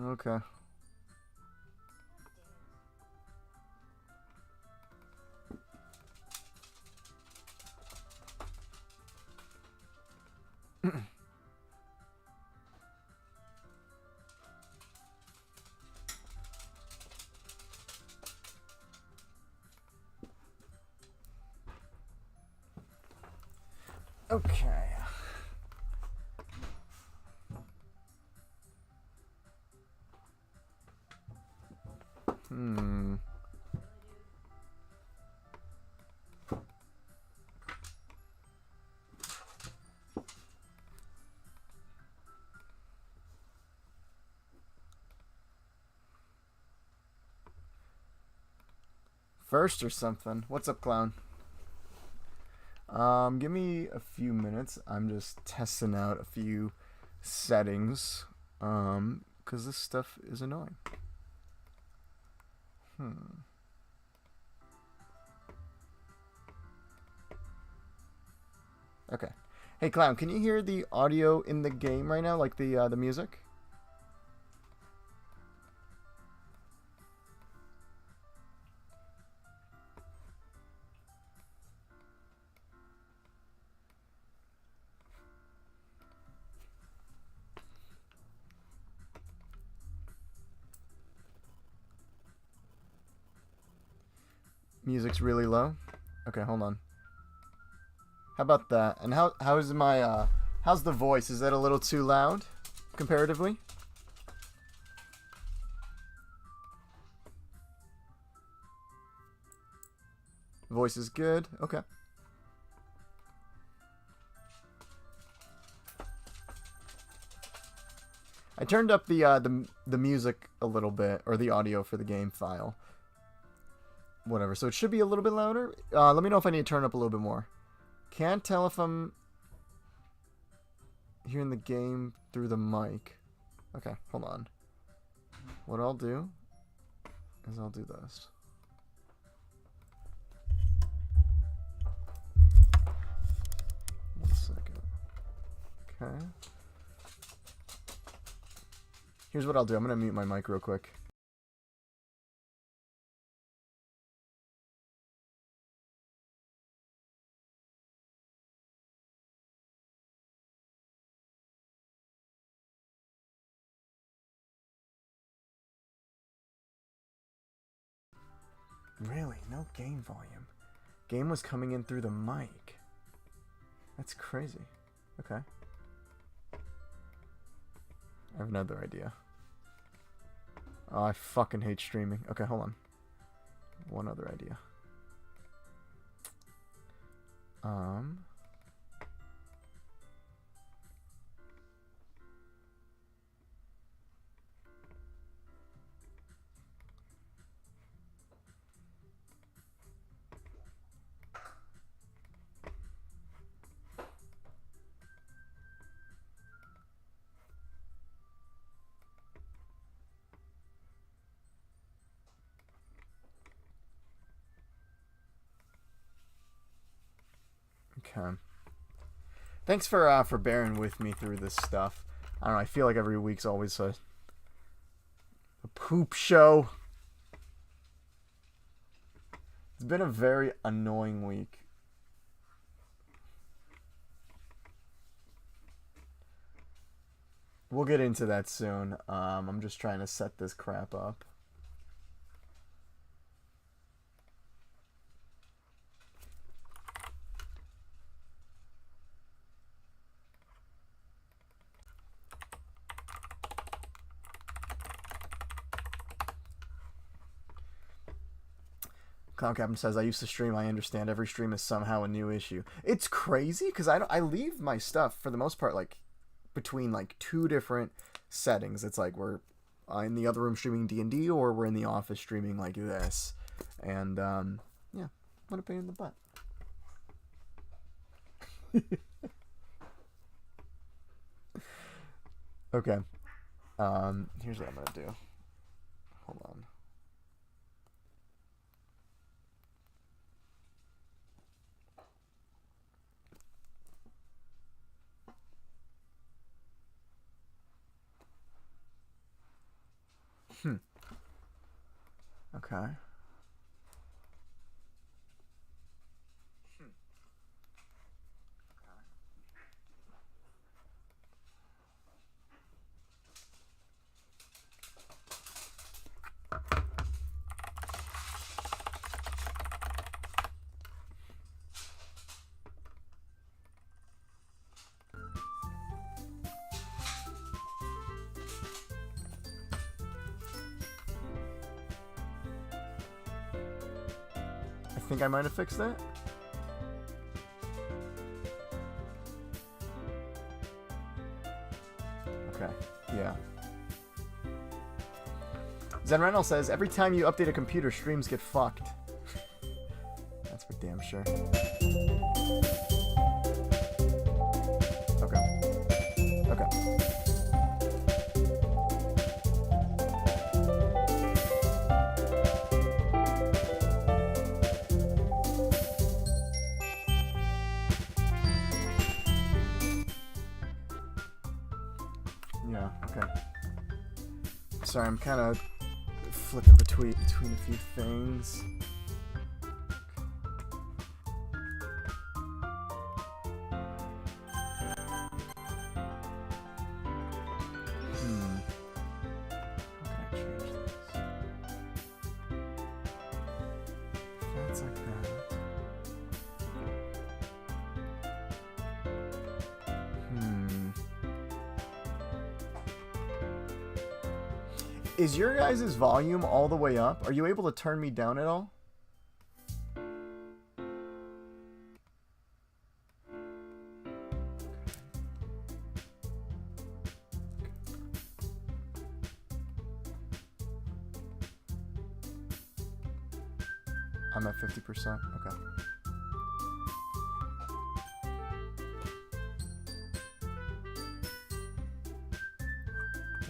Okay. Okay. Hmm. First or something. What's up, clown? Give me a few minutes. I'm just testing out a few settings. Because this stuff is annoying. Okay. Hey, clown, can you hear the audio in the game right now, like the music? Music's really low. Okay, hold on. How about that? And how's my how's the voice? Is that a little too loud comparatively? Voice is good. Okay. I turned up the music a little bit, or the audio for the game file. Whatever. So it should be a little bit louder. Let me know if I need to turn up a little bit more. Can't tell if I'm hearing the game through the mic. Okay, hold on. What I'll do is I'll do this. One second. Okay. Here's what I'll do. I'm going to mute my mic real quick. Really? No game volume. Game was coming in through the mic. That's crazy. Okay. I have another idea. Oh, I fucking hate streaming. Okay, hold on. One other idea. Okay. Thanks for bearing with me through this stuff. I don't know. I feel like every week's always a poop show. It's been a very annoying week. We'll get into that soon. I'm just trying to set this crap up. Clown Captain says, I used to stream. I understand every stream is somehow a new issue. It's crazy because I leave my stuff for the most part like between like two different settings. It's like we're in the other room streaming D&D or we're in the office streaming like this. And yeah, what a pain in the butt. Okay. Here's what I'm gonna do. Hold on. Okay. I think I might have fixed that. Okay, yeah. Zen Reynolds says, every time you update a computer, streams get fucked. That's for damn sure. Okay. Okay. Yeah, okay. Sorry, I'm kind of flipping between a few things. How can I change this? That's like that. Is your guys' volume all the way up? Are you able to turn me down at all? I'm at 50%. Okay.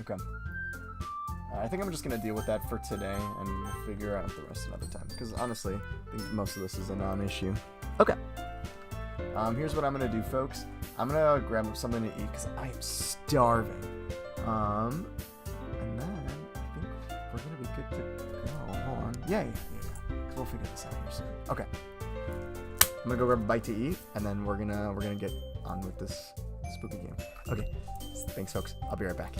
Okay. I think I'm just going to deal with that for today, and we'll figure out the rest another time. Because honestly, I think most of this is a non-issue. Okay. Here's what I'm going to do, folks. I'm going to grab something to eat, because I am starving. And then, I think we're going to be good to go. Hold on. Yeah. Because we'll figure this out here soon. Okay. I'm going to go grab a bite to eat, and then we're gonna get on with this spooky game. Okay. Thanks, folks. I'll be right back.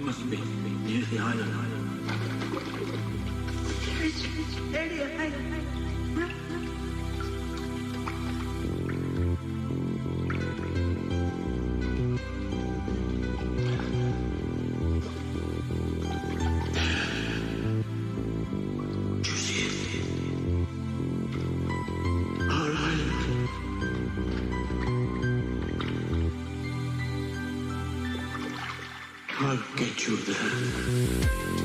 must be near the island. It's nearly an island. You see it? Our island. I'll get you there.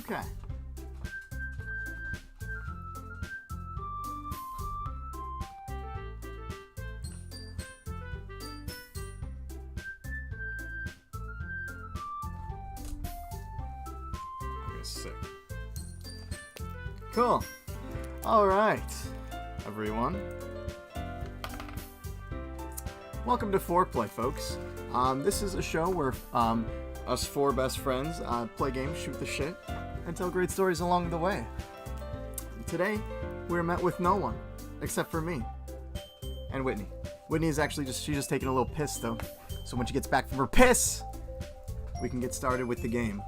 Okay. Sick. Cool. All right, everyone. Welcome to FourPlay, folks. This is a show where us four best friends play games, shoot the shit, and tell great stories along the way. Today, we're met with no one except for me and Whitney. Whitney is actually she's just taking a little piss though. So when she gets back from her piss, we can get started with the game.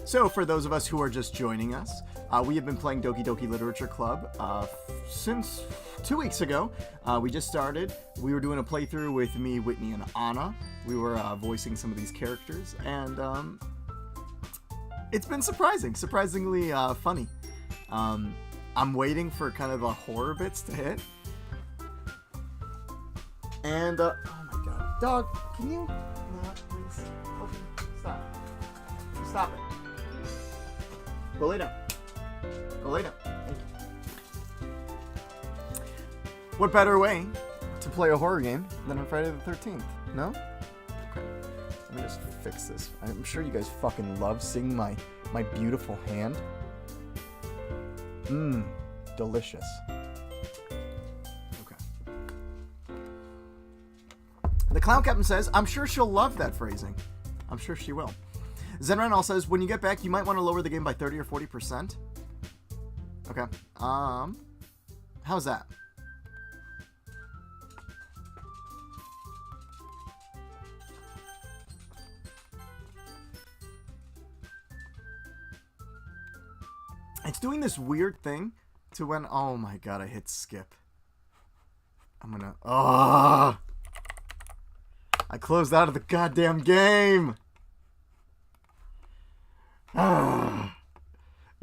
So, for those of us who are just joining us, we have been playing Doki Doki Literature Club since 2 weeks ago. We just started. We were doing a playthrough with me, Whitney, and Anna. We were voicing some of these characters, and it's been surprisingly funny. I'm waiting for kind of the horror bits to hit. And, oh my god. Dog, can you not, please? Okay, stop. Stop it. Go lay down. Go lay down. Thank you. What better way to play a horror game than on Friday the 13th? No? Okay. Let me just fix this. I'm sure you guys fucking love seeing my beautiful hand. Mmm. Delicious. Okay. The Clown Captain says, I'm sure she'll love that phrasing. I'm sure she will. Zenranal says, when you get back, you might want to lower the game by 30 or 40%. Okay. How's that? It's doing this weird thing to when, oh my god, I hit skip. I'm gonna, I closed out of the goddamn game.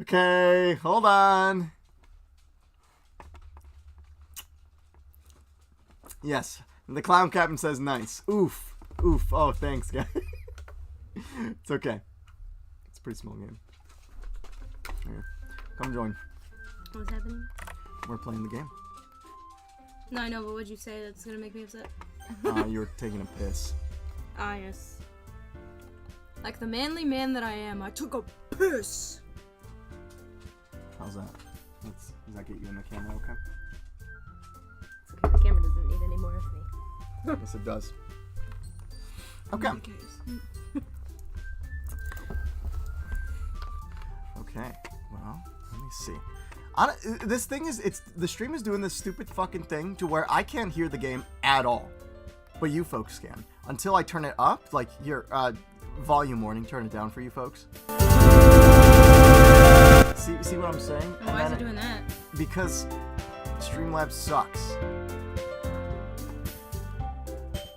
Okay, hold on. Yes, the Clown Captain says nice. Oof. Oof. Oh, thanks, guys. It's okay. It's a pretty small game. Here. Come join. What's happening? We're playing the game. No, I know, but what'd you say that's gonna make me upset? You were taking a piss. Ah, yes. Like the manly man that I am, I took a piss. How's that? Does that get you in the camera okay? It's okay, the camera doesn't need any more of me. Yes, it does. Okay. Okay. Well, let me see. This thing is, the stream is doing this stupid fucking thing to where I can't hear the game at all, but you folks can. Until I turn it up, like here, volume warning, turn it down for you folks. See what I'm saying? Why is it doing that? Because Streamlabs sucks.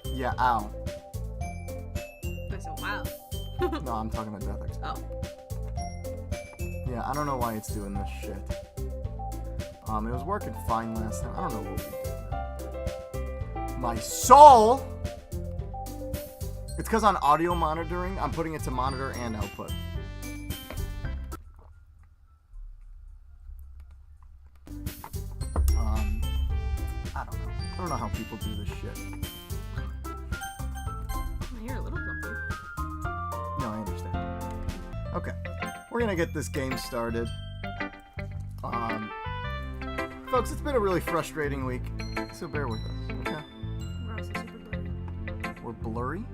Yeah, ow. I said, wow. No, I'm talking about Death. Oh. Yeah, I don't know why it's doing this shit. It was working fine last time. I don't know what we did. My soul! It's because on audio monitoring, I'm putting it to monitor and output. I don't know. I don't know how people do this shit. I hear a little something. No, I understand. Okay. We're gonna get this game started. Folks, it's been a really frustrating week, so bear with us, okay? We're also super blurry. We're blurry?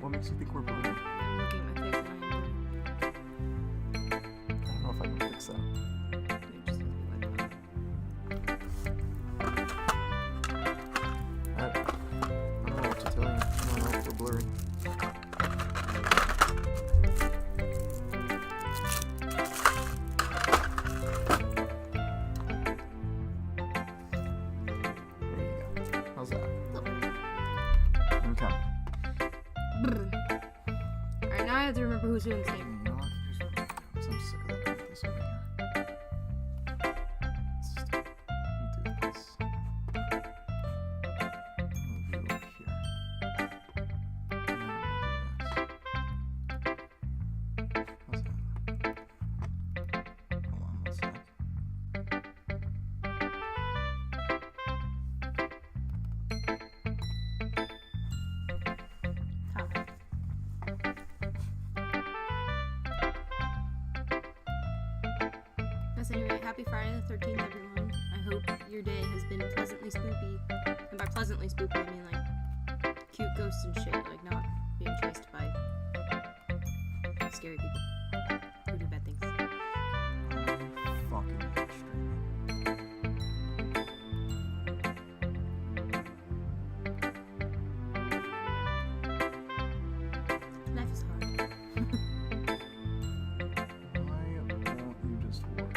What makes you think we're blurry? I'm looking at my face and I am blurry. I don't know if I can fix that. It just doesn't look like I don't know what to tell you. I don't know if we're blurry. There you go. How's that? Okay. Alright, now I have to remember who's doing this game. You know what? Here's what I'm gonna do, 'cause I'm sick of looking at this over here. Let's just do this. We'll do it here. And then we'll do this. How's that? happy Friday the 13th, everyone. I hope your day has been pleasantly spooky. And by pleasantly spooky, I mean, like, cute ghosts and shit. Like, not being chased by scary people who do bad things. Fucking hate streaming. Life is hard. Why won't you just work?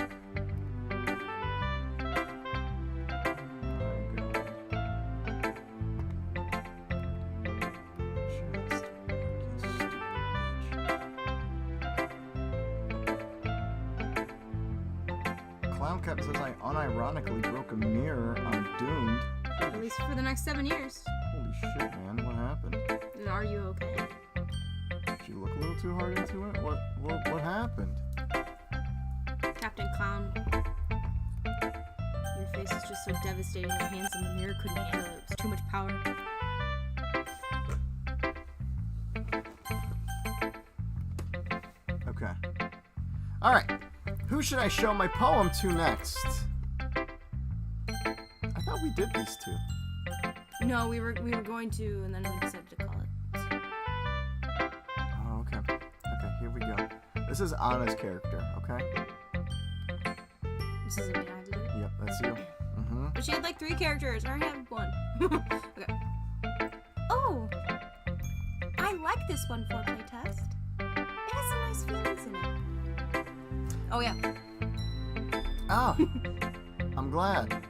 Clown Cap says I unironically broke a mirror on Doomed. At least for the next 7 years. Holy shit, man! What happened? And are you okay? Did you look a little too hard into it? What happened? Captain Clown. Your face is just so devastating. Your hands in the mirror couldn't handle it. It was too much power. Okay. All right. Who should I show my poem to next? I thought we did these two. No, we were going to, and then we decided to call it. Oh, okay. Okay, here we go. This is Anna's character, okay? This isn't me, I did it. Yep, that's you. Mm-hmm. But she had like 3 characters, and I have 1. Okay. Oh! I like this one FourPlay test. It has some nice feelings in it. Oh, yeah. Ah! I'm glad.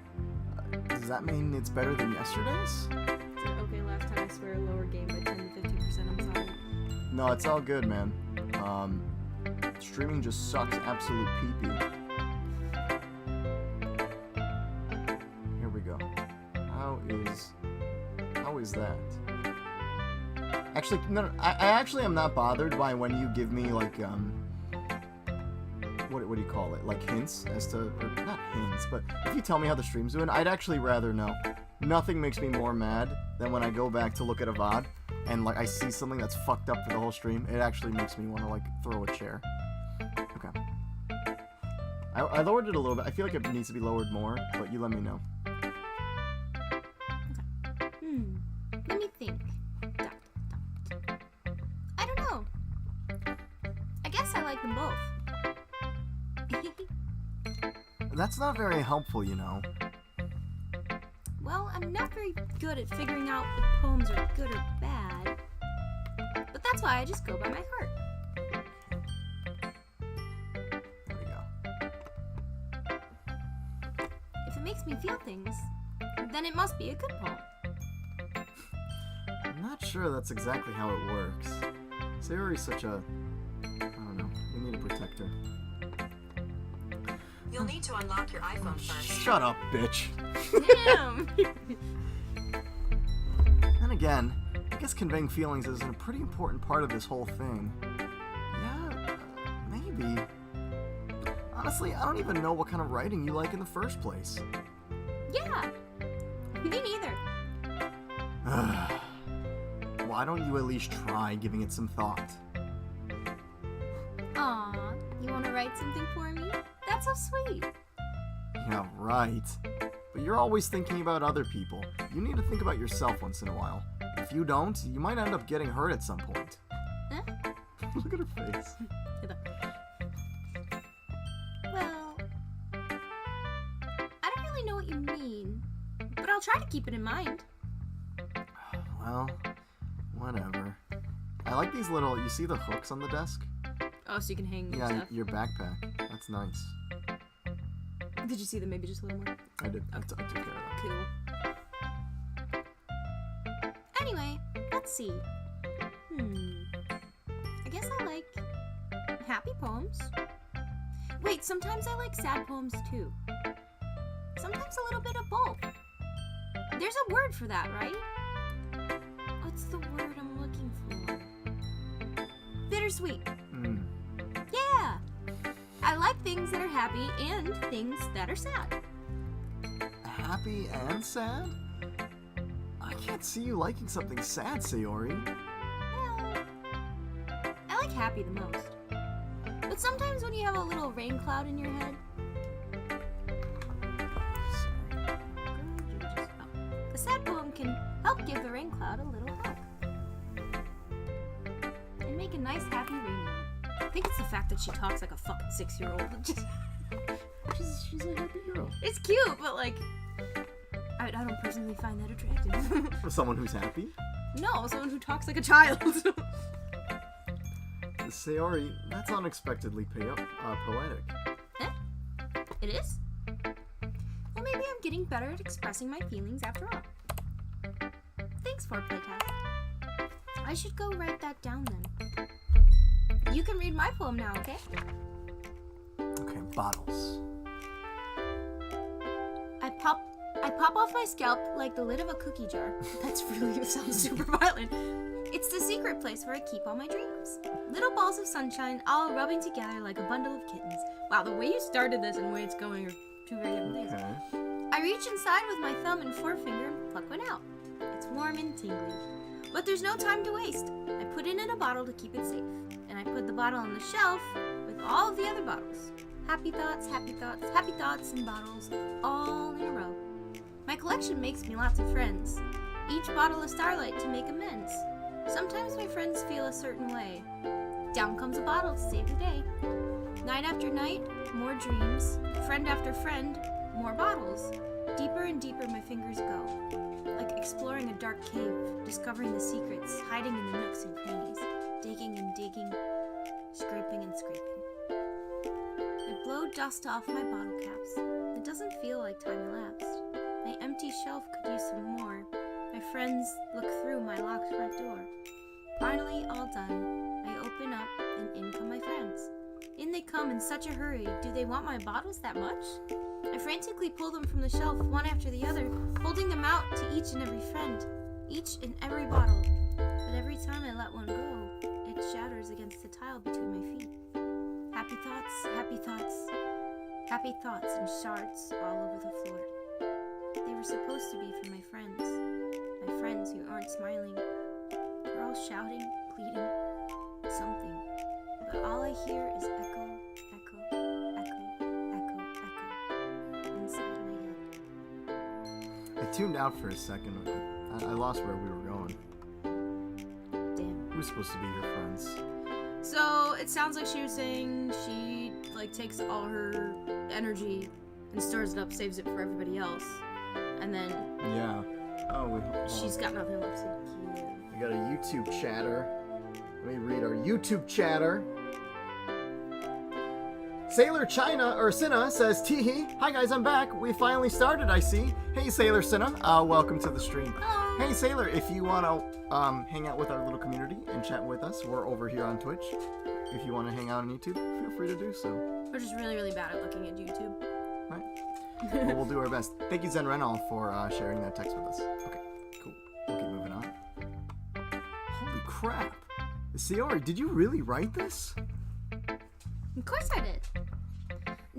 Does that mean it's better than yesterday's? Is it okay last time I swear a lower game by 10 to 50%? I'm sorry. No, it's all good, man. Streaming just sucks absolute pee-pee. Here we go. How is that? Actually, no, I actually am not bothered by when you give me, like, what do you call it? Like hints as to, or not hints, but if you tell me how the stream's doing, I'd actually rather know. Nothing makes me more mad than when I go back to look at a VOD and like I see something that's fucked up for the whole stream. It actually makes me want to like throw a chair. Okay. I lowered it a little bit. I feel like it needs to be lowered more, but you let me know. Let me think. I don't know. I guess I like them both. That's not very helpful, you know. Well, I'm not very good at figuring out if poems are good or bad. But that's why I just go by my heart. There we go. If it makes me feel things, then it must be a good poem. I'm not sure that's exactly how it works. Sayori's such a... I don't know. We need to protect her. You'll need to unlock your iPhone first. Shut up, bitch. Damn! Then again, I guess conveying feelings is a pretty important part of this whole thing. Yeah, maybe. Honestly, I don't even know what kind of writing you like in the first place. Yeah! Me neither. Why don't you at least try giving it some thought? Aw, you want to write something for me? That's so sweet. Yeah, right. But you're always thinking about other people. You need to think about yourself once in a while. If you don't, you might end up getting hurt at some point. Huh? Look at her face. Well, I don't really know what you mean, but I'll try to keep it in mind. Well, whatever. I like these little, you see the hooks on the desk? Oh, so you can hang your Yeah, stuff. your backpack. That's nice. Did you see them maybe just a little more? I did. I took care of that. Cool. Anyway, let's see. I guess I like happy poems. Wait, sometimes I like sad poems too. Sometimes a little bit of both. There's a word for that, right? What's the word I'm looking for? Bittersweet. Yeah! I like things that are happy and things that are sad. Happy and sad? I can't see you liking something sad, Sayori. Well, I like happy the most. But sometimes when you have a little rain cloud in your head, A sad poem can help give the rain cloud a little help. And make a nice, happy rainbow. I think it's the fact that she talks like a fucking 6-year-old. She's a happy girl. It's cute, but like, I don't personally find that attractive. For someone who's happy? No, someone who talks like a child. Sayori, that's unexpectedly poetic. Eh? It is? Well, maybe I'm getting better at expressing my feelings after all. Thanks, FourPlay Test. I should go write that down then. You can read my poem now, okay? Okay, bottles. I pop off my scalp like the lid of a cookie jar. That's really sounds super violent. It's the secret place where I keep all my dreams. Little balls of sunshine, all rubbing together like a bundle of kittens. Wow, the way you started this and the way it's going are two very different things. Okay. I reach inside with my thumb and forefinger and pluck one out. It's warm and tingly. But there's no time to waste. I put it in a bottle to keep it safe. And I put the bottle on the shelf with all of the other bottles. Happy thoughts, happy thoughts, happy thoughts, and bottles, all in a row. My collection makes me lots of friends. Each bottle a starlight to make amends. Sometimes my friends feel a certain way. Down comes a bottle to save the day. Night after night, more dreams. Friend after friend, more bottles. Deeper and deeper my fingers go. Like exploring a dark cave, discovering the secrets, hiding in the nooks and crannies. Digging and digging, scraping and scraping. I blow dust off my bottle caps. It doesn't feel like time elapsed. My empty shelf could use some more. My friends look through my locked front door. Finally, all done. I open up, and in come my friends. In they come in such a hurry. Do they want my bottles that much? I frantically pull them from the shelf, one after the other, holding them out to each and every friend, each and every bottle. But every time I let one go, it shatters against the tile between my feet. Happy thoughts, happy thoughts, happy thoughts in shards all over the floor. They were supposed to be for my friends who aren't smiling. They're all shouting, pleading, something. But all I hear is echo, echo, echo, echo, echo, inside my head. I tuned out for a second. I lost where we were going. Damn. Who's supposed to be your friends? So it sounds like she was saying she like takes all her energy and stores it up, saves it for everybody else, and then Yeah. Oh, she's got nothing left to give. We got a YouTube chatter. Let me read our YouTube chatter. Sailor China or Cinna says, "Teehee, hi guys, I'm back. We finally started, I see. Hey Sailor Cinna, welcome to the stream. Hello. Hey Sailor, if you want to hang out with our little community and chat with us, we're over here on Twitch. If you want to hang out on YouTube, feel free to do so. We're just really, really bad at looking at YouTube. Right? Well, we'll do our best. Thank you, Zen Renal, for sharing that text with us. Okay, cool. We'll keep moving on. Holy crap. Sayori, did you really write this? Of course I did.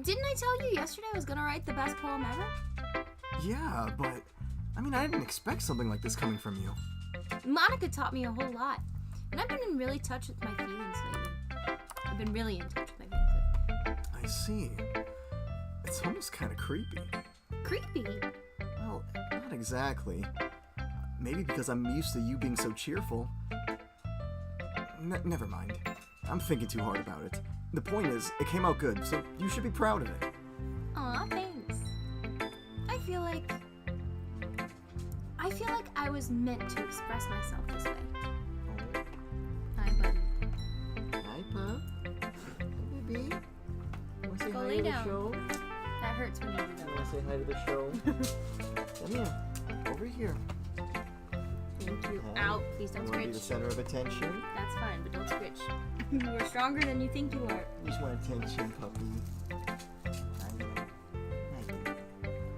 Didn't I tell you yesterday I was gonna write the best poem ever? Yeah, but I mean, I didn't expect something like this coming from you. Monica taught me a whole lot, and I've been in really touch with my feelings lately. I've been really in touch with my feelings lately. I see. It's almost kind of creepy. Creepy. Well, not exactly. Maybe because I'm used to you being so cheerful. Never mind. I'm thinking too hard about it. The point is, it came out good, so you should be proud of it. Aw, thanks. I feel like I was meant to express myself this way. Oh. Hi, buddy. Hi, Pop. Hey, baby. Want to say Go hi lay to the down. show? That hurts when you do Want to that. say hi to the show? Come here. Over here. Thank you. Hi. Ow, please don't You want to be the scritch. center of attention? That's fine, but don't scritch. You are stronger than you think you are. You just want attention, puppy. Hi.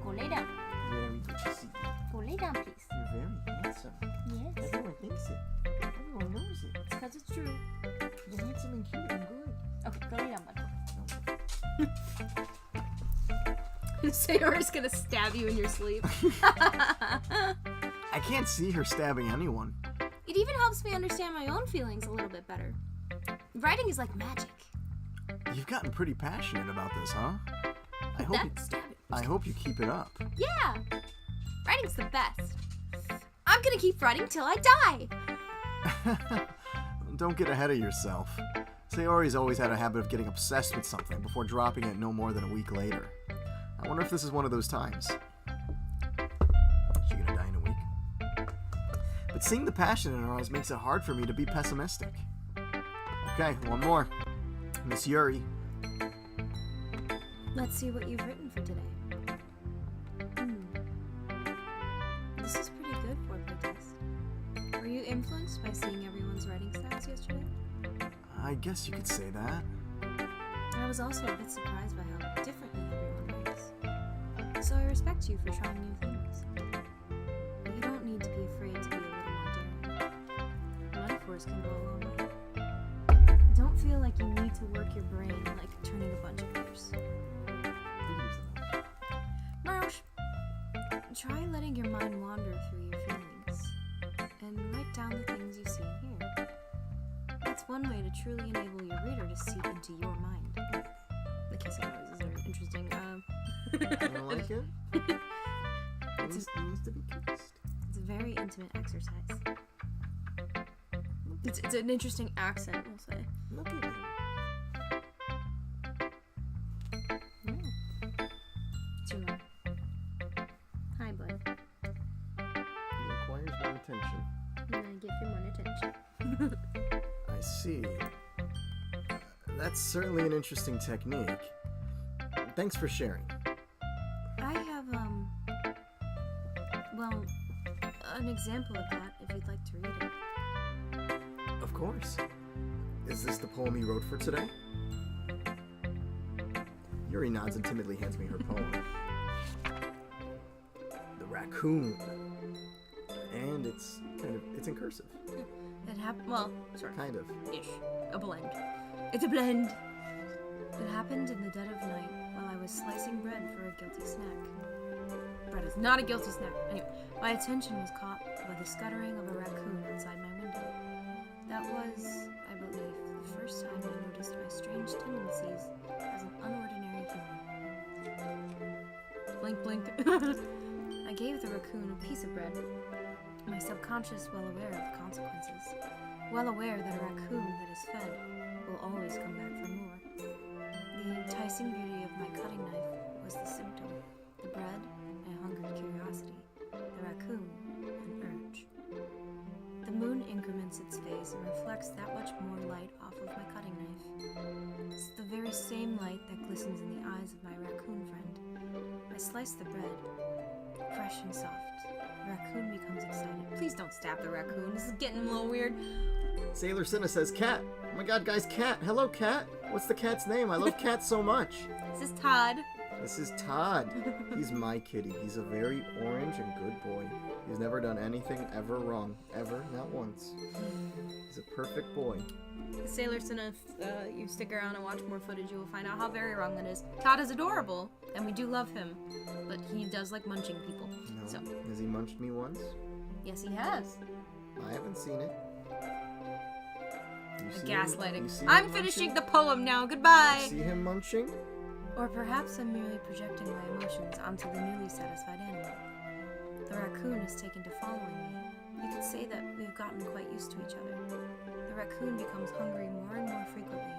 Go lay down. Very good to see you. Go lay down, please. You're very handsome. Yes. Everyone thinks it. Everyone knows it. It's because it's true. You're handsome and cute and good. Okay, go lay down, buddy. Sayori's gonna stab you in your sleep. I can't see her stabbing anyone. It even helps me understand my own feelings a little bit better. Writing is like magic. You've gotten pretty passionate about this, huh? I hope That's stabbing. I hope you keep it up. Yeah! Writing's the best. I'm gonna keep writing till I die. Don't get ahead of yourself. Sayori's always had a habit of getting obsessed with something before dropping it no more than a week later. I wonder if this is one of those times. Is she gonna die in a week? But seeing the passion in her eyes makes it hard for me to be pessimistic. Okay, one more. Miss Yuri. Let's see what you've written for today. This is pretty good FourPlay test. Were you influenced by seeing everyone's writing styles yesterday? I guess you could say that. I was also a bit surprised by how differently everyone writes. So I respect you for trying new things. But you don't need to be afraid to be a little more daring. Metaphors can go a long way. Don't feel like you need to work your brain like turning a bunch of gears. Marouche, try letting your mind wander through your feelings and write down the things you see and hear. That's one way to truly enable your reader to seep into your mind. The kissing noises are interesting. I don't like it. It needs to be kissed. It's a very intimate exercise. It's an interesting accent, we'll say. Look at him. Yeah. It's your mom. Hi, bud. He requires my attention. And I give him one attention. I see. That's certainly an interesting technique. Thanks for sharing. I have, well, an example of that if you'd like to read it. Of course. Is this the poem you wrote for today? Yuri nods and timidly hands me her poem. The Raccoon. And it's in cursive. It happened, well, sort of. Kind of. Ish. A blend. It's a blend. It happened in the dead of night while I was slicing bread for a guilty snack. Bread is not a guilty snack. Anyway, my attention was caught by the scuttering of a raccoon outside my window. That was, I believe, the first time I noticed my strange tendencies as an unordinary human. Blink, blink. I gave the raccoon a piece of bread, my subconscious well aware of the consequences, well aware that a raccoon that is fed will always come back for more. The enticing beauty of my cutting knife was the symptom, the bread, a hungered curiosity, the raccoon, an urge. The moon increments its phase and reflects that much more light off of my cutting knife. It's the very same light that glistens in the eyes of my raccoon friend. I slice the bread, fresh and soft. The raccoon becomes excited. Please don't stab the raccoon. This is getting a little weird. Sailor Cinna says cat. Oh my god, guys, cat. Hello, cat. What's the cat's name? I love cats so much. This is Todd. This is Todd. He's my kitty. He's a very orange and good boy. He's never done anything ever wrong. Ever. Not once. He's a perfect boy. Sailor Sinna, if you stick around and watch more footage, you will find out how very wrong that is. Todd is adorable, and we do love him, but he does like munching people. No. So, Has he munched me once? yes, he has. I haven't seen it. You see him- Gaslighting. you see I'm him finishing munching? the poem now. Goodbye. You see him munching? Or perhaps I'm merely projecting my emotions onto the newly satisfied animal. The raccoon has taken to following me. You could say that we've gotten quite used to each other. The raccoon becomes hungry more and more frequently,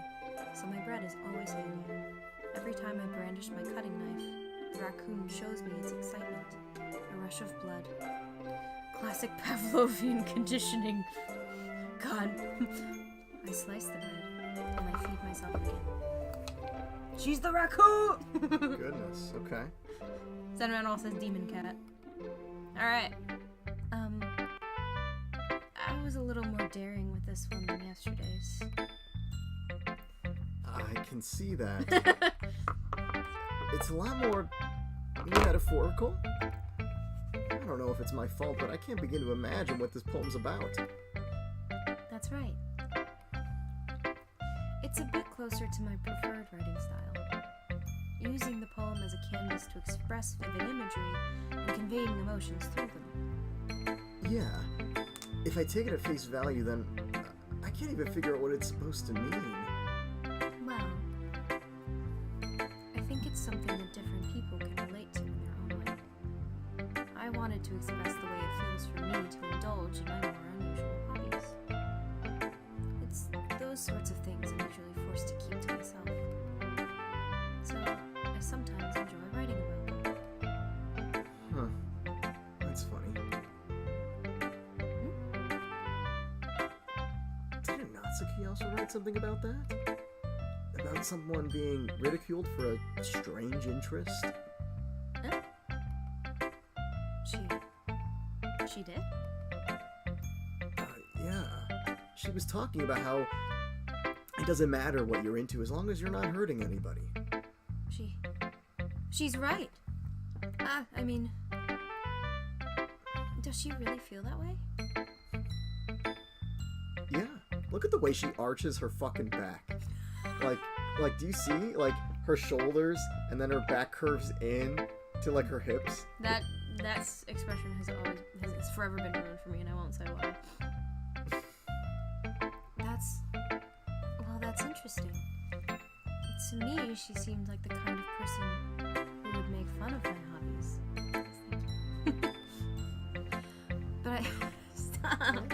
so my bread is always handy. Every time I brandish my cutting knife, the raccoon shows me its excitement. A rush of blood. Classic Pavlovian conditioning. God. I slice the bread, and I feed myself again. She's the raccoon! Goodness. Okay. Zenran all says demon cat. Alright. I was a little more daring with this one than yesterday's. I can see that. It's a lot more metaphorical. I don't know if it's my fault, but I can't begin to imagine what this poem's about. That's right. It's a bit closer to my preferred writing style. Using the poem as a canvas to express vivid imagery and conveying emotions through them. Yeah. If I take it at face value, then I can't even figure out what it's supposed to mean. Well, I think it's something that different people can relate to in their own way. I wanted to express the way it feels for me to indulge in my more unusual hobbies. It's those sorts of things I'm usually forced to keep to myself. So I sometimes enjoy writing about them. Huh. That's funny. Didn't Natsuki also write something about that? About someone being ridiculed for a strange interest? She did? Yeah. She was talking about how it doesn't matter what you're into as long as you're not hurting anybody. She's right. I mean, does she really feel that way? Yeah. Look at the way she arches her fucking back. Like, do you see, like, her shoulders and then her back curves in to, like, her hips? That expression has forever been ruined for me, and I won't say why. That's interesting. To me, she seemed like the kind of person who would make fun of my hobbies. But stop.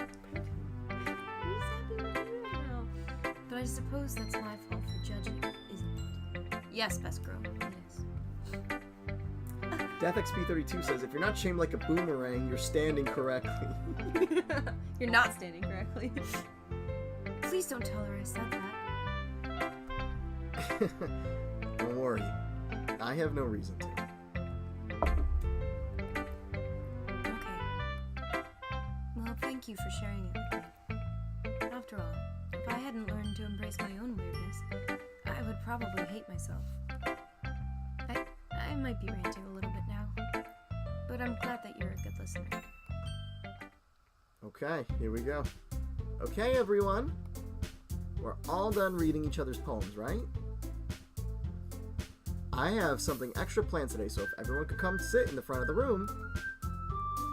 But I suppose that's my fault for judging, isn't it? Yes, best girl. It is. DeathXP32 says, if you're not shaped like a boomerang, you're standing correctly. You're not standing correctly. Please don't tell her I said that. Don't worry. I have no reason to. Okay. Well, thank you for sharing it with me. After all, if I hadn't learned to embrace my own weirdness, I would probably hate myself. I might be ranting a little bit now, but I'm glad that you're a good listener. Okay, here we go. Okay, everyone. We're all done reading each other's poems, right? I have something extra planned today, so if everyone could come sit in the front of the room.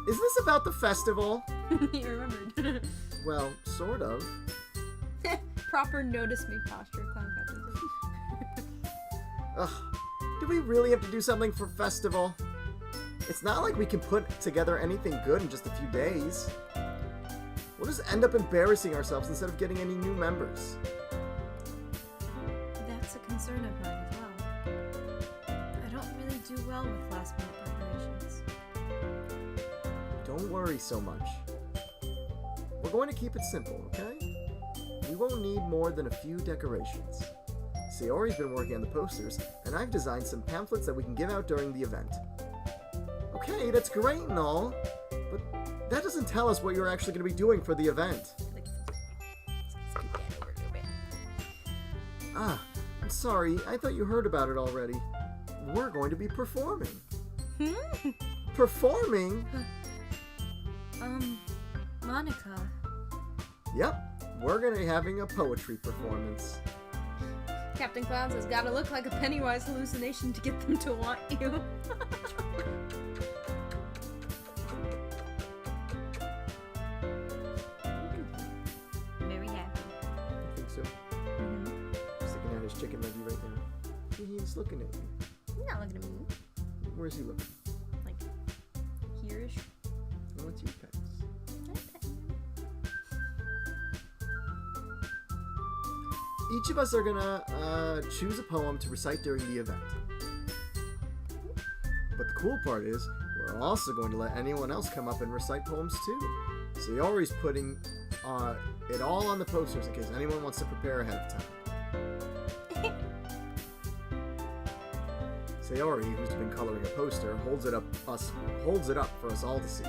Is this about the festival? You remembered. Well, sort of. Proper notice me posture, clown captain. Ugh. Do we really have to do something for festival? It's not like we can put together anything good in just a few days. We'll just end up embarrassing ourselves instead of getting any new members. That's a concern of mine as well. I don't really do well with last-minute preparations. Don't worry so much. We're going to keep it simple, okay? We won't need more than a few decorations. Sayori's been working on the posters, and I've designed some pamphlets that we can give out during the event. Okay, that's great and all, but that doesn't tell us what you're actually going to be doing for the event. Ah, I'm sorry, I thought you heard about it already. We're going to be performing. Performing? Monica. Yep, we're going to be having a poetry performance. Captain Clown says, gotta look like a Pennywise hallucination to get them to want you. Very happy. I think so. Mm-hmm. Sticking out his chicken nugget right now. He's looking at you. He's not looking at me. Where's he looking? Like, here-ish. What's your pets? Each of us are gonna choose a poem to recite during the event. But the cool part is, we're also going to let anyone else come up and recite poems too. Sayori's putting it all on the posters in case anyone wants to prepare ahead of time. Sayori, who's been coloring a poster, holds it up for us all to see.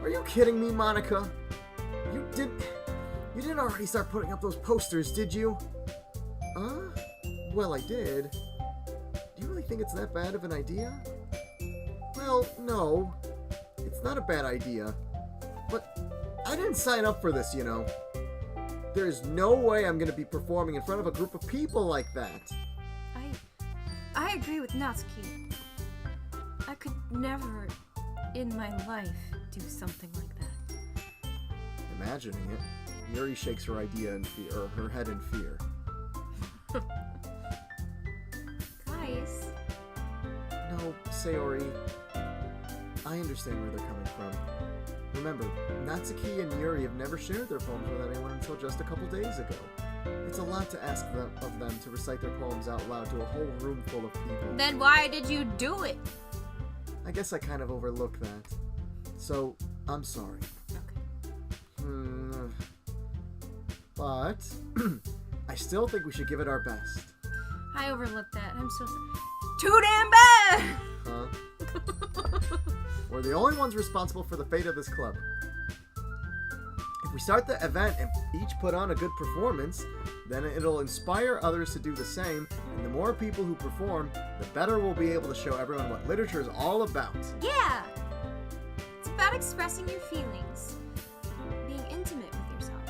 Are you kidding me, Monica? You didn't already start putting up those posters, did you? Well, I did. Do you really think it's that bad of an idea? Well, no. It's not a bad idea. But I didn't sign up for this, you know. There's no way I'm gonna be performing in front of a group of people like that. I agree with Natsuki. I could never in my life do something like that. Imagining it, Yuri shakes her idea in fear, or her head in fear. Guys. No, know, Sayori, I understand where they're coming from. Remember, Natsuki and Yuri have never shared their poems with anyone until just a couple days ago. It's a lot to ask of them to recite their poems out loud to a whole room full of people. Then why did you do it? I guess I kind of overlooked that. So, I'm sorry. Okay. But, I still think we should give it our best. I overlooked that. I'm so sorry. Too damn bad! Huh? We're the only ones responsible for the fate of this club. If we start the event and each put on a good performance, then it'll inspire others to do the same, and the more people who perform, the better we'll be able to show everyone what literature is all about. Yeah! It's about expressing your feelings, being intimate with yourself,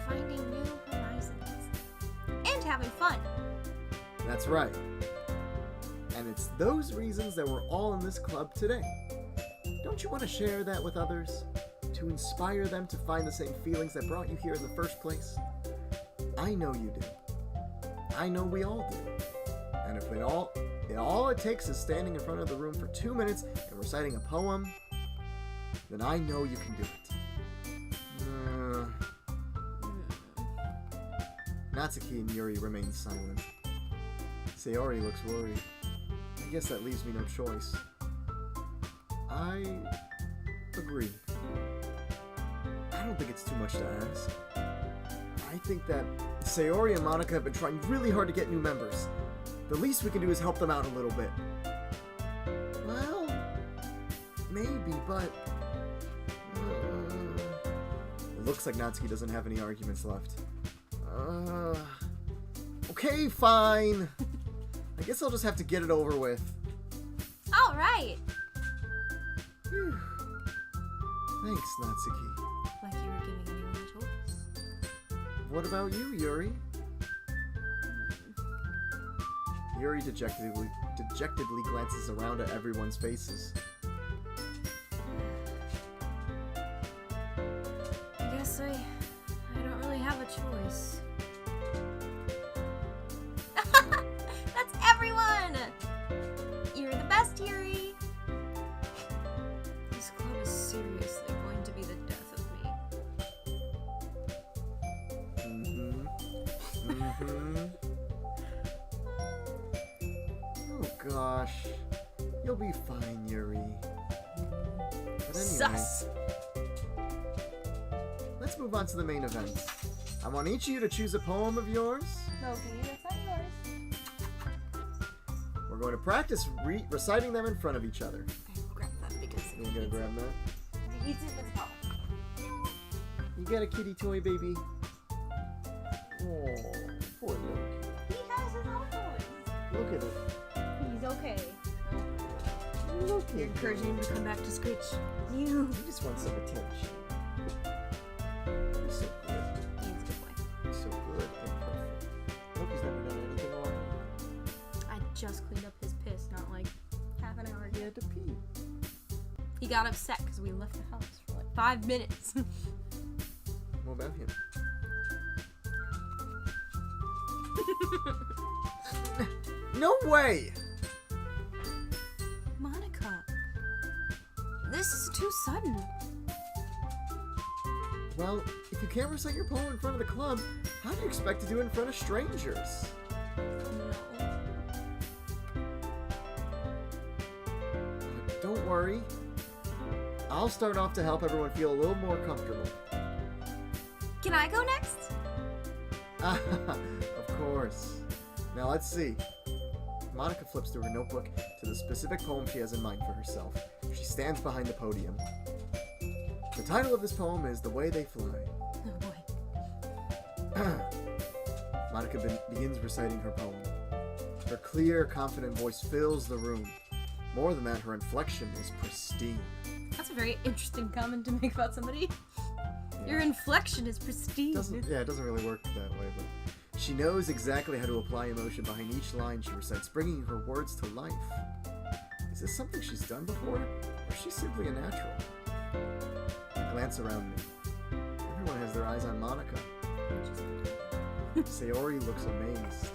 finding new horizons, and having fun. That's right. And it's those reasons that we're all in this club today. Don't you want to share that with others? To inspire them to find the same feelings that brought you here in the first place? I know you do. I know we all do. And if all it takes is standing in front of the room for 2 minutes and reciting a poem, then I know you can do it. Natsuki and Yuri remain silent. Sayori looks worried. I guess that leaves me no choice. I agree. I don't think it's too much to ask. I think that Sayori and Monica have been trying really hard to get new members. The least we can do is help them out a little bit. Well, maybe, but... It looks like Natsuki doesn't have any arguments left. Okay, fine. I guess I'll just have to get it over with. All right. Whew. Thanks, Natsuki. Like you were giving anyone a choice. What about you, Yuri? Yuri dejectedly glances around at everyone's faces. I guess I don't really have a choice. That's everyone! You're the best, Yuri! This club is seriously going to be the death of me. Oh gosh. You'll be fine, Yuri. But anyway, Sus! let's move on to the main event. I want each of you to choose a poem of yours. No, can you recite yours? We're going to practice reciting them in front of each other. I will grab that because You're gonna grab that? if he eats it, let's go. You got a kitty toy, baby? Oh, poor little He has his own toys. kid. Look at it. He's okay. Look at You're him. encouraging him to come back to Screech. He just wants some attention. He's so good. He's a good boy. He's so good and perfect. Look, he's never done anything wrong. I just cleaned up his piss not like half an hour He ago. had to pee. He got upset because we left the house for like 5 minutes. What about him? No way! Monica, this is too sudden. Well, if you can't recite your poem in front of the club, how do you expect to do it in front of strangers? No. Don't worry. I'll start off to help everyone feel a little more comfortable. Can I go next? Of course. Now let's see. Monica flips through her notebook to the specific poem she has in mind for herself. She stands behind the podium. The title of this poem is The Way They Fly. Oh boy. Monica begins reciting her poem. Her clear, confident voice fills the room. More than that, her inflection is pristine. That's a very interesting comment to make about somebody. Your inflection is pristine. It doesn't really work that way, but she knows exactly how to apply emotion behind each line she recites, bringing her words to life. Is this something she's done before, or is she simply a natural? I glance around me. Everyone has their eyes on Monica. Sayori looks amazed.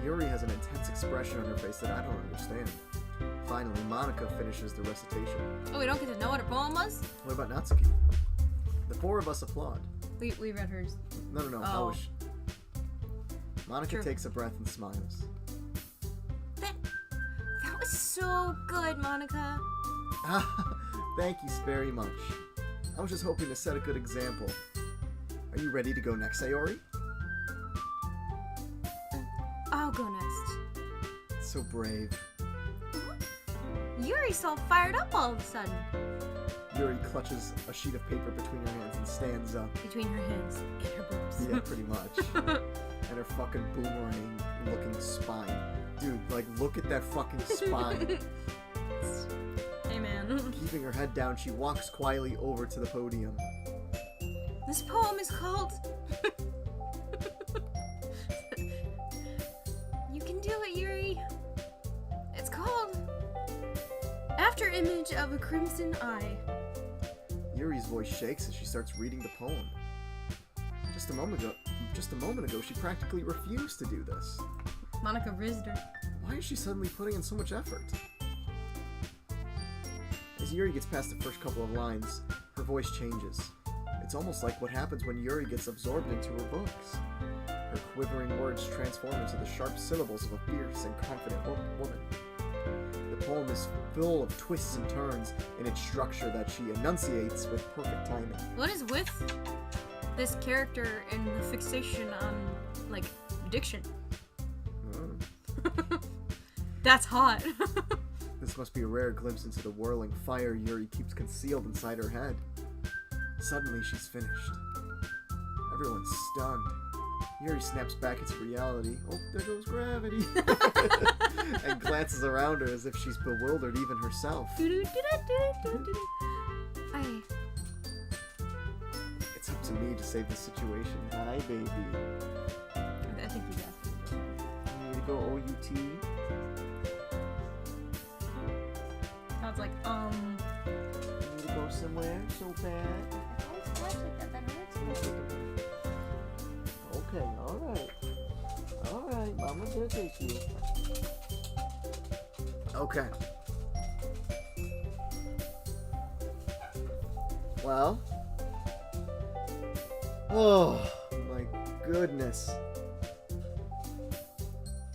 Yuri has an intense expression on her face that I don't understand. Finally, Monica finishes the recitation. Oh, we don't get to know what her poem was? What about Natsuki? The four of us applaud. We read hers. No. Oh. How was she? Monica True. takes a breath and smiles. That was so good, Monica. Thank you very much. I was just hoping to set a good example. Are you ready to go next, Sayori? I'll go next. So brave. Yuri's all fired up all of a sudden. Yuri clutches a sheet of paper between her hands and stands up. Between her hands and her boobs. Yeah, pretty much. And her fucking boomerang-looking spine. Dude, like, look at that fucking spine. Hey, man. Keeping her head down, she walks quietly over to the podium. This poem is called... You can do it, Yuri. It's called... After Image of a Crimson Eye. Yuri's voice shakes as she starts reading the poem. Just a moment ago, she practically refused to do this. Monica rizzed her. Why is she suddenly putting in so much effort? As Yuri gets past the first couple of lines, her voice changes. It's almost like what happens when Yuri gets absorbed into her books. Her quivering words transform into the sharp syllables of a fierce and confident woman. The poem is full of twists and turns in its structure that she enunciates with perfect timing. What is with this character and the fixation on, like, diction? That's hot. This must be a rare glimpse into the whirling fire Yuri keeps concealed inside her head. Suddenly, she's finished. Everyone's stunned. Yuri snaps back into reality. Oh, there goes gravity. And glances around her as if she's bewildered even herself. It's up to me to save the situation. Hi, baby. I think you got it. You need to go OUT? Sounds like, You need to go somewhere so bad? Okay, alright. Alright, Mama will take you. Okay. Well. Oh, my goodness.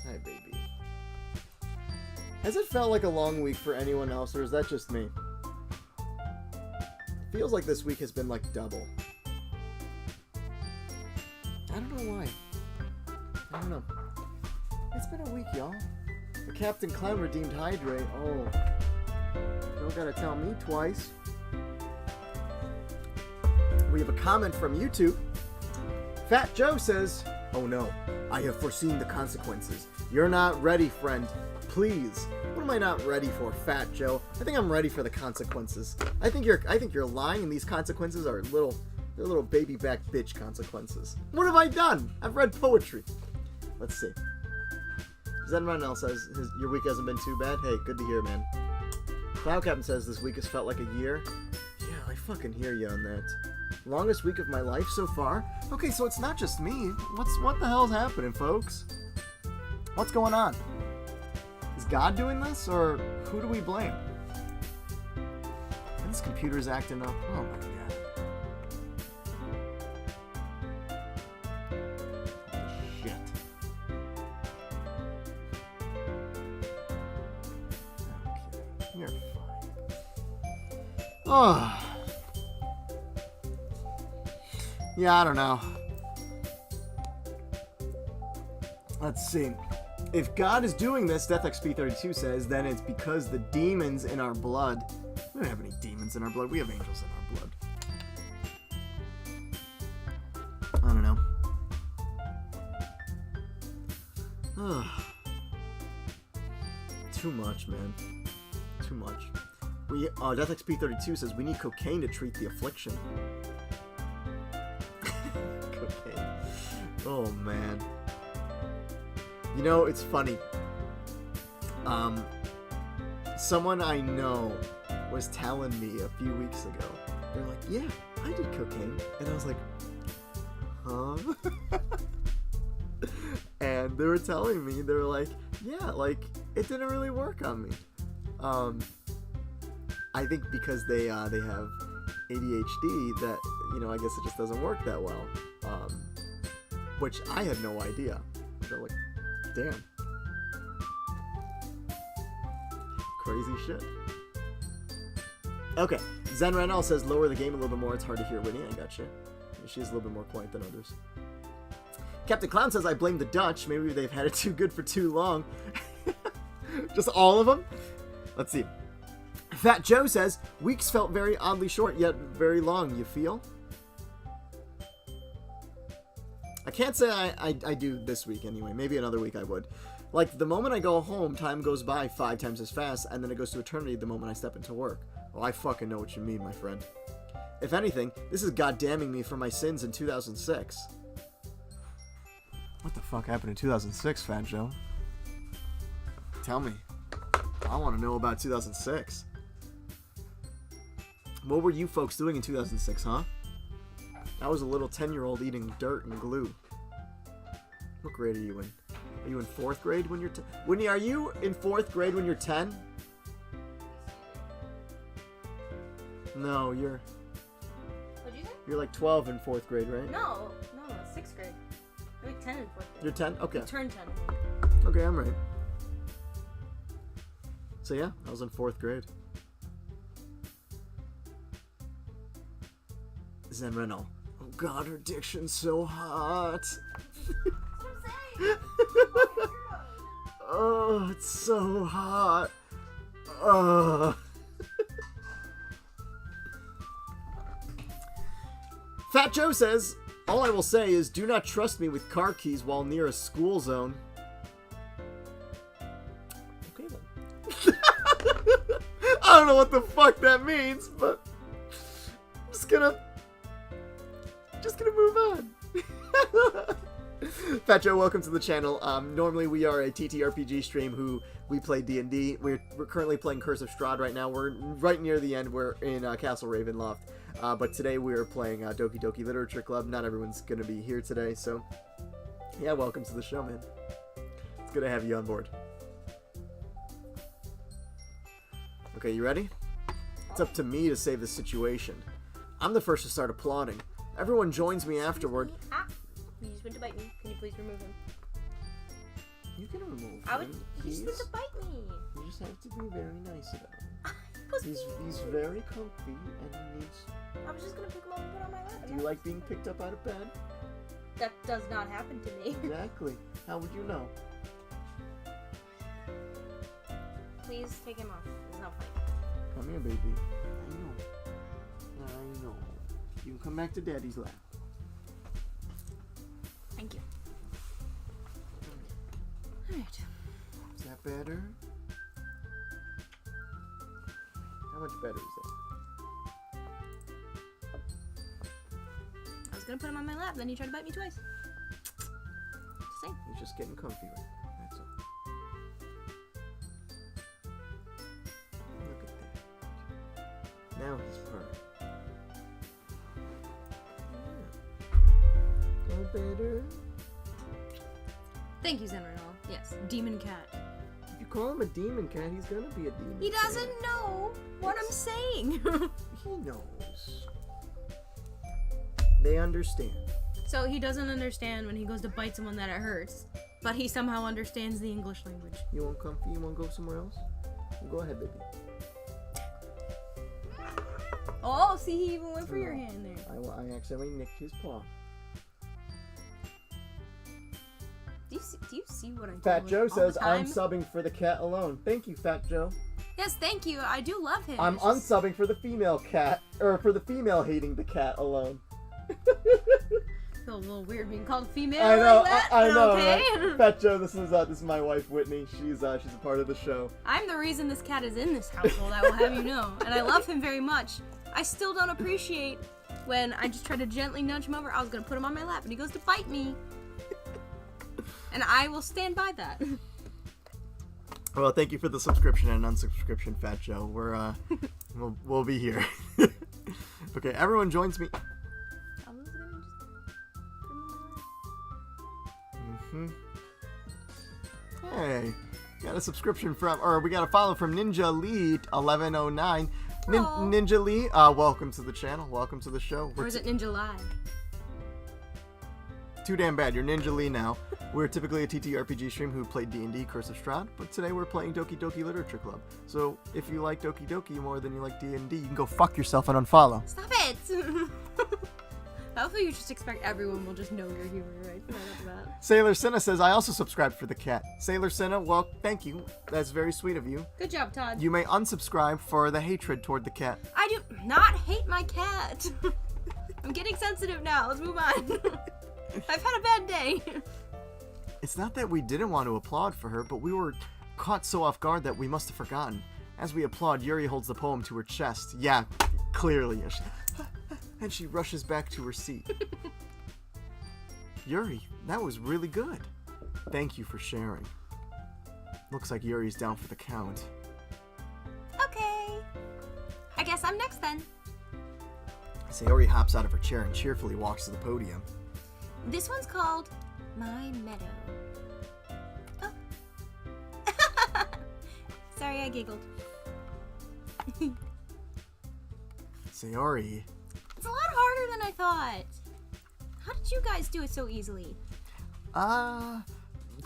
Hi, baby. Has it felt like a long week for anyone else, or is that just me? It feels like this week has been like double. I don't know why. I don't know. It's been a week, y'all. The Captain Clown redeemed Hydrate. Oh. Don't gotta tell me twice. We have a comment from YouTube. Fat Joe says, "Oh no, I have foreseen the consequences. You're not ready, friend. Please." What am I not ready for, Fat Joe? I think I'm ready for the consequences. I think you're lying, and these consequences are they're little baby back bitch consequences. What have I done? I've read poetry. Let's see. Zenron L says your week hasn't been too bad. Hey, good to hear, man. Cloud Captain says this week has felt like a year. Yeah, I fucking hear you on that. Longest week of my life so far. Okay, so it's not just me. What the hell's happening, folks? What's going on? Is God doing this, or who do we blame? And this computer's acting up. Oh my god. Shit. Okay, you're fine. Oh. Yeah, I don't know. Let's see. If God is doing this, DeathXP32 says, then it's because the demons in our blood. We don't have any demons in our blood. We have angels in our blood. I don't know. Too much, man. Too much. DeathXP32 says we need cocaine to treat the affliction. Cocaine. Oh, man. You know, it's funny. Someone I know was telling me a few weeks ago. They're like, yeah, I did cocaine. And I was like, huh? And they were telling me, they were like, yeah, like, it didn't really work on me. I think because they have ADHD, that I guess it just doesn't work that well. Which I had no idea. So like, damn, crazy shit. Okay, Zen Renal says lower the game a little bit more. It's hard to hear Whitney. I gotcha. She's a little bit more quiet than others. Captain Clown says I blame the Dutch. Maybe they've had it too good for too long. Just all of them. Let's see. Fat Joe says, weeks felt very oddly short, yet very long. You feel? I can't say I do this week anyway. Maybe another week I would. Like, the moment I go home, time goes by 5 times as fast, and then it goes to eternity the moment I step into work. Oh, I fucking know what you mean, my friend. If anything, this is goddamning me for my sins in 2006. What the fuck happened in 2006, Fat Joe? Tell me. I want to know about 2006. What were you folks doing in 2006, huh? I was a little 10-year-old eating dirt and glue. What grade are you in? Are you in 4th grade when you're 10? Whitney, are you in 4th grade when you're 10? No, you're... What'd you say? You're like 12 in 4th grade, right? No, 6th grade. I'm like 10 in 4th grade. You're 10? Okay. I turned 10. Okay, I'm right. So yeah, I was in 4th grade. Zen Renal. Oh god, her diction's so hot. That's what I'm saying. Oh, it's so hot. Oh. Fat Joe says, all I will say is do not trust me with car keys while near a school zone. Okay then. I don't know what the fuck that means, but I'm just gonna move on. Fat Joe, welcome to the channel. Normally we are a TTRPG stream we play D&D. We're currently playing Curse of Strahd right now. We're right near the end. We're in Castle Ravenloft. But today we're playing Doki Doki Literature Club. Not everyone's going to be here today, so yeah, welcome to the show, man. It's good to have you on board. Okay, you ready? It's up to me to save the situation. I'm the first to start applauding. Everyone joins me afterward. Ah, he just went to bite me. Can you please remove him? You can remove him. He just went to bite me. You just have to be very nice about him. Was He's very comfy and he needs... I was just gonna pick him up and put on my lap. Do you like being picked up out of bed? That does not happen to me. Exactly. How would you know? Please take him off. There's no fight. Come here, baby. I know. You can come back to Daddy's lap. Thank you. Alright. Is that better? How much better is that? I was gonna put him on my lap, then he tried to bite me twice. Just saying. He's just getting comfy right now. That's all. Look at that. Now he's purring. Yeah. No better? Thank you, Zenrenal. Yes, demon cat. If you call him a demon cat, he's gonna be a demon He cat. doesn't know what I'm saying. He knows. They understand. So he doesn't understand when he goes to bite someone that it hurts, but he somehow understands the English language. You want comfy? You want to go somewhere else? Well, go ahead, baby. Oh, see, he even went for your hand there. I accidentally nicked his paw. Do you see what I do? Fat Joe all says, the I'm time? subbing for the cat alone. Thank you, Fat Joe. Yes, thank you. I do love him. I'm It's just- unsubbing for the female cat, or for the female hating the cat alone. feel a little weird being called female I know, like that. I but know, okay. right? Fat Joe, this is my wife Whitney. She's a part of the show. I'm the reason this cat is in this household, I will have you know. And I love him very much. I still don't appreciate when I just try to gently nudge him over. I was going to put him on my lap and he goes to bite me. And I will stand by that. Well, thank you for the subscription and unsubscription, Fat Joe. We're we'll be here. Okay, everyone joins me. I was gonna just put him on my lap. Hey, Got a subscription from, or we got a follow from Ninja Lee 1109. Aw. Ninja Lee, welcome to the channel. Welcome to the show. Or is it Ninja Live? Too damn bad. You're Ninja Lee now. We're typically a TTRPG stream who played D&D Curse of Strahd, but today we're playing Doki Doki Literature Club. So if you like Doki Doki more than you like D&D, you can go fuck yourself and unfollow. Stop it! Hopefully you just expect everyone will just know your humor right off the bat. Sailor Cinna says, I also subscribed for the cat. Sailor Cinna, well, thank you. That's very sweet of you. Good job, Todd. You may unsubscribe for the hatred toward the cat. I do not hate my cat. I'm getting sensitive now. Let's move on. I've had a bad day. It's not that we didn't want to applaud for her, but we were caught so off guard that we must have forgotten. As we applaud, Yuri holds the poem to her chest. Yeah, clearly. And she rushes back to her seat. Yuri, that was really good. Thank you for sharing. Looks like Yuri's down for the count. Okay. I guess I'm next then. Sayori hops out of her chair and cheerfully walks to the podium. This one's called My Meadow. Oh. Sorry, I giggled. Sayori. It's a lot harder than I thought. How did you guys do it so easily?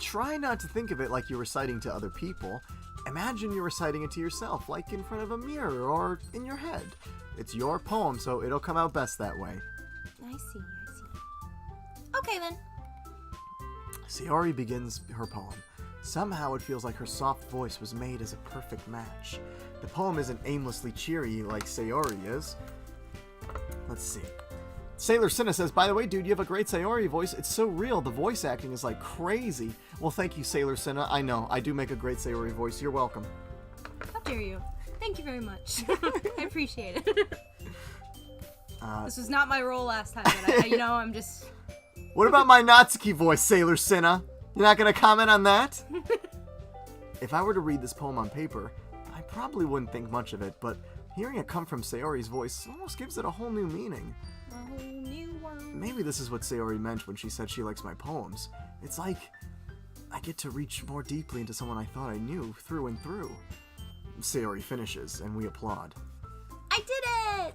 Try not to think of it like you're reciting to other people. Imagine you're reciting it to yourself, like in front of a mirror or in your head. It's your poem, so it'll come out best that way. I see. Okay then. Sayori begins her poem. Somehow it feels like her soft voice was made as a perfect match. The poem isn't aimlessly cheery like Sayori is. Let's see. Sailor Cinna says, by the way, dude, you have a great Sayori voice. It's so real. The voice acting is like crazy. Well, thank you, Sailor Cinna. I know. I do make a great Sayori voice. You're welcome. How dare you? Thank you very much. I appreciate it. This was not my role last time, but I'm just... What about my Natsuki voice, Sailor Cinna? You're not going to comment on that? If I were to read this poem on paper, I probably wouldn't think much of it, but hearing it come from Sayori's voice almost gives it a whole new meaning. A whole new world. Maybe this is what Sayori meant when she said she likes my poems. It's like I get to reach more deeply into someone I thought I knew through and through. Sayori finishes, and we applaud. I did it!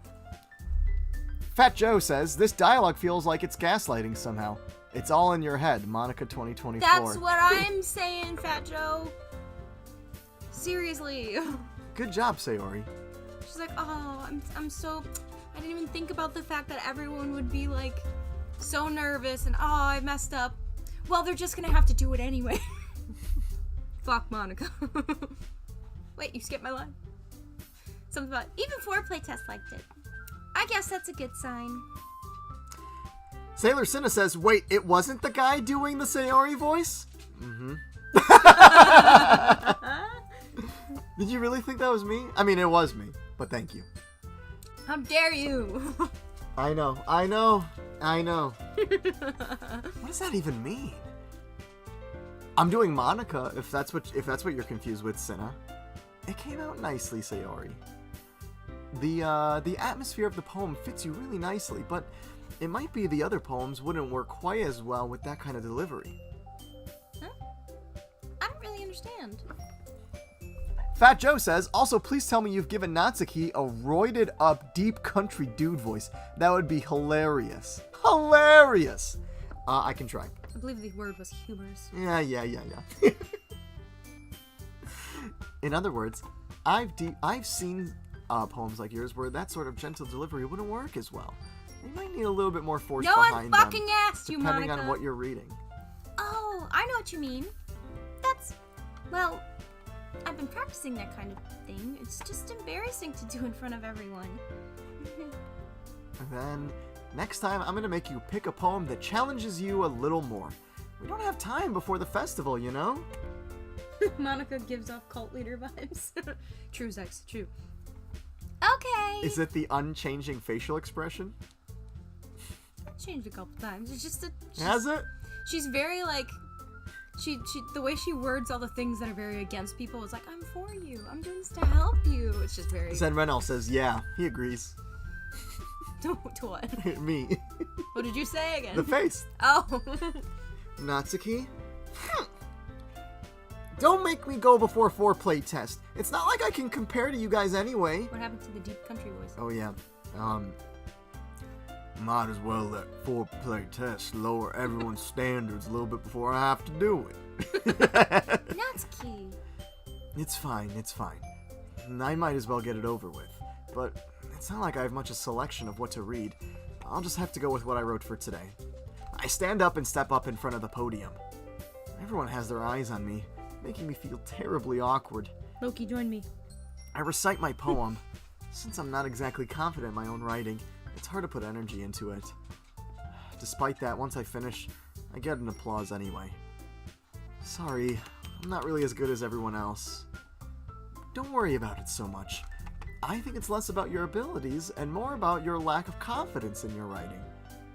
Fat Joe says, this dialogue feels like it's gaslighting somehow. It's all in your head, Monica 2024. That's what I'm saying, Fat Joe. Seriously. Good job, Sayori. She's like, oh, I'm so... I didn't even think about the fact that everyone would be, like, so nervous and, oh, I messed up. Well, they're just gonna have to do it anyway. Fuck Monica. Wait, you skipped my line. Something about, even FourPlay test liked it. I guess that's a good sign. Sailor Cinna says, wait, it wasn't the guy doing the Sayori voice? Mm-hmm. Did you really think that was me? I mean, it was me, but thank you. How dare you? I know. What does that even mean? I'm doing Monica, if that's what you're confused with, Cinna. It came out nicely, Sayori. The atmosphere of the poem fits you really nicely, but it might be the other poems wouldn't work quite as well with that kind of delivery. Huh? I don't really understand. Fat Joe says, also please tell me you've given Natsuki a roided up deep country dude voice. That would be hilarious. Hilarious! I can try. I believe the word was humorous. Yeah. In other words, I've seen poems like yours where that sort of gentle delivery wouldn't work as well. You might need a little bit more force behind them. No one fucking asked you, Monica. Depending on what you're reading. Oh, I know what you mean. That's... Well, I've been practicing that kind of thing. It's just embarrassing to do in front of everyone. And then, next time, I'm going to make you pick a poem that challenges you a little more. We don't have time before the festival, you know? Monica gives off cult leader vibes. True, Zex, true. Okay. Is it the unchanging facial expression? I've changed a couple times. It's just Has it? She's very like... She the way she words all the things that are very against people is like, I'm for you. I'm doing this to help you. It's just very... Zen Renel says, yeah, he agrees. To what? Me. What did you say again? The face. Oh. Natsuki? Don't make me go before FourPlay test. It's not like I can compare to you guys anyway. What happened to the deep country voice? Oh yeah. Might as well let FourPlay test lower everyone's standards a little bit before I have to do it. Natsuki. It's fine. I might as well get it over with. But it's not like I have much of a selection of what to read. I'll just have to go with what I wrote for today. I stand up and step up in front of the podium. Everyone has their eyes on me, making me feel terribly awkward. Loki, join me. I recite my poem. Since I'm not exactly confident in my own writing, it's hard to put energy into it. Despite that, once I finish, I get an applause anyway. Sorry, I'm not really as good as everyone else. Don't worry about it so much. I think it's less about your abilities and more about your lack of confidence in your writing.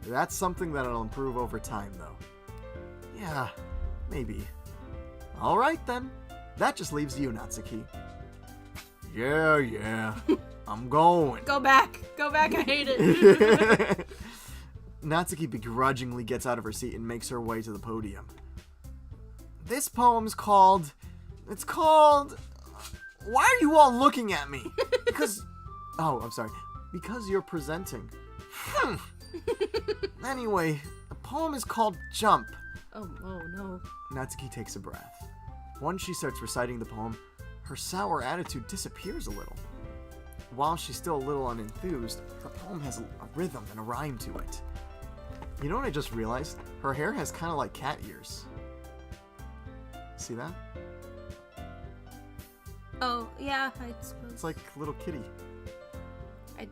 That's something that I'll improve over time, though. Yeah, maybe. Alright then. That just leaves you, Natsuki. Yeah. I'm going. Go back, I hate it. Natsuki begrudgingly gets out of her seat and makes her way to the podium. This poem's called... It's called... Why are you all looking at me? Because... Oh, I'm sorry. Because you're presenting. Anyway, the poem is called Jump. Oh no. Natsuki takes a breath. Once she starts reciting the poem, her sour attitude disappears a little. While she's still a little unenthused, her poem has a rhythm and a rhyme to it. You know what I just realized? Her hair has kind of like cat ears. See that? Oh, yeah, I suppose. It's like a little kitty. I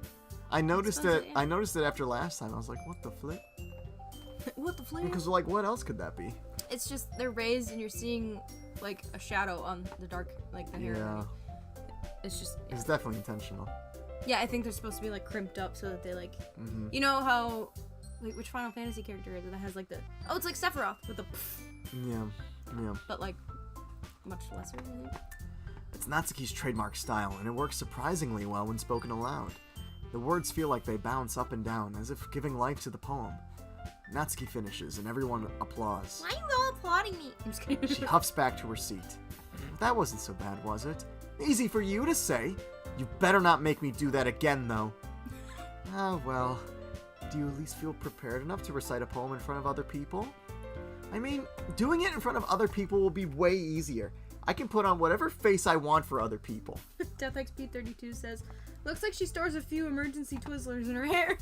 I noticed suppose it. it- I noticed it after last time. I was like, "What the flip?" What the flip? Because like, what else could that be? It's just they're raised and you're seeing like a shadow on the dark, like the hair. Yeah, It's just it's definitely intentional. yeah. I think they're supposed to be like crimped up so that they like. Mm-hmm. You know how, like, which Final Fantasy character is it that has like the? Oh, it's like Sephiroth with the, Yeah. but like much lesser. I think. It's Natsuki's trademark style, and it works surprisingly well when spoken aloud. The words feel like they bounce up and down, as if giving life to the poem. Natsuki finishes, and everyone applauds. Why are you all applauding me? I'm just kidding. She huffs back to her seat. That wasn't so bad, was it? Easy for you to say. You better not make me do that again, though. Ah, well. Do you at least feel prepared enough to recite a poem in front of other people? I mean, doing it in front of other people will be way easier. I can put on whatever face I want for other people. Death XP32 says, looks like she stores a few emergency Twizzlers in her hair.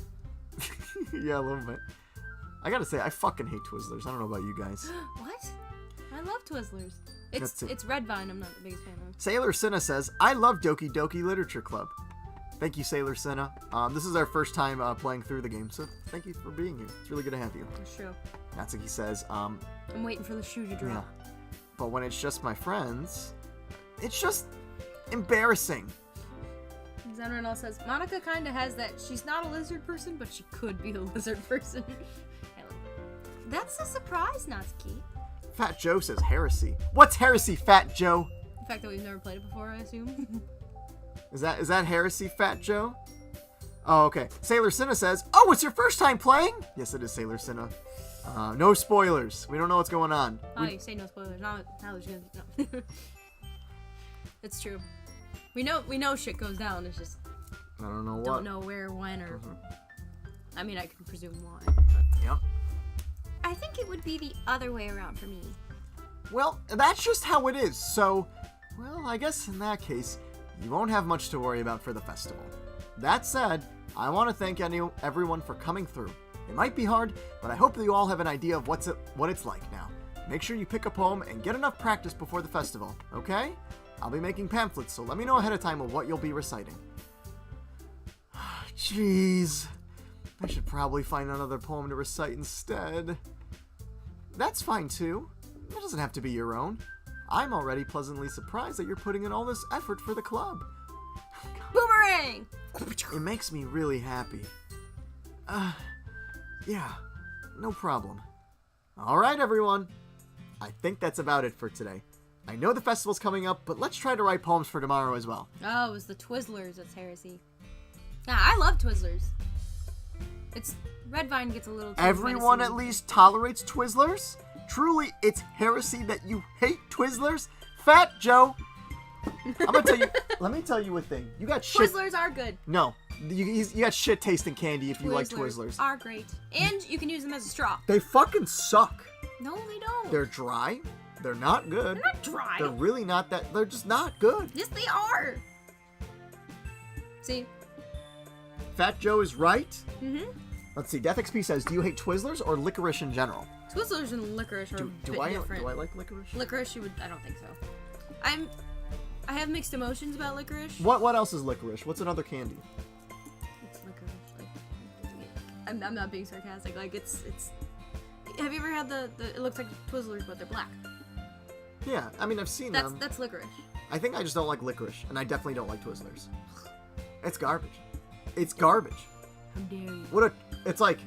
Yeah, a little bit. I gotta say, I fucking hate Twizzlers. I don't know about you guys. What? I love Twizzlers. That's it. It's Red Vine. I'm not the biggest fan of. Sailor Cinna says, I love Doki Doki Literature Club. Thank you, Sailor Cinna. This is our first time playing through the game, so thank you for being here. It's really good to have you. That's true. Natsuki says, I'm waiting for the shoe to yeah. drop. But when it's just my friends, it's just embarrassing. Zenronel says, Monica kinda has that. She's not a lizard person, but she could be a lizard person. That's a surprise, Natsuki. Fat Joe says heresy. What's heresy, Fat Joe? The fact that we've never played it before, I assume. Is that heresy, Fat Joe? Oh, okay. Sailor Cinna says, oh, it's your first time playing? Yes, it is, Sailor Cinna. No spoilers. We don't know what's going on. Oh, you say no spoilers. Now there's gonna be no. It's true. We know shit goes down. It's just I don't know what. don't know where, when, or. I mean, I can presume why. But Yep. I think it would be the other way around for me. Well, that's just how it is. So, well, I guess in that case, you won't have much to worry about for the festival. That said, I want to thank everyone for coming through. It might be hard, but I hope that you all have an idea of what it's like now. Make sure you pick a poem and get enough practice before the festival, okay? I'll be making pamphlets, so let me know ahead of time of what you'll be reciting. Jeez. I should probably find another poem to recite instead. That's fine too. It doesn't have to be your own. I'm already pleasantly surprised that you're putting in all this effort for the club. Boomerang! It makes me really happy. Yeah, no problem. Alright, everyone. I think that's about it for today. I know the festival's coming up, but let's try to write poems for tomorrow as well. Oh, it was the Twizzlers that's heresy. I love Twizzlers. It's Red Vine gets a little too Everyone menacing. at least tolerates Twizzlers? Truly, it's heresy that you hate Twizzlers? Fat Joe. I'm gonna tell you. Let me tell you a thing. You got shit. Twizzlers are good. No, you got shit tasting candy if you like Twizzlers. Are great, and you can use them as a straw. They fucking suck. No, they don't. They're dry. They're not good. They're not dry. They're really not that. They're just not good. Yes, they are. See? Fat Joe is right. Mm-hmm. Let's see. Death XP says, "Do you hate Twizzlers or licorice in general?" Twizzlers and licorice are a bit different. Do I like licorice? Licorice, I don't think so. I have mixed emotions about licorice. What else is licorice? What's another candy? It's licorice. Like, I'm not being sarcastic. Like it's. Have you ever had the? It looks like Twizzlers, but they're black. Yeah, I mean I've seen them. That's licorice. I think I just don't like licorice, and I definitely don't like Twizzlers. It's garbage. It's garbage. How dare you? It's like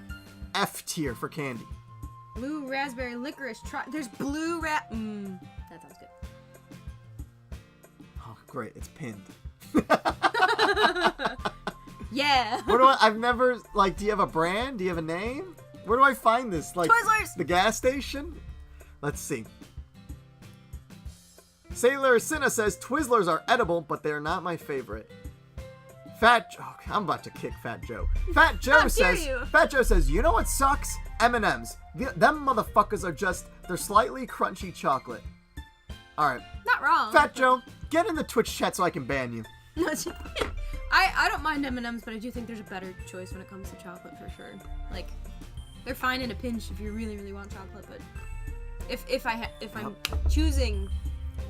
F tier for candy. Blue raspberry licorice. There's blue that sounds good. Oh, great! It's pinned. Yeah. I've never like. Do you have a brand? Do you have a name? Where do I find this? Like Twizzlers. The gas station? Let's see. Sailor Cinna says Twizzlers are edible, but they are not my favorite. I'm about to kick Fat Joe. Fat Joe says, you know what sucks? M&Ms. Them motherfuckers are they're slightly crunchy chocolate. All right. Not wrong. Fat Joe, get in the Twitch chat so I can ban you. I don't mind M&Ms, but I do think there's a better choice when it comes to chocolate for sure. Like, they're fine in a pinch if you really, really want chocolate, but if I'm choosing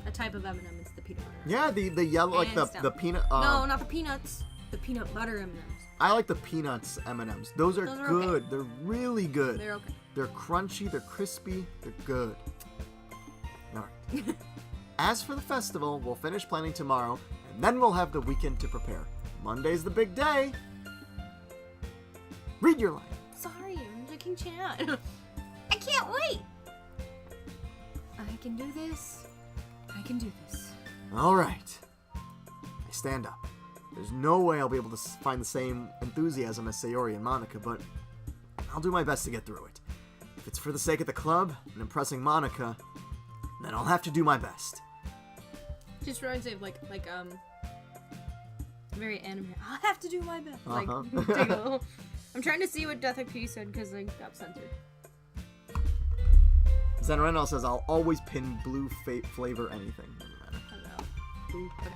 a type of M&M, it's the peanut butter. Yeah, the yellow, like the peanut. No, not the peanuts. The peanut butter M&Ms. I like the peanuts M&Ms. Those are good. Okay. They're really good. They're okay. They're crunchy. They're crispy. They're good. All right. As for the festival, we'll finish planning tomorrow, and then we'll have the weekend to prepare. Monday's the big day. Read your line. Sorry, I'm checking chat. I can't wait. I can do this. I can do this. All right. I stand up. There's no way I'll be able to find the same enthusiasm as Sayori and Monica, but I'll do my best to get through it. If it's for the sake of the club and impressing Monica, then I'll have to do my best. Just reminds me of like very anime. I'll have to do my best. Uh-huh. Like, take a little. I'm trying to see what Death XP said because I got censored. Zen Reynolds says, I'll always pin blue flavor anything. Doesn't matter. Hello. Okay.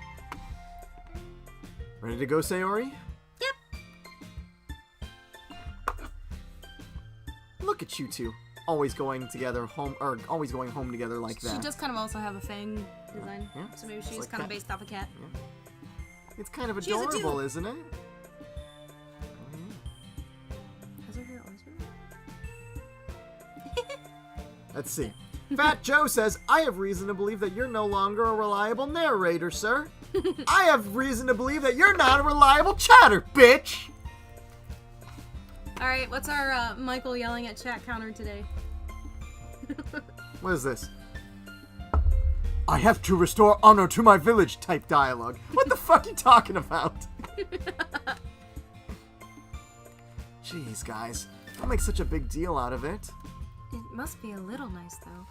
Ready to go, Sayori? Yep. Look at you two. Always going together home, or always going home together like that. She does kind of also have a fang design. Yeah. So maybe she's like kind of cat. based off a cat. Yeah. It's kind of She has a adorable, too. isn't it? Has her hair always been? Let's see. Fat Joe says, I have reason to believe that you're no longer a reliable narrator, sir. I have reason to believe that you're not a reliable chatter, bitch! Alright, what's our Michael yelling at chat counter today? What is this? I have to restore honor to my village type dialogue. What the fuck are you talking about? Jeez, guys. Don't make such a big deal out of it. It must be a little nice, though.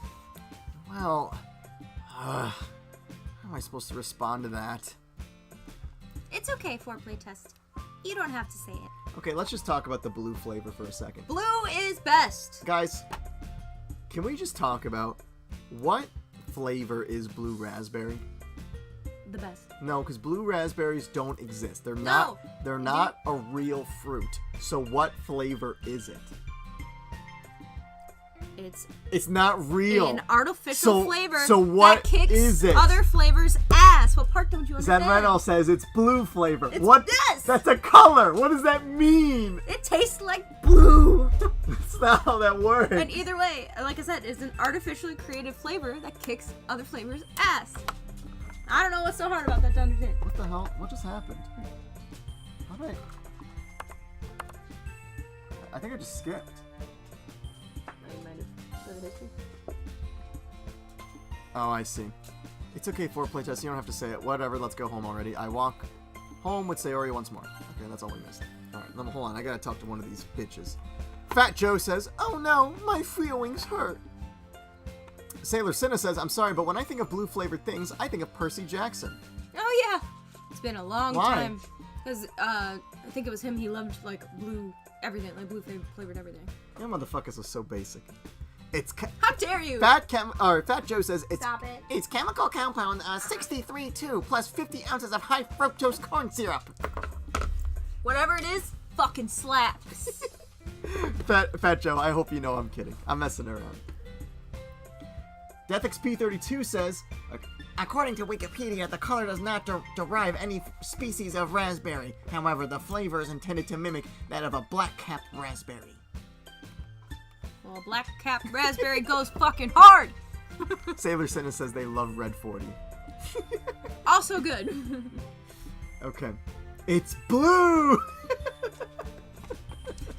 Well, how am I supposed to respond to that? It's okay, FourPlay test. You don't have to say it. Okay, let's just talk about the blue flavor for a second. Blue is best! Guys, can we just talk about what flavor is blue raspberry? The best. No, because blue raspberries don't exist. They're No. not a real fruit. So what flavor is it? It's not real. An artificial flavor so what that kicks is it? other flavors' ass. What part don't you understand? Zen Reynolds says it's blue flavor. It's what? this! That's a color. What does that mean? It tastes like blue. That's not how that works. And either way, like I said, it's an artificially created flavor that kicks other flavors' ass. I don't know what's so hard about that to understand. What the hell? What just happened? How did I think I just skipped. Oh, I see. It's okay, FourPlay test. You don't have to say it. Whatever, let's go home already. I walk home with Sayori once more. Okay, that's all we missed. Alright, then hold on. I gotta talk to one of these bitches. Fat Joe says, oh no, my feelings hurt. Sailor Cinna says, I'm sorry, but when I think of blue-flavored things, I think of Percy Jackson. Oh, yeah. It's been a long Why? time. Because I think it was him. He loved, like, blue everything. Like, blue flavored everything. You motherfuckers are so basic. It's... How dare you? Fat Joe says, Stop it. It's chemical compound 63.2 plus 50 ounces of high fructose corn syrup. Whatever it is, fucking slaps. Fat Joe, I hope you know I'm kidding. I'm messing around. DeathXP32 says, according to Wikipedia, the color does not derive any species of raspberry. However, the flavor is intended to mimic that of a black-capped raspberry. Well, black cap raspberry goes fucking hard. Sailor Cinna says they love Red 40. Also good. Okay. It's blue!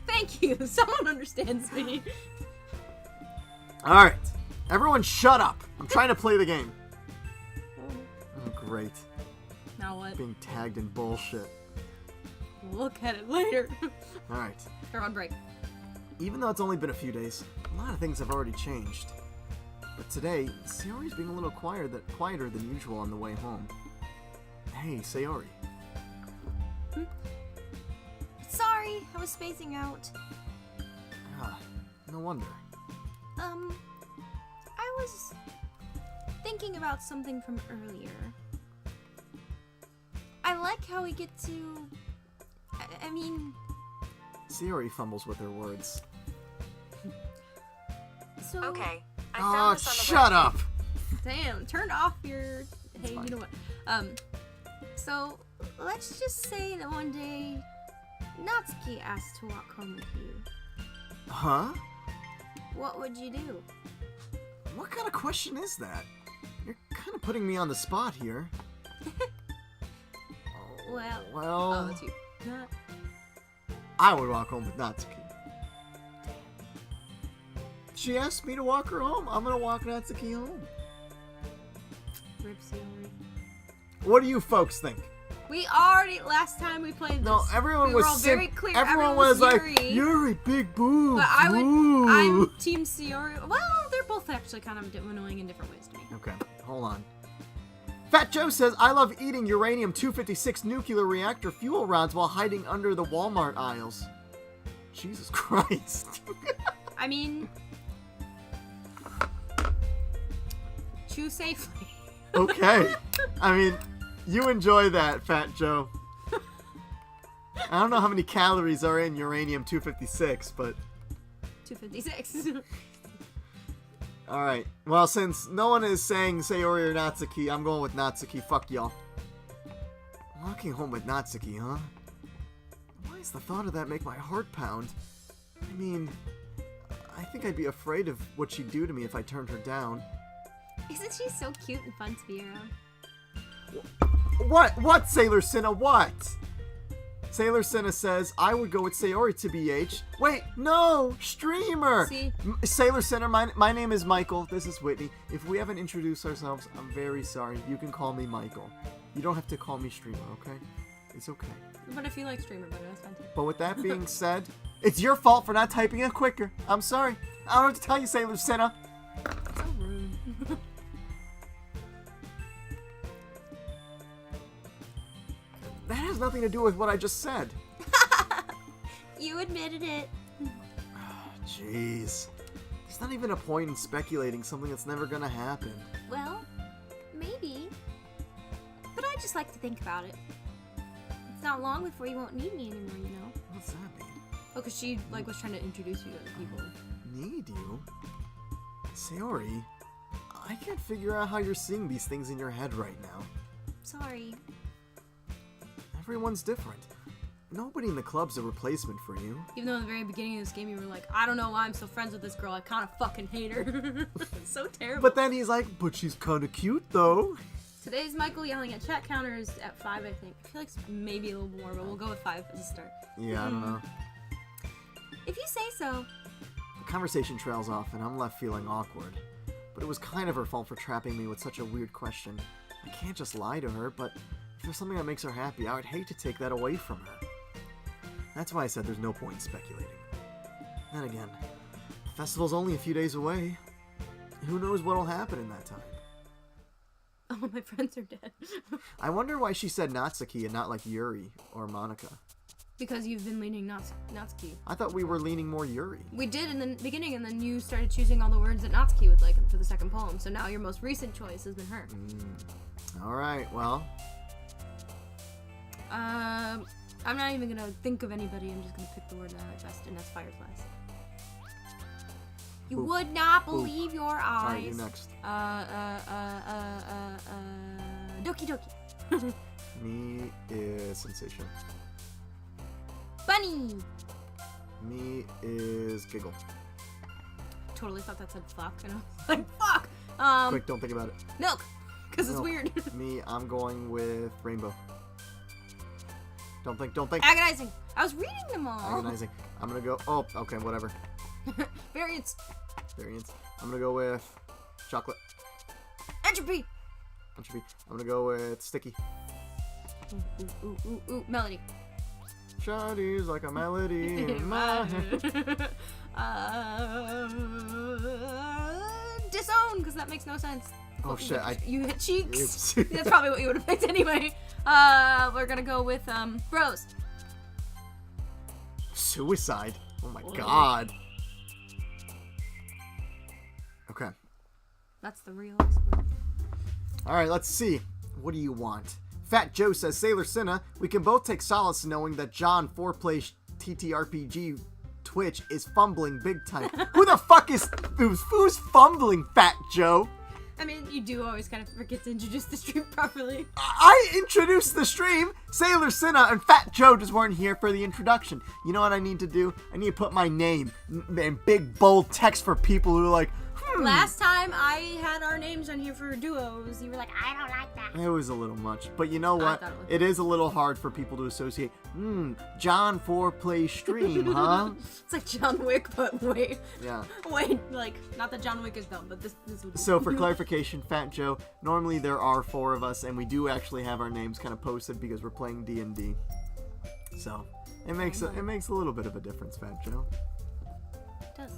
Thank you. Someone understands me. Alright. Everyone shut up. I'm trying to play the game. Oh, great. Now what? Being tagged in bullshit. Look at it later. Alright. They're on break. Even though it's only been a few days, a lot of things have already changed. But today, Sayori's being a little quieter than usual on the way home. Hey, Sayori. Sorry, I was spacing out. Ah, no wonder. I was thinking about something from earlier. I like how we get to... I mean... Sayori fumbles with her words. So... Okay, I Oh, found this on the shut web. up! Damn, turn off your... Hey, fine. you know what? So, let's just say that one day, Natsuki asked to walk home with you. Huh? What would you do? What kind of question is that? You're kind of putting me on the spot here. Well... Well, Oh, that's you. Not... I would walk home with Natsuki. She asked me to walk her home. I'm gonna walk Natsuki home. Rip Sayori. What do you folks think? We already... Last time we played this... No, everyone we was were all very clear. Everyone was Yuri. like, Yuri, big boo. But I would... boo." I'm Team Sayori. Well, they're both actually kind of annoying in different ways to me. Okay, hold on. Fat Joe says, I love eating uranium-256 nuclear reactor fuel rods while hiding under the Walmart aisles. Jesus Christ. I mean... Choose safely. Okay. I mean, you enjoy that, Fat Joe. I don't know how many calories are in uranium-256, but... 256. Alright. Well, since no one is saying Sayori or Natsuki, I'm going with Natsuki. Fuck y'all. Walking home with Natsuki, huh? Why does the thought of that make my heart pound? I mean, I think I'd be afraid of what she'd do to me if I turned her down. Isn't she so cute and fun to be around? What, Sailor Cinna, what? Sailor Cinna says, I would go with Sayori to BH. Wait, no! Streamer! See? Sailor Cinna, my name is Michael. This is Whitney. If we haven't introduced ourselves, I'm very sorry. You can call me Michael. You don't have to call me Streamer, okay? It's okay. But if you like streamer better, that's fine too. But with that being said, it's your fault for not typing it quicker. I'm sorry. I don't have to tell you, Sailor Cinna. So rude. That has nothing to do with what I just said. You admitted it. Jeez. There's not even a point in speculating something that's never gonna happen. Well, maybe. But I just like to think about it. It's not long before you won't need me anymore, you know? What's that mean? Oh, because she, like, was trying to introduce you to other people. Need you? Sayori, I can't figure out how you're seeing these things in your head right now. Sorry. Everyone's different. Nobody in the club's a replacement for you. Even though in the very beginning of this game you were like, I don't know why I'm still friends with this girl. I kind of fucking hate her. It's so terrible. But then he's like, but she's kind of cute though. Today's Michael yelling at chat counters at 5, I think. I feel like it's maybe a little more, but we'll go with 5 as a start. Yeah, I don't know. If you say so. The conversation trails off and I'm left feeling awkward. But it was kind of her fault for trapping me with such a weird question. I can't just lie to her, but if there's something that makes her happy, I would hate to take that away from her. That's why I said there's no point in speculating. Then again, the festival's only a few days away. Who knows what'll happen in that time? Oh, my friends are dead. I wonder why she said Natsuki and not like Yuri or Monica. Because you've been leaning Natsuki. I thought we were leaning more Yuri. We did in the beginning, and then you started choosing all the words that Natsuki would like for the second poem. So now your most recent choice has been her. All right, well. I'm not even gonna think of anybody. I'm just gonna pick the word that I like best, and that's fireflies. You would not believe your eyes. All right, you next. Doki Doki. Me is Sensation. Bunny. Me is Giggle. Totally thought that said fuck, and I was like, fuck. Quick, don't think about it. Milk, because it's Milk. weird. Me, I'm going with Rainbow. Don't think. Agonizing. I was reading them all. Agonizing. I'm gonna go. Oh, okay, whatever. Variance. Variance. I'm gonna go with Chocolate. Entropy. Entropy. I'm gonna go with Sticky. Ooh. Melody. Shawty's like a melody in my head. Disown, because that makes no sense. Oh shit! You hit cheeks. Oops. That's probably what you would have picked anyway. We're gonna go with Bros. Suicide. Oh my god. Okay. That's the realest word. All right. Let's see. What do you want? Fat Joe says, Sailor Cinna, we can both take solace knowing that John FourPlay TTRPG Twitch is fumbling big time. Who the fuck is who's fumbling, Fat Joe? I mean, you do always kind of forget to introduce the stream properly. I introduced the stream. Sailor Cinna and Fat Joe just weren't here for the introduction. You know what I need to do? I need to put my name in big bold text for people who are like, Last time I had our names on here for duos, you were like, I don't like that. It was a little much, but you know what? thought it was- It is a little hard for people to associate. John FourPlay stream, huh? It's like John Wick, but wait, Yeah. like, not that John Wick is dumb, but this would So for clarification, Fat Joe, normally there are 4 of us, and we do actually have our names kind of posted because we're playing D&D. So it makes a little bit of a difference, Fat Joe. It does.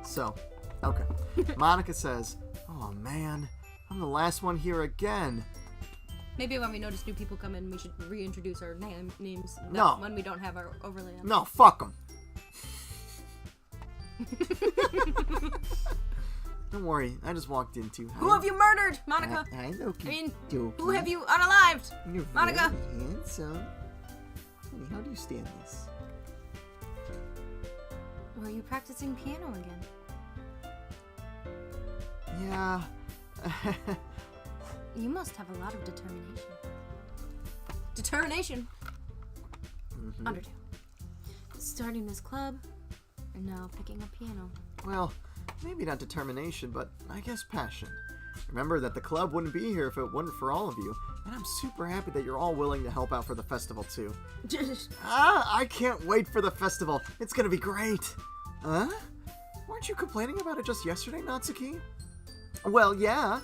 So, okay. Monica says, "Oh man, I'm the last one here again." Maybe when we notice new people come in, we should reintroduce our names. No. When we don't have our overlay on. No, fuck them. Don't worry, I just walked into. Who have you murdered, Monica? I know. I mean, Doki. who have you unalived? You're Monica? very handsome. Honey, how do you stand this? Were you practicing piano again? Yeah. You must have a lot of determination. Determination. Undertale. Starting this club, and now picking up piano. Well, maybe not determination, but I guess passion. Remember that the club wouldn't be here if it wasn't for all of you, and I'm super happy that you're all willing to help out for the festival too. I can't wait for the festival. It's gonna be great. Huh? Weren't you complaining about it just yesterday, Natsuki? Well, yeah.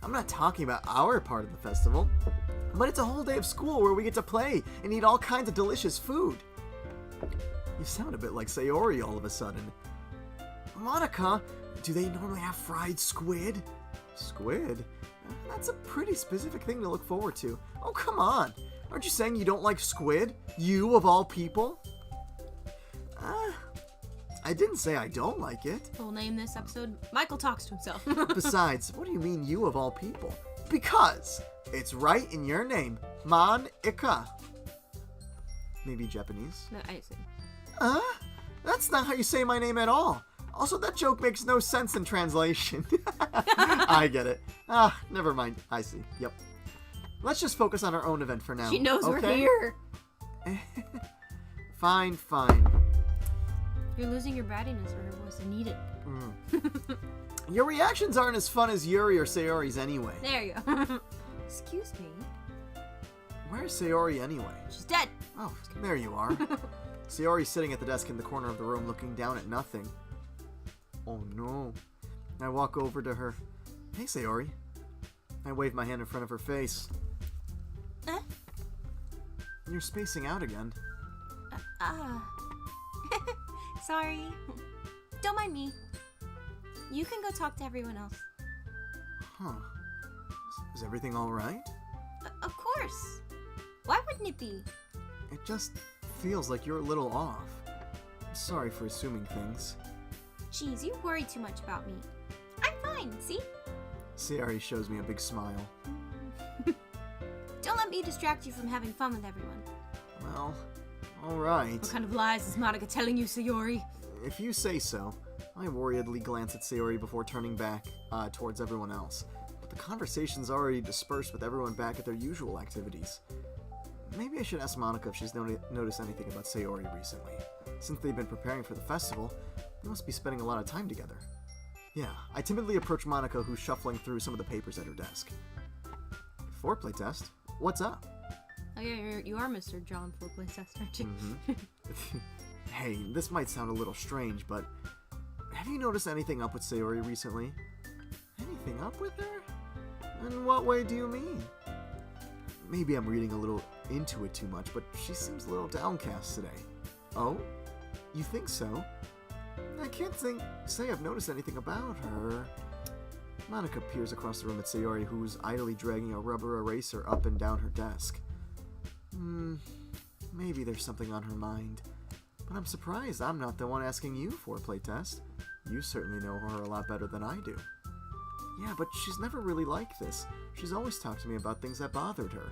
I'm not talking about our part of the festival, but it's a whole day of school where we get to play and eat all kinds of delicious food. You sound a bit like Sayori all of a sudden. Monica, do they normally have fried squid? Squid? That's a pretty specific thing to look forward to. Oh, come on. Aren't you saying you don't like squid? You, of all people? I didn't say I don't like it. We'll name this episode Michael Talks to Himself. Besides, what do you mean you of all people? Because it's right in your name, Monica. Maybe Japanese. No, I see. That's not how you say my name at all. Also, that joke makes no sense in translation. I get it. Never mind. I see. Yep. Let's just focus on our own event for now. She knows okay? we're here. Fine. You're losing your brattiness or her voice. I need it. Your reactions aren't as fun as Yuri or Sayori's anyway. There you go. Excuse me. Where's Sayori anyway? She's dead. Oh, there you are. Sayori's sitting at the desk in the corner of the room looking down at nothing. Oh no. I walk over to her. Hey, Sayori. I wave my hand in front of her face. You're spacing out again. Sorry. Don't mind me. You can go talk to everyone else. Huh. Is everything alright? Of course. Why wouldn't it be? It just feels like you're a little off. I'm sorry for assuming things. Jeez, you worry too much about me. I'm fine, see? Sayori shows me a big smile. Don't let me distract you from having fun with everyone. Well, alright. What kind of lies is Monica telling you, Sayori? If you say so. I worriedly glance at Sayori before turning back towards everyone else. But the conversation's already dispersed with everyone back at their usual activities. Maybe I should ask Monica if she's noticed anything about Sayori recently. Since they've been preparing for the festival, they must be spending a lot of time together. Yeah, I timidly approach Monica, who's shuffling through some of the papers at her desk. FourPlay test? What's up? Oh yeah, you are Mr. John FourPlay test, aren't you? Mm-hmm. Hey, this might sound a little strange, but have you noticed anything up with Sayori recently? Anything up with her? In what way do you mean? Maybe I'm reading a little into it too much, but she seems a little downcast today. Oh? You think so? I can't say I've noticed anything about her. Monica peers across the room at Sayori, who's idly dragging a rubber eraser up and down her desk. Maybe there's something on her mind. But I'm surprised I'm not the one asking you for a playtest. You certainly know her a lot better than I do. Yeah, but she's never really like this. She's always talked to me about things that bothered her.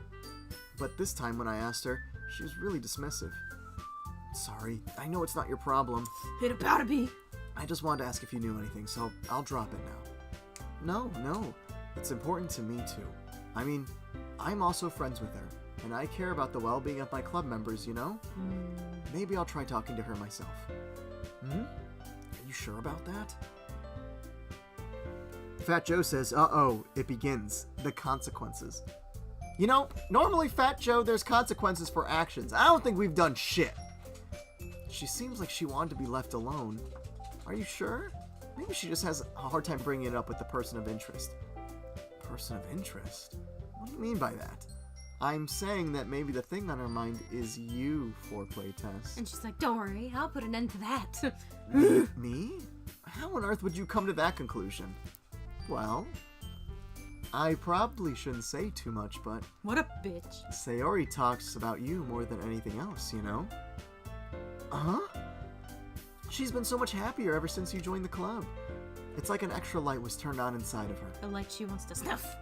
But this time when I asked her, she was really dismissive. Sorry, I know it's not your problem. It about to be. I just wanted to ask if you knew anything, so I'll drop it now. No. It's important to me too. I mean, I'm also friends with her, and I care about the well-being of my club members, you know? Maybe I'll try talking to her myself. Are you sure about that? Fat Joe says, uh-oh, it begins. The consequences. You know, normally, Fat Joe, there's consequences for actions. I don't think we've done shit. She seems like she wanted to be left alone. Are you sure? Maybe she just has a hard time bringing it up with the person of interest. Person of interest? What do you mean by that? I'm saying that maybe the thing on her mind is you, FourPlay test. And she's like, don't worry, I'll put an end to that. Me? How on earth would you come to that conclusion? Well, I probably shouldn't say too much, but... What a bitch. Sayori talks about you more than anything else, you know? Huh? She's been so much happier ever since you joined the club. It's like an extra light was turned on inside of her. The light she wants to snuff.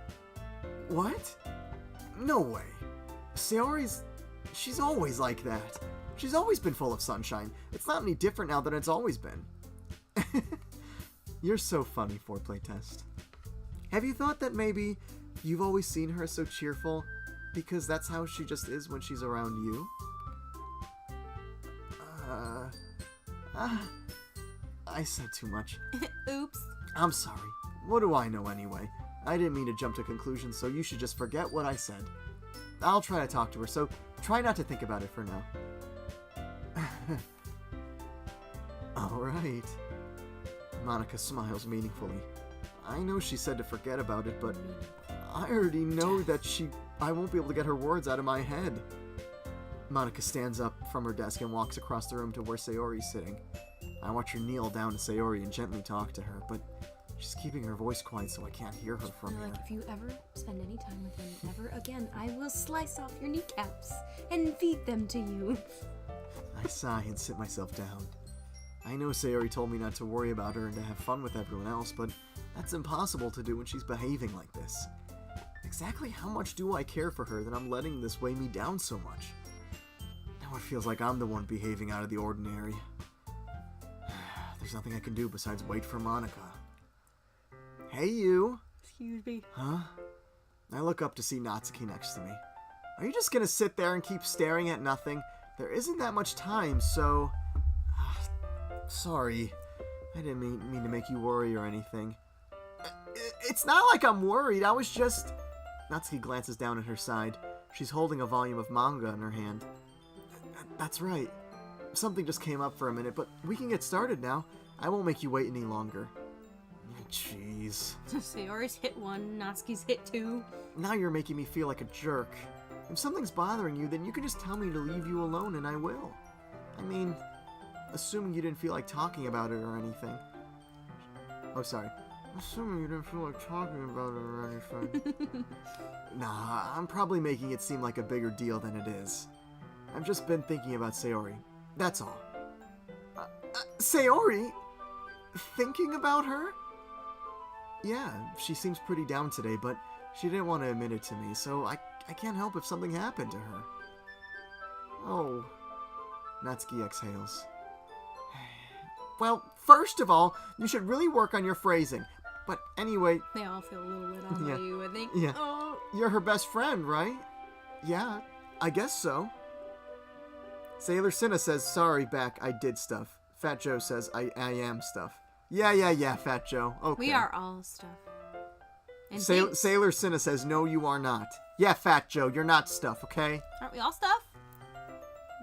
What? No way. She's always like that. She's always been full of sunshine. It's not any different now than it's always been. You're so funny, FourPlay test. Have you thought that maybe you've always seen her so cheerful because that's how she just is when she's around you? I said too much. Oops. I'm sorry. What do I know anyway? I didn't mean to jump to conclusions, so you should just forget what I said. I'll try to talk to her, so try not to think about it for now. Alright. Monica smiles meaningfully. I know she said to forget about it, but I already know that I won't be able to get her words out of my head. Monica stands up from her desk and walks across the room to where Sayori's sitting. I watch her kneel down to Sayori and gently talk to her, but she's keeping her voice quiet so I can't hear her from here. Like, if you ever spend any time with him ever again, I will slice off your kneecaps and feed them to you. I sigh and sit myself down. I know Sayori told me not to worry about her and to have fun with everyone else, but that's impossible to do when she's behaving like this. Exactly how much do I care for her that I'm letting this weigh me down so much? Now it feels like I'm the one behaving out of the ordinary. There's nothing I can do besides wait for Monica. Hey, you! Excuse me. Huh? I look up to see Natsuki next to me. Are you just gonna sit there and keep staring at nothing? There isn't that much time, so... Sorry. I didn't mean to make you worry or anything. It's not like I'm worried, I was just... Natsuki glances down at her side. She's holding a volume of manga in her hand. That's right. Something just came up for a minute, but we can get started now. I won't make you wait any longer. Jeez. Sayori's hit 1, Natsuki's hit 2. Now you're making me feel like a jerk. If something's bothering you, then you can just tell me to leave you alone and I will. I mean, assuming you didn't feel like talking about it or anything. Oh, sorry. Assuming you didn't feel like talking about it or anything. Nah, I'm probably making it seem like a bigger deal than it is. I've just been thinking about Sayori. That's all. Sayori? Thinking about her? Yeah, she seems pretty down today, but she didn't want to admit it to me, so I can't help if something happened to her. Oh. Natsuki exhales. Well, first of all, you should really work on your phrasing. But anyway... They all feel a little lit on by you, I think. Yeah. Oh. You're her best friend, right? Yeah, I guess so. Sailor Cinna says, sorry, back, I did stuff. Fat Joe says, I am stuff. Yeah, Fat Joe. Okay. We are all stuff. And Sailor Cinna says, no, you are not. Yeah, Fat Joe, you're not stuff, okay? Aren't we all stuff?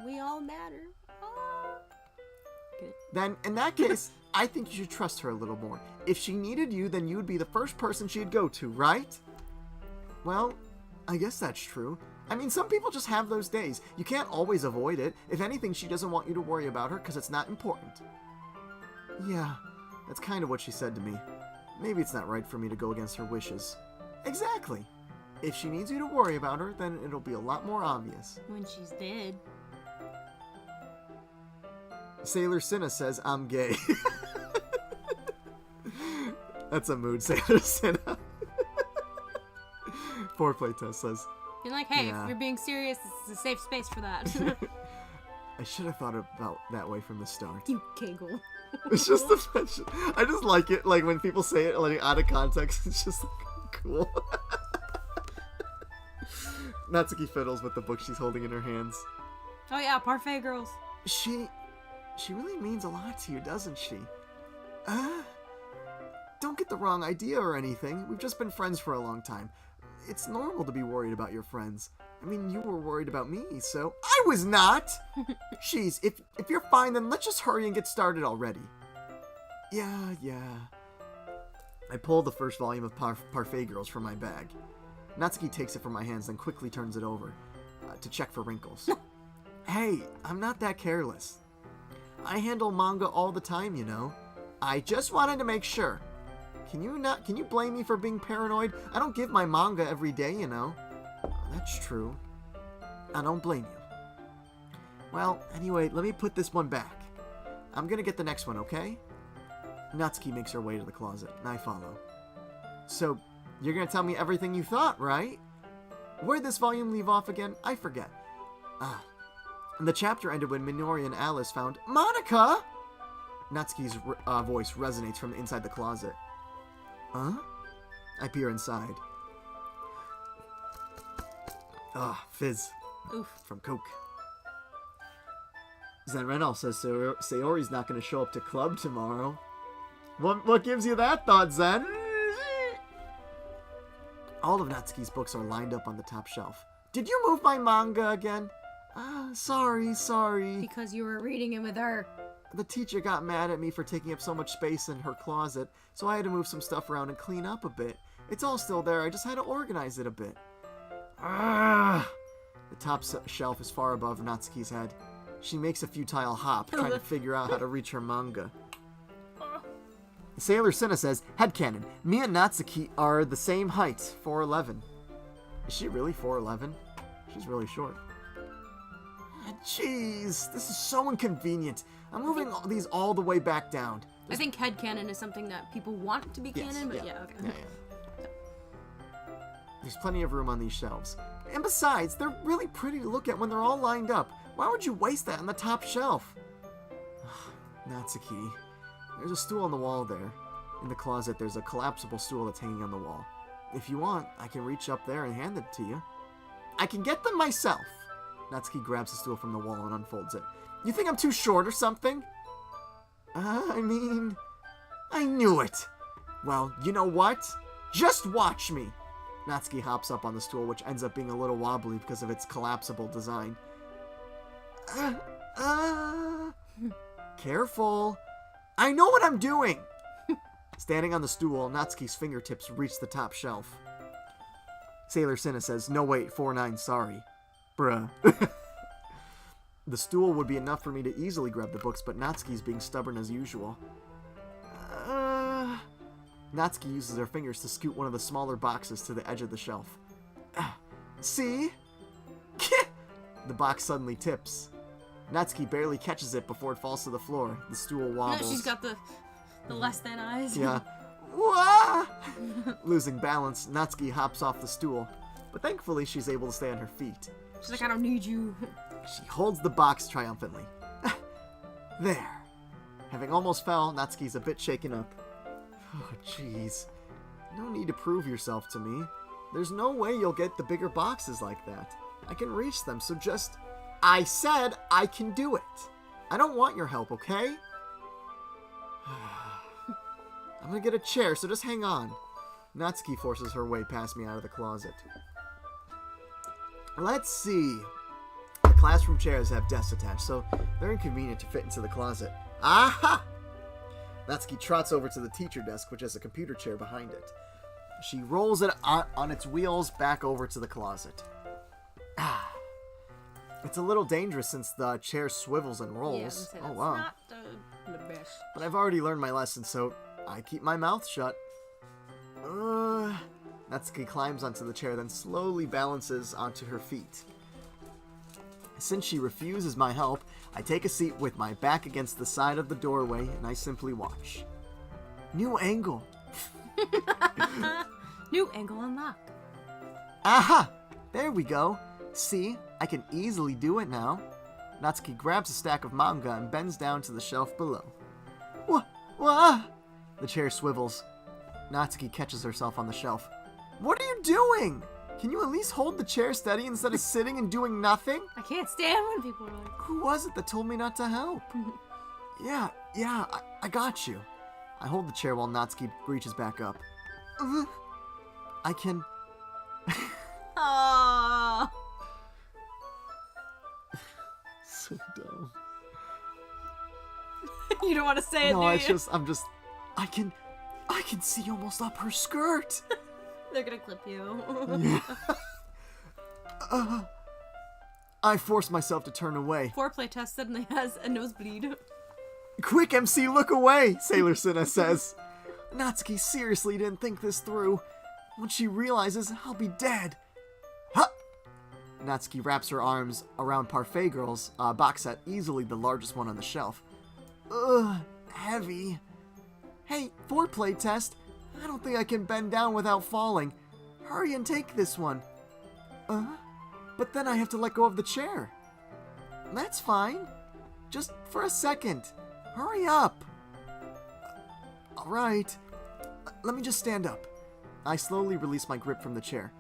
We all matter. Oh. Good. Then, in that case, I think you should trust her a little more. If she needed you, then you would be the first person she'd go to, right? Well, I guess that's true. I mean, some people just have those days. You can't always avoid it. If anything, she doesn't want you to worry about her because it's not important. Yeah, that's kind of what she said to me. Maybe it's not right for me to go against her wishes. Exactly. If she needs you to worry about her, then it'll be a lot more obvious. When she's dead. Sailor Cinna says, I'm gay. That's a mood, Sailor Cinna. FourPlay test says, You're like, hey, Yeah. if you're being serious, this is a safe space for that. I should have thought about that way from the start. You giggle. It's just the I just like it, like when people say it like out of context. It's just like, cool. Natsuki fiddles with the book she's holding in her hands. Oh yeah, parfait girls. She really means a lot to you, doesn't she? Don't get the wrong idea or anything. We've just been friends for a long time. It's normal to be worried about your friends. I mean, you were worried about me, so... I was not! Jeez, if you're fine, then let's just hurry and get started already. Yeah. I pull the first volume of Parfait Girls from my bag. Natsuki takes it from my hands, then quickly turns it over to check for wrinkles. Hey, I'm not that careless. I handle manga all the time, you know. I just wanted to make sure. Can you blame me for being paranoid? I don't give my manga every day, you know. That's true. I don't blame you. Well, anyway, let me put this one back. I'm gonna get the next one, okay? Natsuki makes her way to the closet, and I follow. So, you're gonna tell me everything you thought, right? Where'd this volume leave off again? I forget. And the chapter ended when Minori and Alice found Monica! Natsuki's voice resonates from inside the closet. Huh? I peer inside. Fizz. Oof. From Coke. Zenrenal says Sayori's not going to show up to club tomorrow. What gives you that thought, Zen? All of Natsuki's books are lined up on the top shelf. Did you move my manga again? Sorry. Because you were reading it with her. The teacher got mad at me for taking up so much space in her closet, so I had to move some stuff around and clean up a bit. It's all still there, I just had to organize it a bit. The top shelf is far above Natsuki's head. She makes a futile hop, trying to figure out how to reach her manga. Sailor Cinna says, headcanon, me and Natsuki are the same height, 4'11". Is she really 4'11"? She's really short. Jeez, this is so inconvenient. I'm moving these all the way back down. I think headcanon is something that people want to be canon, but yeah, okay. Yeah. There's plenty of room on these shelves. And besides, they're really pretty to look at when they're all lined up. Why would you waste that on the top shelf? Natsuki. There's a stool on the wall there. In the closet, there's a collapsible stool that's hanging on the wall. If you want, I can reach up there and hand it to you. I can get them myself. Natsuki grabs the stool from the wall and unfolds it. You think I'm too short or something? I mean... I knew it! Well, you know what? Just watch me! Natsuki hops up on the stool, which ends up being a little wobbly because of its collapsible design. Careful! I know what I'm doing! Standing on the stool, Natsuki's fingertips reach the top shelf. Sailor Cinna says, no wait, 4'9", sorry. Bruh. The stool would be enough for me to easily grab the books, but Natsuki's being stubborn as usual. Natsuki uses her fingers to scoot one of the smaller boxes to the edge of the shelf. See? The box suddenly tips. Natsuki barely catches it before it falls to the floor. The stool No, wobbles. she's got the less than eyes. Yeah. Wah! Losing balance, Natsuki hops off the stool, but thankfully she's able to stay on her feet. She's like, I don't need you. She holds the box triumphantly. There. Having almost fell, Natsuki's a bit shaken up. Oh, jeez. No need to prove yourself to me. There's no way you'll get the bigger boxes like that. I can reach them, so just... I said I can do it. I don't want your help, okay? I'm gonna get a chair, so just hang on. Natsuki forces her way past me out of the closet. Let's see. The classroom chairs have desks attached, so they're inconvenient to fit into the closet. Aha! Natsuki trots over to the teacher desk, which has a computer chair behind it. She rolls it on its wheels back over to the closet. It's a little dangerous since the chair swivels and rolls. Yeah, oh, wow. Not the best. But I've already learned my lesson, so I keep my mouth shut. Natsuki climbs onto the chair, then slowly balances onto her feet. Since she refuses my help, I take a seat with my back against the side of the doorway, and I simply watch. New angle. New angle unlock. Aha! There we go. See, I can easily do it now. Natsuki grabs a stack of manga and bends down to the shelf below. Wah! The chair swivels. Natsuki catches herself on the shelf. What are you doing? Can you at least hold the chair steady instead of sitting and doing nothing? I can't stand when people are like... Who was it that told me not to help? Yeah, I got you. I hold the chair while Natsuki reaches back up. I can... Aww. So dumb. You don't want to say it, No, do it's you? just, I can see almost up her skirt. They're gonna clip you. I force myself to turn away. FourPlay test suddenly has a nosebleed. Quick, MC, look away, Sailor Senna says. Natsuki seriously didn't think this through. When she realizes, I'll be dead. Huh! Natsuki wraps her arms around Parfait Girl's box set, easily the largest one on the shelf. Heavy. Hey, FourPlay test. I don't think I can bend down without falling. Hurry and take this one. But then I have to let go of the chair. That's fine. Just for a second. Hurry up. Alright. Let me just stand up. I slowly release my grip from the chair.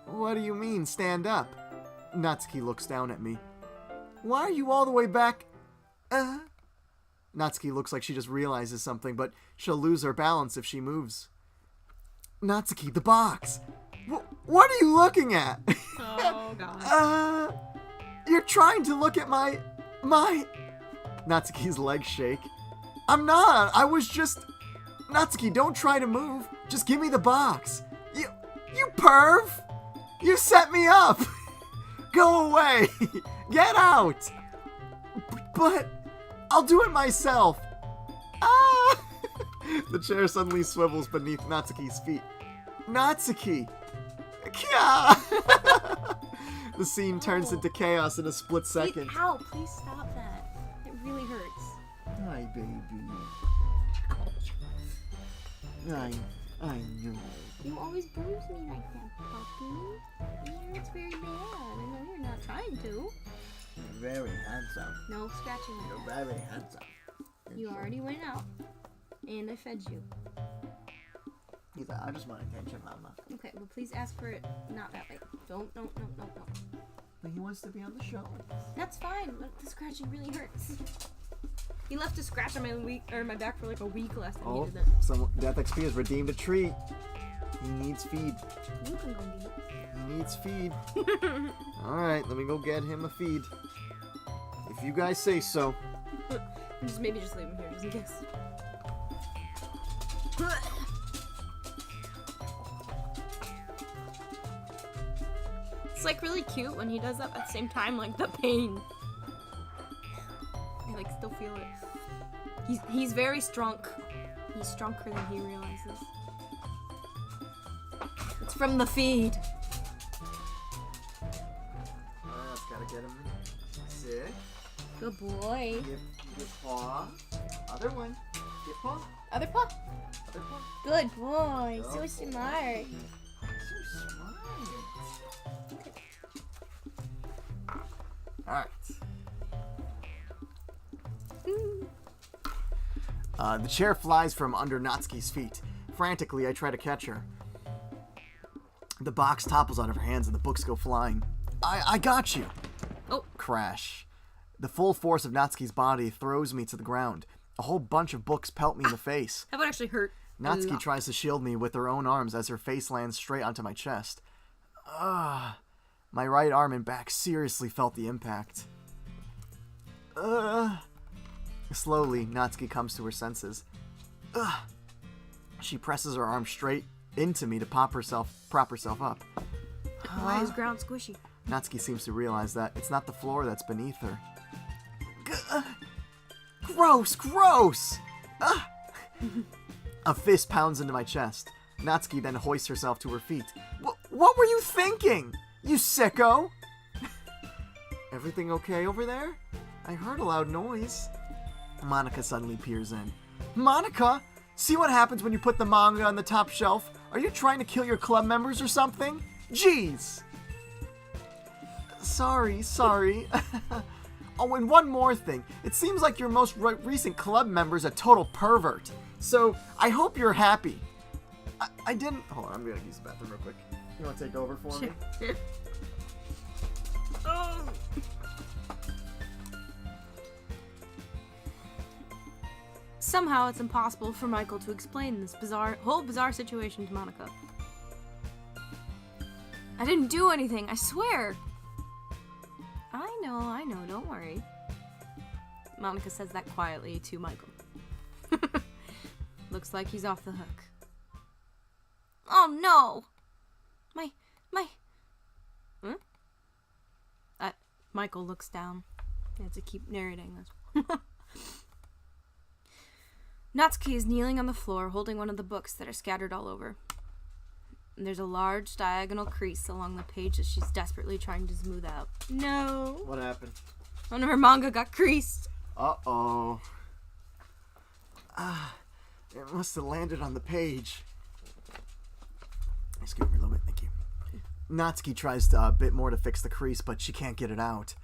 What do you mean, stand up? Natsuki looks down at me. Why are you all the way back? Natsuki looks like she just realizes something, but she'll lose her balance if she moves. Natsuki, the box! What are you looking at? Oh, God. You're trying to look at my... Natsuki's legs shake. I'm not! I was just... Natsuki, don't try to move. Just give me the box. You perv! You set me up! Go away! Get out! But... I'll do it myself! Ah! The chair suddenly swivels beneath Natsuki's feet. Natsuki! Kya! The scene turns into chaos in a split second. Ow, please stop that. It really hurts. Hi, baby. I know. You always bruise me like that, puppy. It hurts very bad. I know you're not trying to. You're very handsome. No scratching like You're that. very handsome. You already went out. And I fed you. He's like, I just want attention, mama. Okay, well please ask for it not that way. Don't. But he wants to be on the show. That's fine, but the scratching really hurts. He left a scratch on my back for like a week last time he Oh, did that. some Death XP has redeemed a treat. He needs feed. You can go get it. He needs feed. Alright, let me go get him a feed. If you guys say so. Maybe just leave him here, just in case. It's like really cute when he does that, but at the same time, like the pain. I like still feel it. He's very strong. He's stronger than he realizes. It's from the feed. Let's gotta get him. Sit. Good boy. Give paw. Other one. Give paw. Other paw. Other paw. Good boy. So Good smart. So smart. Alright. The chair flies from under Natsuki's feet. Frantically, I try to catch her. The box topples out of her hands and the books go flying. I got you! Oh. Crash. The full force of Natsuki's body throws me to the ground. A whole bunch of books pelt me in the face. That would actually hurt. Natsuki tries to shield me with her own arms as her face lands straight onto my chest. My right arm and back seriously felt the impact. Slowly, Natsuki comes to her senses. She presses her arm straight into me to prop herself up. Why is ground squishy? Natsuki seems to realize that it's not the floor that's beneath her. Gross! Gross! A fist pounds into my chest. Natsuki then hoists herself to her feet. What were you thinking? You sicko! Everything okay over there? I heard a loud noise. Monica suddenly peers in. Monica? See what happens when you put the manga on the top shelf? Are you trying to kill your club members or something? Jeez! Sorry. Oh, and one more thing. It seems like your most recent club member's a total pervert. So, I hope you're happy. I didn't... Hold on, I'm gonna use the bathroom real quick. You wanna take over for me? Oh. Somehow it's impossible for Michael to explain this whole bizarre situation to Monica. I didn't do anything, I swear. I know, don't worry. Monica says that quietly to Michael. Looks like he's off the hook. Oh no! Michael looks down. I have to keep narrating this. Natsuki is kneeling on the floor, holding one of the books that are scattered all over. There's a large diagonal crease along the page that she's desperately trying to smooth out. No. What happened? One of her manga got creased. Uh-oh. It must have landed on the page. Excuse me a little bit, thank you. Natsuki tries a bit more to fix the crease, but she can't get it out.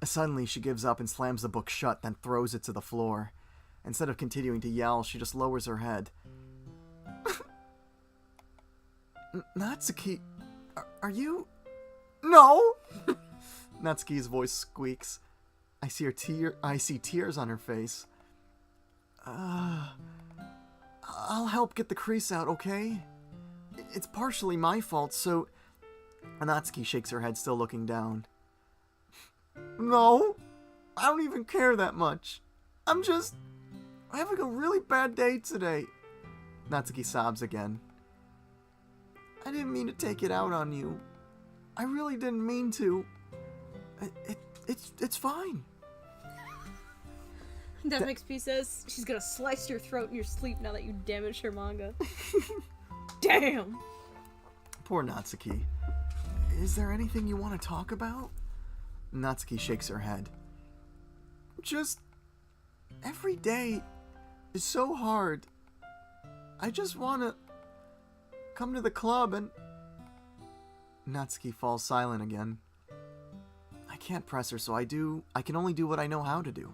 Suddenly, she gives up and slams the book shut, then throws it to the floor. Instead of continuing to yell, she just lowers her head. Natsuki, are you... No! Natsuki's voice squeaks. I see tears on her face. I'll help get the crease out, okay? It's partially my fault, so... Natsuki shakes her head, still looking down. No, I don't even care that much. I'm just having a really bad day today. Natsuki sobs again. I didn't mean to take it out on you. I really didn't mean to. It's fine. That makes me says she's gonna slice your throat in your sleep now that you damaged her manga. Damn. Poor Natsuki. Is there anything you want to talk about? Natsuki shakes her head. Just every day is so hard. I just want to come to the club and... Natsuki falls silent again. I can't press her, so I can only do what I know how to do.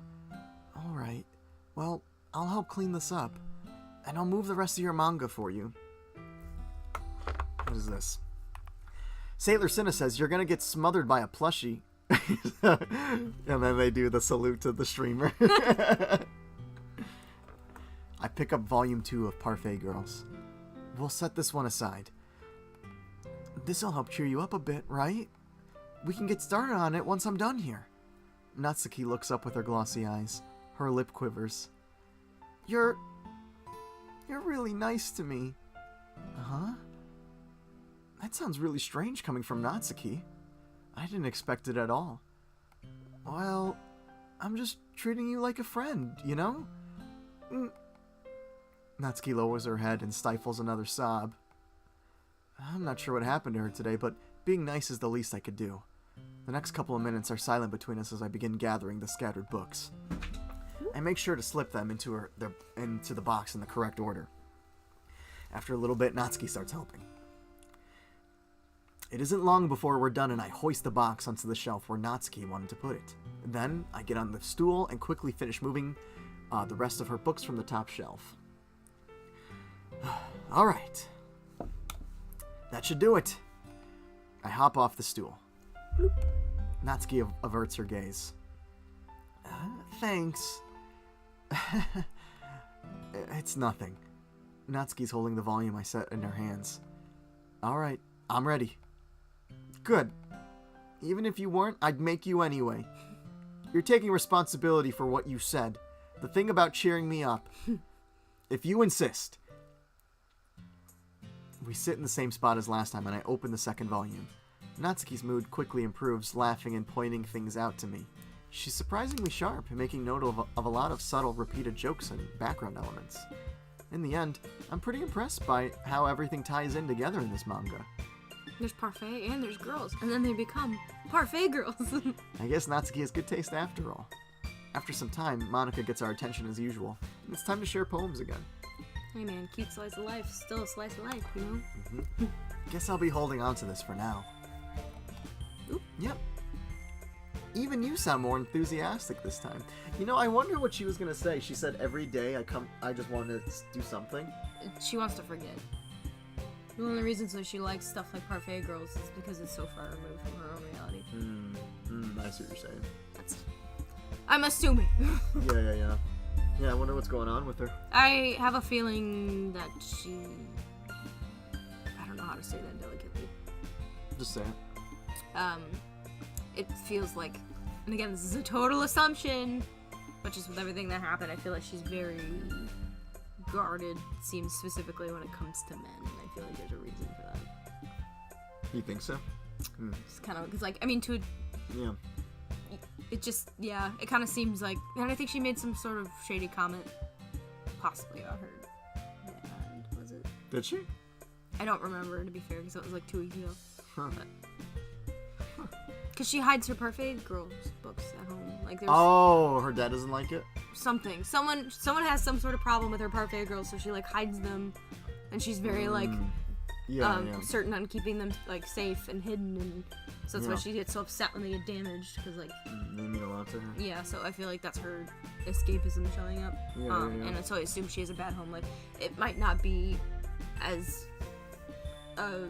Alright, well, I'll help clean this up, and I'll move the rest of your manga for you. What is this? Sailor Cinna says, you're gonna get smothered by a plushie. And then they do the salute to the streamer. I pick up volume 2 of Parfait Girls. We'll set this one aside. This'll help cheer you up a bit, right? We can get started on it once I'm done here. Natsuki looks up with her glossy eyes. Her lip quivers. You're really nice to me. Huh? That sounds really strange coming from Natsuki. I didn't expect it at all. Well, I'm just treating you like a friend, you know? Natsuki lowers her head and stifles another sob. I'm not sure what happened to her today, but being nice is the least I could do. The next couple of minutes are silent between us as I begin gathering the scattered books. I make sure to slip them into the box in the correct order. After a little bit, Natsuki starts helping. It isn't long before we're done and I hoist the box onto the shelf where Natsuki wanted to put it. Then, I get on the stool and quickly finish moving the rest of her books from the top shelf. Alright. That should do it. I hop off the stool. Natsuki averts her gaze. Thanks. It's nothing. Natsuki's holding the volume I set in her hands. Alright, I'm ready. Good. Even if you weren't, I'd make you anyway. You're taking responsibility for what you said. The thing about cheering me up. If you insist. We sit in the same spot as last time and I open the second volume. Natsuki's mood quickly improves, laughing and pointing things out to me. She's surprisingly sharp, making note of a lot of subtle, repeated jokes and background elements. In the end, I'm pretty impressed by how everything ties in together in this manga. There's parfait and there's girls, and then they become parfait girls. I guess Natsuki has good taste after all. After some time, Monica gets our attention as usual, and it's time to share poems again. Hey man, cute slice of life, still a slice of life, you know? Guess I'll be holding on to this for now. Oop. Yep. Even you sound more enthusiastic this time. You know, I wonder what she was gonna say. She said every day I just want to do something. She wants to forget. One of the reasons that she likes stuff like Parfait Girls is because it's so far removed from her own reality. I see what you're saying. I'm assuming. Yeah. Yeah, I wonder what's going on with her. I have a feeling that she... I don't know how to say that delicately. Just say it. It feels like... And again, this is a total assumption, but just with everything that happened, I feel like she's very guarded, seems specifically when it comes to men, and I feel like there's a reason for that. You think so? It's kind of... Because, like, I mean, to... Yeah. It just, yeah, it kind of seems like, and I think she made some sort of shady comment, possibly on her hand, was it? Did she? I don't remember, to be fair, because it was like 2 weeks ago. Huh. Because she hides her Parfait Girls books at home. Like, there's Her dad doesn't like it? something. Someone has some sort of problem with her Parfait Girls, so she, like, hides them, and she's very, like, Yeah. certain on keeping them, like, safe and hidden, and so that's why she gets so upset when they get damaged, because, like... They mean a lot to her. Yeah, so I feel like that's her escapism showing up. Yeah. And so I assume she has a bad home life. It might not be as, I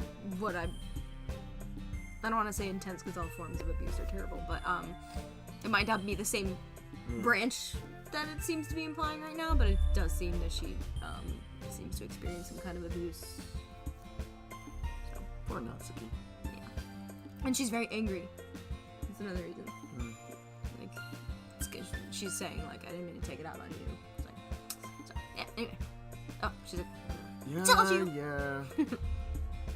don't want to say intense because all forms of abuse are terrible, but, it might not be the same branch that it seems to be implying right now, but it does seem that she, seems to experience some kind of abuse. So. Poor Natsuki. And she's very angry. That's another reason. Like, it's good. She's saying, like, I didn't mean to take it out on you. It's like, so, yeah, anyway. Oh, she's like, Yeah, told you! Yeah.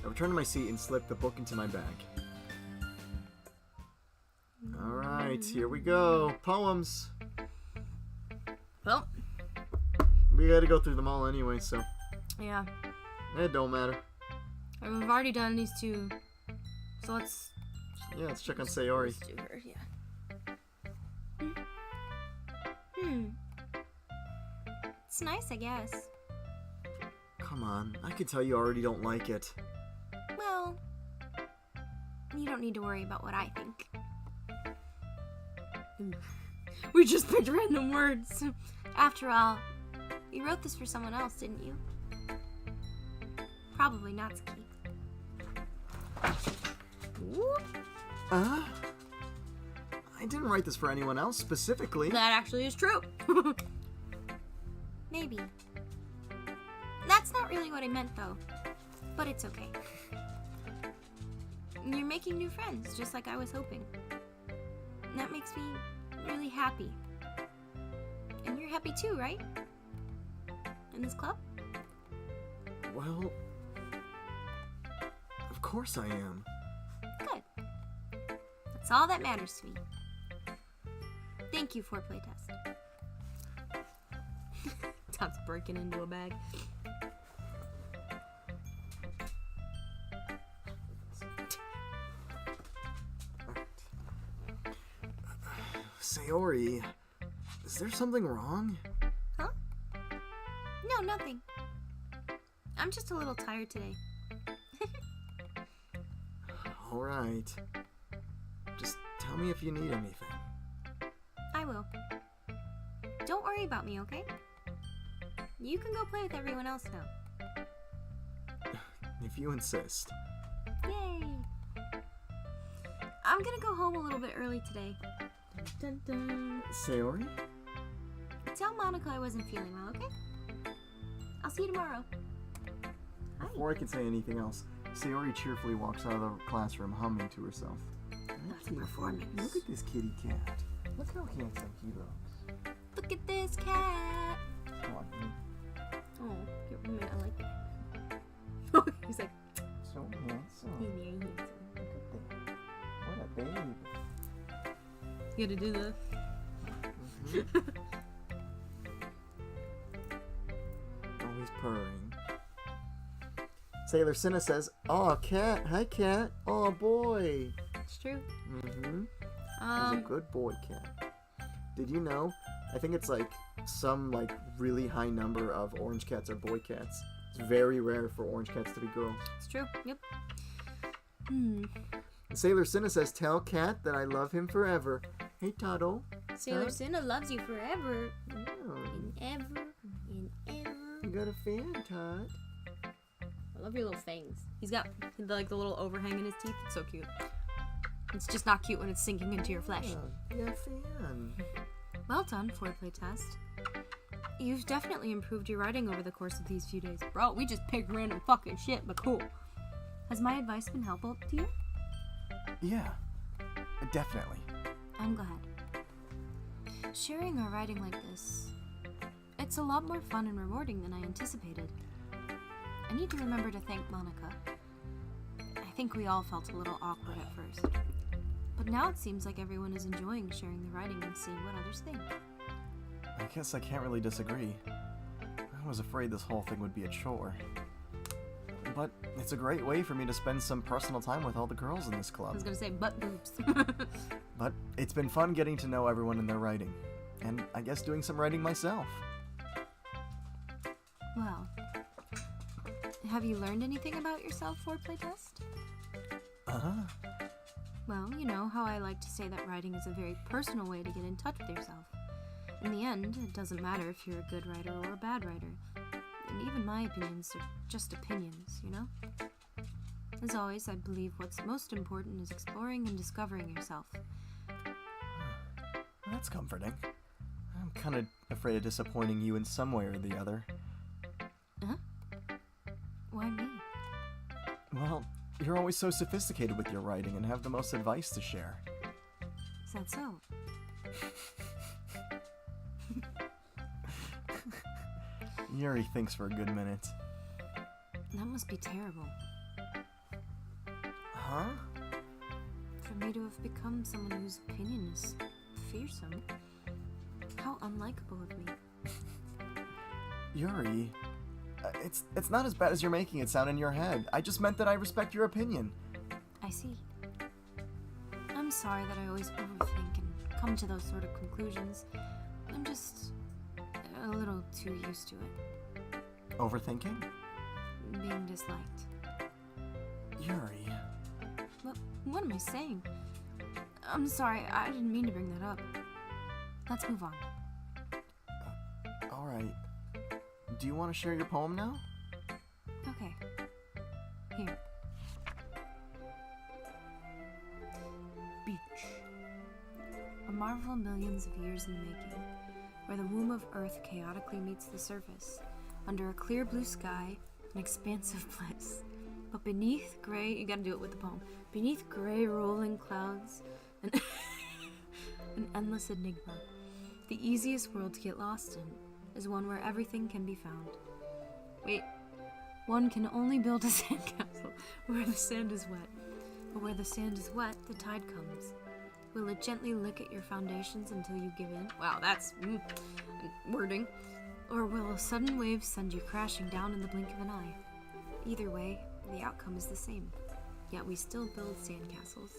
I return to my seat and slip the book into my bag. Alright, here we go. Poems. Well, We gotta go through them all anyway, so yeah. it don't matter. We've already done these two. So let's Let's check on Sayori. let's do her, yeah. It's nice, I guess. Come on, I can tell you already don't like it. Well, you don't need to worry about what I think. We just picked random words. After all, you wrote this for someone else, didn't you? Probably Natsuki. I didn't write this for anyone else specifically. That actually is true. Maybe. That's not really what I meant, though. But it's okay. You're making new friends, just like I was hoping. And that makes me really happy. And you're happy too, right? In this club? Well, of course I am. Good. That's all that matters to me. Thank you, FourPlay test. Todd's breaking into a bag. Sayori, is there something wrong? Huh? No, nothing. I'm just a little tired today. Alright. Just tell me if you need anything. I will. Don't worry about me, okay? You can go play with everyone else now. If you insist. Yay! I'm gonna go home a little bit early today. Dun, dun, dun. Sayori? Tell Monica I wasn't feeling well, okay? I'll see you tomorrow. Hi. Before I can say anything else, Sayori cheerfully walks out of the classroom humming to herself. That's a performance. Look at this kitty cat. Look how handsome he looks. Look at this cat! Come on, Oh, your roommate, I like that. He's like, so handsome. he's very handsome. Look at that. What a babe. You gotta do the... Always purring. Sailor Cinna says, "Aw, cat. Hi, cat. Aw, boy." It's true. Mm-hmm. He's a good boy, cat. Did you know? I think it's like some like really high number of orange cats are boy cats. It's very rare for orange cats to be girls. It's true. Yep. Sailor Cinna says, "Tell cat that I love him forever." Hey, Tuttle. Sailor Huh? Cinna loves you forever. Oh, And ever. And ever. you got a fan, Tot. I love your little fangs. He's got like the little overhang in his teeth. It's so cute. It's just not cute when it's sinking into your flesh. Yeah, you got a fan. Well done, FourPlay test. You've definitely improved your writing over the course of these few days. Bro, we just picked random fucking shit, but cool. Has my advice been helpful to you? Yeah, definitely. I'm glad. Sharing our writing like this, it's a lot more fun and rewarding than I anticipated. I need to remember to thank Monica. I think we all felt a little awkward at first. But now it seems like everyone is enjoying sharing the writing and seeing what others think. I guess I can't really disagree. I was afraid this whole thing would be a chore. But it's a great way for me to spend some personal time with all the girls in this I club. was gonna say butt boobs. But it's been fun getting to know everyone in their writing. And I guess doing some writing myself. Well, have you learned anything about yourself, FourPlay test? Uh-huh. Well, you know how I like to say that writing is a very personal way to get in touch with yourself. In the end, it doesn't matter if you're a good writer or a bad writer. And even my opinions are just opinions, you know? As always, I believe what's most important is exploring and discovering yourself. That's comforting. I'm kind of afraid of disappointing you in some way or the other. Huh? Why me? Well, you're always so sophisticated with your writing and have the most advice to share. Is that so? Yuri thinks for a good minute. That must be terrible. Huh? For me to have become someone whose opinion is fearsome. How unlikable of me. Yuri, it's not as bad as you're making it sound in your head. I just meant that I respect your opinion. I see. I'm sorry that I always overthink and come to those sort of conclusions. I'm just a little too used to it. Overthinking? Being disliked. Yuri. What am I saying? I'm sorry, I didn't mean to bring that up. Let's move on. Alright. Do you want to share your poem now? Okay. Here. Beach. A marvel millions of years in the making, where the womb of Earth chaotically meets the surface, under a clear blue sky, an expansive bliss. But beneath gray, you gotta do it with the poem, beneath gray rolling clouds, an endless enigma. The easiest world to get lost in is one where everything can be found. Wait, one can only build a sandcastle where the sand is wet. But where the sand is wet, the tide comes. Will it gently lick at your foundations until you give in? Wow, that's wording. Or will a sudden wave send you crashing down in the blink of an eye? Either way, the outcome is the same. Yet we still build sandcastles.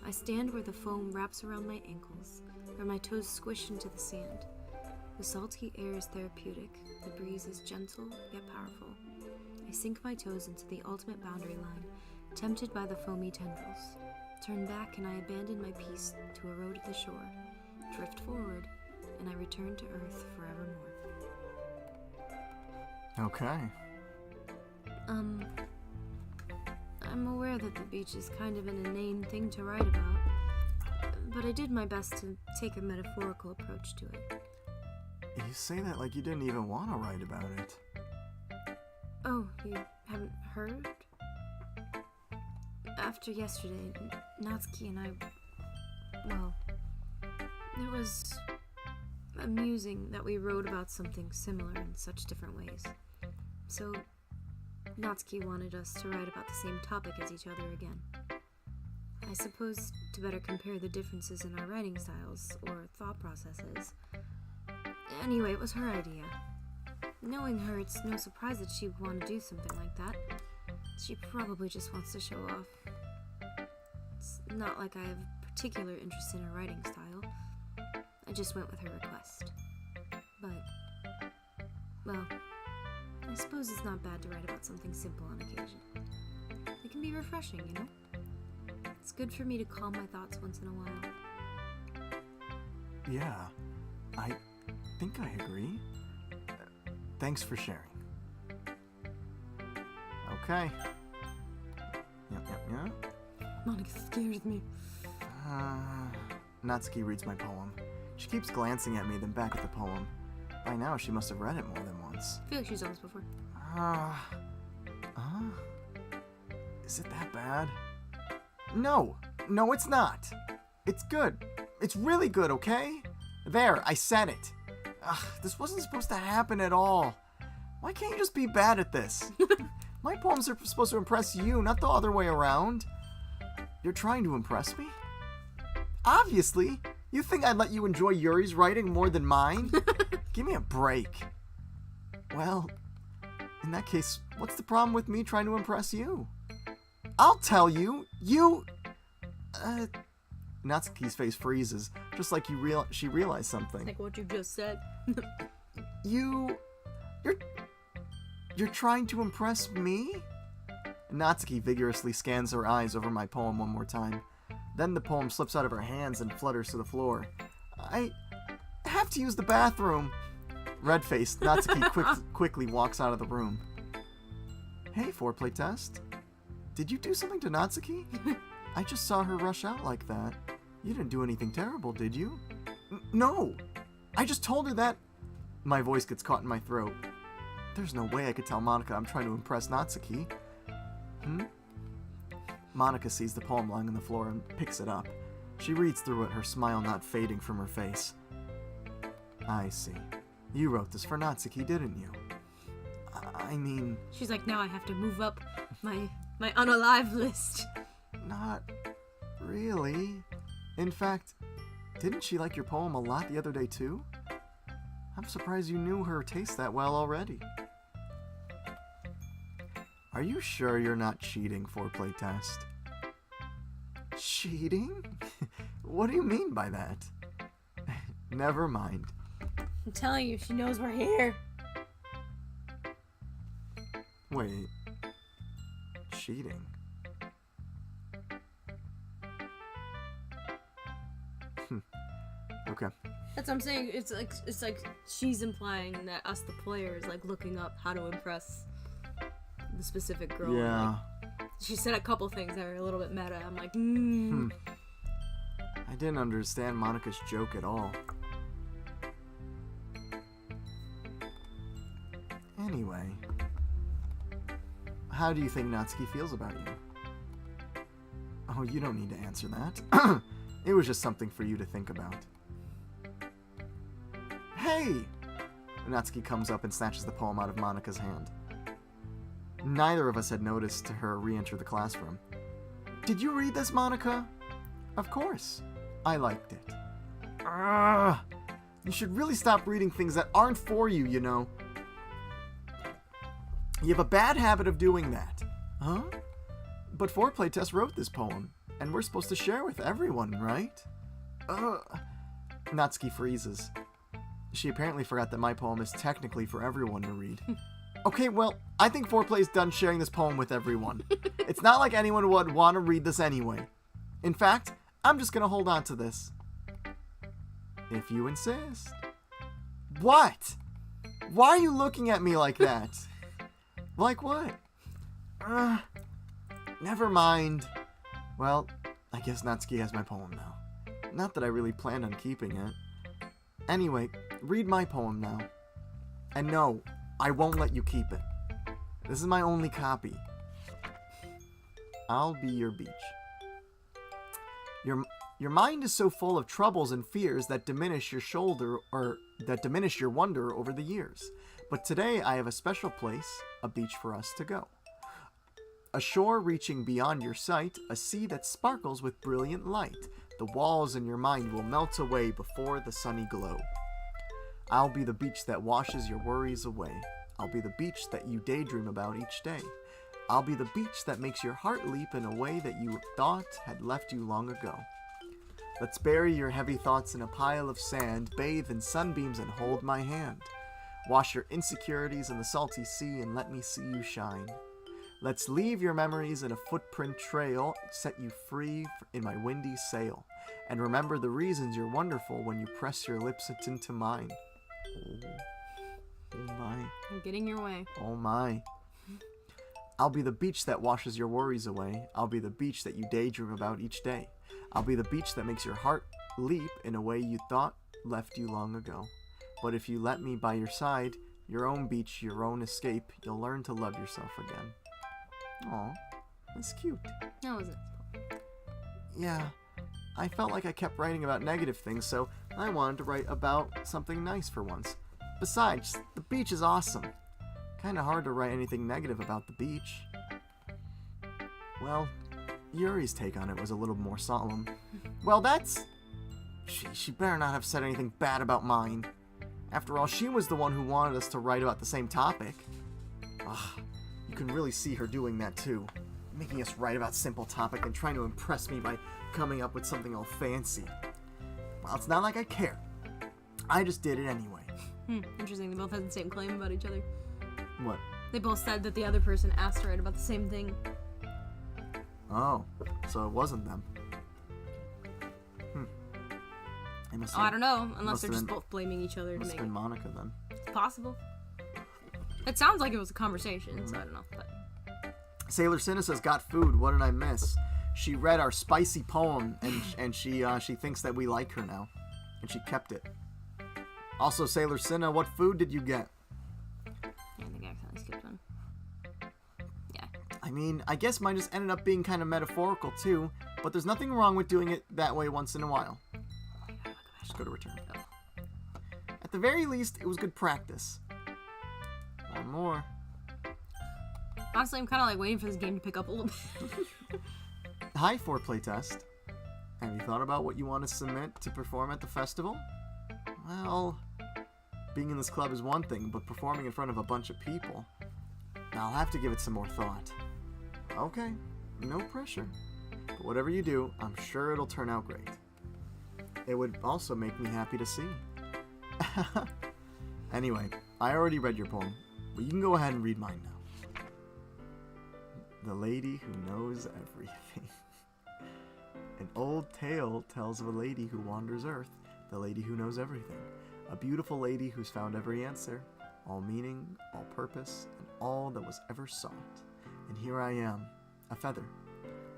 I stand where the foam wraps around my ankles, where my toes squish into the sand. The salty air is therapeutic, the breeze is gentle yet powerful. I sink my toes into the ultimate boundary line, tempted by the foamy tendrils. Turn back and I abandon my peace to a road at the shore, drift forward, and I return to Earth forevermore. Okay. I'm aware that the beach is kind of an inane thing to write about, but I did my best to take a metaphorical approach to it. You say that like you didn't even want to write about it. Oh, you haven't heard? After yesterday, Natsuki and I... Well, it was amusing that we wrote about something similar in such different ways. So, Natsuki wanted us to write about the same topic as each other again. I suppose to better compare the differences in our writing styles or thought processes. Anyway, it was her idea. Knowing her, it's no surprise that she would want to do something like that. She probably just wants to show off. It's not like I have a particular interest in her writing style. I just went with her request. But, well, I suppose it's not bad to write about something simple on occasion. It can be refreshing, you know? It's good for me to calm my thoughts once in a while. Yeah, I think I agree. Thanks for sharing. Okay. Yep. Monica scares me. Natsuki reads my poem. She keeps glancing at me, then back at the poem. By now, she must have read it more than once. I feel like she's done this before. Is it that bad? No, it's not. It's good. It's really good, okay? There, I said it. This wasn't supposed to happen at all. Why can't you just be bad at this? My poems are supposed to impress you, not the other way around. You're trying to impress me? Obviously. You think I'd let you enjoy Yuri's writing more than mine? Give me a break. Well, in that case, what's the problem with me trying to impress you? I'll tell you. Natsuki's face freezes, just like she realized something. Like what you just said. You're trying to impress me? Natsuki vigorously scans her eyes over my poem one more time. Then the poem slips out of her hands and flutters to the floor. I have to use the bathroom. Red-faced, Natsuki quickly walks out of the room. Hey, FourPlay test. Did you do something to Natsuki? I just saw her rush out like that. You didn't do anything terrible, did you? No! I just told her that... My voice gets caught in my throat. There's no way I could tell Monica I'm trying to impress Natsuki. Monica sees the poem lying on the floor and picks it up. She reads through it, her smile not fading from her face. I see. You wrote this for Natsuki, didn't you? I mean... She's like, now I have to move up my unalive list. Not really. In fact, didn't she like your poem a lot the other day too? I'm surprised you knew her taste that well already. Are you sure you're not cheating, FourPlay test? Cheating? What do you mean by that? Never mind. I'm telling you, she knows we're here. Wait. Cheating? Okay. That's what I'm saying. It's like she's implying that us, the players, like looking up how to impress the specific girl. Yeah. Like, she said a couple things that are a little bit meta. I'm like, I didn't understand Monica's joke at all. Anyway, how do you think Natsuki feels about you? Oh, you don't need to answer that. It was just something for you to think about. Hey! Natsuki comes up and snatches the poem out of Monica's hand. Neither of us had noticed her re-enter the classroom. Did you read this, Monica? Of course. I liked it. You should really stop reading things that aren't for you, you know. You have a bad habit of doing that. Huh? But FourPlay Tess wrote this poem, and we're supposed to share with everyone, right? Natsuki freezes. She apparently forgot that my poem is technically for everyone to read. Okay, well, I think FourPlay's done sharing this poem with everyone. It's not like anyone would want to read this anyway. In fact, I'm just gonna hold on to this. If you insist. What? Why are you looking at me like that? Like what? Never mind. Well, I guess Natsuki has my poem now. Not that I really planned on keeping it. Anyway, read my poem now. And no, I won't let you keep it. This is my only copy. I'll be your beach. Your mind is so full of troubles and fears that diminish your wonder over the years. But today I have a special place, a beach for us to go. A shore reaching beyond your sight, a sea that sparkles with brilliant light. The walls in your mind will melt away before the sunny glow. I'll be the beach that washes your worries away. I'll be the beach that you daydream about each day. I'll be the beach that makes your heart leap in a way that you thought had left you long ago. Let's bury your heavy thoughts in a pile of sand, bathe in sunbeams and hold my hand. Wash your insecurities in the salty sea and let me see you shine. Let's leave your memories in a footprint trail, set you free in my windy sail. And remember the reasons you're wonderful when you press your lips into mine. Oh my. I'm getting your way. Oh my. I'll be the beach that washes your worries away. I'll be the beach that you daydream about each day. I'll be the beach that makes your heart leap in a way you thought left you long ago. But if you let me by your side, your own beach, your own escape, you'll learn to love yourself again. Aw, that's cute. That was it. Yeah, I felt like I kept writing about negative things, so I wanted to write about something nice for once. Besides, the beach is awesome. Kinda hard to write anything negative about the beach. Well, Yuri's take on it was a little more solemn. Well, that's... She better not have said anything bad about mine. After all, she was the one who wanted us to write about the same topic. Ugh, you can really see her doing that too. Making us write about simple topic and trying to impress me by coming up with something all fancy. Well, it's not like I care. I just did it anyway. Interesting. They both had the same claim about each other. What? They both said that the other person asked to write about the same thing. Oh, so it wasn't them. It must I don't know, unless must they're have just been- both blaming each other to Must make have been it Monica then. possible. It sounds like it was a conversation, so I don't know. But Sailor Cinna says, "Got food. What did I miss?" She read our spicy poem, and she thinks that we like her now, and she kept it. Also, Sailor Cinna, what food did you get? yeah, I think I accidentally skipped one. Yeah. I mean, I guess mine just ended up being kind of metaphorical too, but there's nothing wrong with doing it that way once in a while. Just go to return. At the very least, it was good practice. One more. Honestly, I'm kind of like waiting for this game to pick up a little bit. Hi, FourPlay Test. Have you thought about what you want to submit to perform at the festival? Well, being in this club is one thing, but performing in front of a bunch of people, I'll have to give it some more thought. Okay, no pressure. But whatever you do, I'm sure it'll turn out great. It would also make me happy to see. Anyway, I already read your poem, but you can go ahead and read mine now. The Lady Who Knows Everything. An old tale tells of a lady who wanders Earth, the lady who knows everything. A beautiful lady who's found every answer, all meaning, all purpose, and all that was ever sought. And here I am, a feather,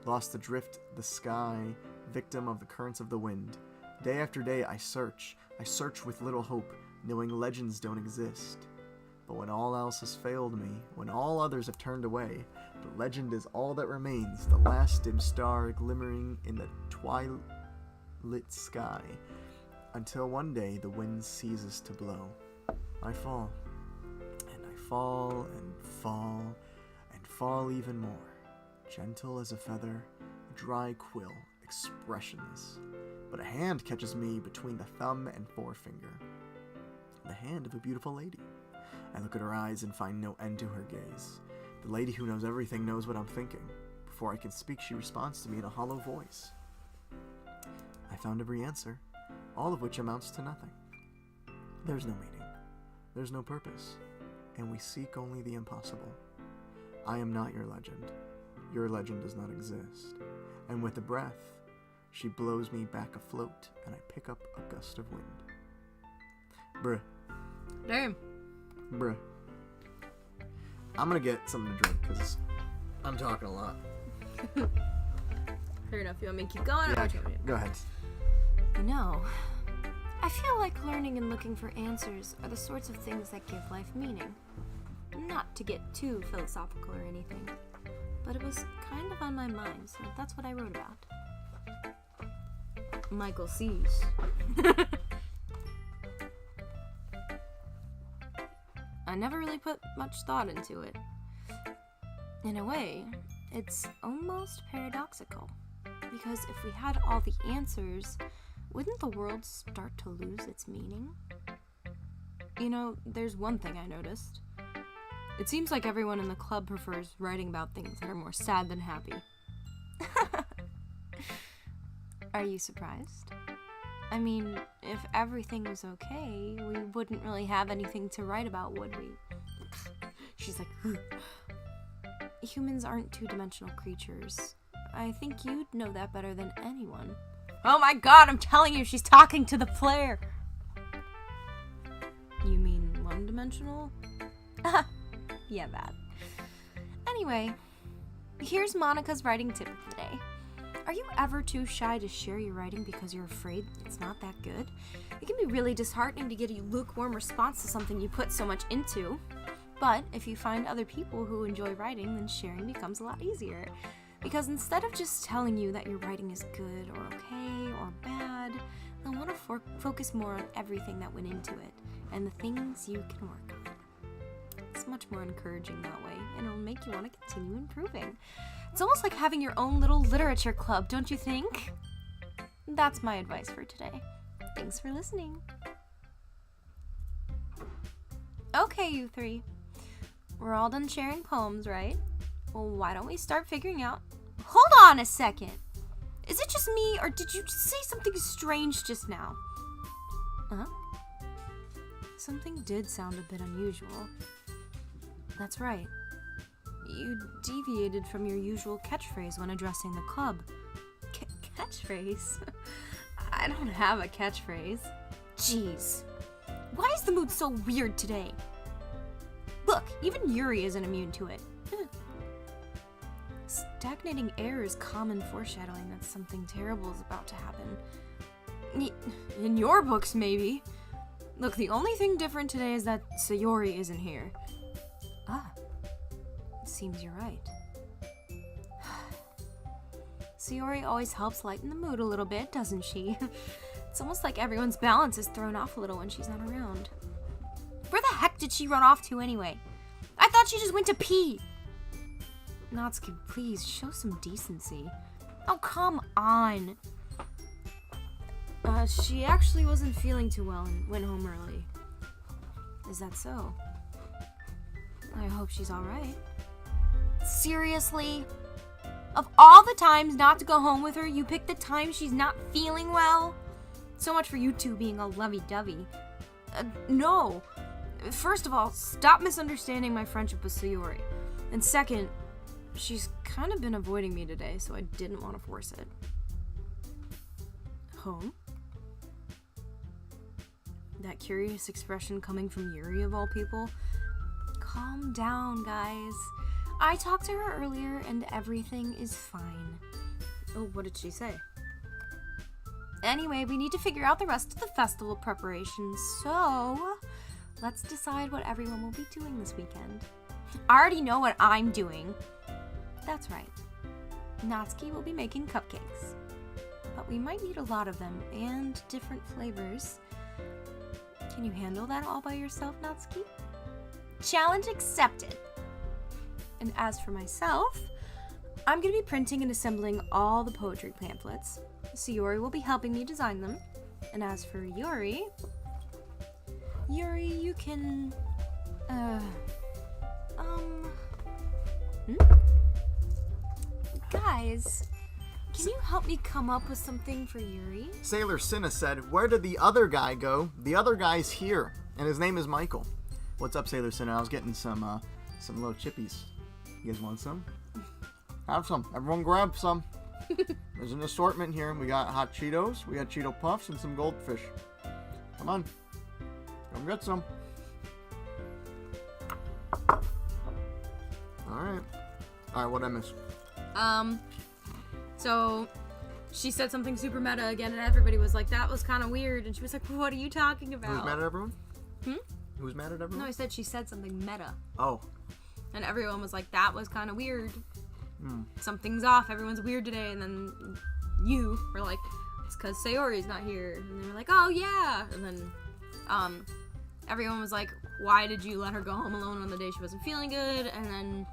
lost adrift the sky, victim of the currents of the wind. Day after day I search with little hope, knowing legends don't exist. But when all else has failed me, when all others have turned away, the legend is all that remains, the last dim star glimmering in the twilight sky, until one day the wind ceases to blow. I fall, and I fall, and fall, and fall even more, gentle as a feather, a dry quill, expressionless. But a hand catches me between the thumb and forefinger. in the hand of a beautiful lady. I look at her eyes and find no end to her gaze. The lady who knows everything knows what I'm thinking. Before I can speak, she responds to me in a hollow voice. I found every answer, all of which amounts to nothing. There's no meaning, there's no purpose, and we seek only the impossible. I am not your legend. Your legend does not exist. And with a breath, she blows me back afloat, and I pick up a gust of wind. Bruh. Damn. Bruh. I'm gonna get something to drink, because I'm talking a lot. Fair enough. You want me to keep going? Yeah, Or do you want me to- go ahead. You know, I feel like learning and looking for answers are the sorts of things that give life meaning. Not to get too philosophical or anything, but it was kind of on my mind, so that's what I wrote about. Michael sees. I never really put much thought into it. In a way, it's almost paradoxical, because if we had all the answers, wouldn't the world start to lose its meaning? You know, there's one thing I noticed. It seems like everyone in the club prefers writing about things that are more sad than happy. Are you surprised? I mean, if everything was okay, we wouldn't really have anything to write about, would we? She's like, humans aren't two-dimensional creatures. I think you'd know that better than anyone. Oh my god, I'm telling you, she's talking to the player! You mean one-dimensional? Yeah, that. Anyway, here's Monica's writing tip of the day. Are you ever too shy to share your writing because you're afraid it's not that good? It can be really disheartening to get a lukewarm response to something you put so much into. But if you find other people who enjoy writing, then sharing becomes a lot easier. Because instead of just telling you that your writing is good or okay or bad, they'll want to focus more on everything that went into it and the things you can work on. It's much more encouraging that way, and it'll make you want to continue improving. It's almost like having your own little literature club, don't you think? That's my advice for today. Thanks for listening. Okay, you three. We're all done sharing poems, right? Well, why don't we start figuring out... Hold on a second! Is it just me, or did you say something strange just now? Huh? Something did sound a bit unusual. That's right. You deviated from your usual catchphrase when addressing the club. Catchphrase? I don't have a catchphrase. Jeez. Why is the mood so weird today? Look, even Yuri isn't immune to it. Stagnating air is common foreshadowing that something terrible is about to happen. In your books, maybe. Look, the only thing different today is that Sayori isn't here. Ah, it seems you're right. Sayori always helps lighten the mood a little bit, doesn't she? It's almost like everyone's balance is thrown off a little when she's not around. Where the heck did she run off to anyway? I thought she just went to pee. Natsuki, please, show some decency. Oh, come on. She actually wasn't feeling too well and went home early. Is that so? I hope she's alright. Seriously? Of all the times not to go home with her, you picked the time she's not feeling well? So much for you two being all lovey-dovey. No. First of all, stop misunderstanding my friendship with Sayori. And second, she's kind of been avoiding me today, so I didn't want to force it. Home? That curious expression coming from Yuri of all people? Calm down, guys. I talked to her earlier and everything is fine. Oh, what did she say? Anyway, we need to figure out the rest of the festival preparations, so let's decide what everyone will be doing this weekend. I already know what I'm doing. That's right. Natsuki will be making cupcakes. But we might need a lot of them, and different flavors. Can you handle that all by yourself, Natsuki? Challenge accepted. And as for myself, I'm going to be printing and assembling all the poetry pamphlets. Sayori will be helping me design them. And as for Yuri, Yuri, you can... Guys, can you help me come up with something for Yuri? Sailor Cinna said, "Where did the other guy go? The other guy's here, and his name is Michael." What's up, Sailor Cinna? I was getting some little chippies. You guys want some? Have some. Everyone grab some. There's an assortment here. We got hot Cheetos, we got Cheeto Puffs, and some goldfish. Come on. Come get some. Alright. Alright, what'd I miss? So she said something super meta again, and everybody was like, that was kind of weird. And she was like, what are you talking about? Who's mad at everyone? Hmm? Who's mad at everyone? No, I said she said something meta. Oh. And everyone was like, that was kind of weird. Something's off. Everyone's weird today. And then you were like, it's because Sayori's not here. And they were like, oh, yeah. And then everyone was like, why did you let her go home alone on the day she wasn't feeling good? And then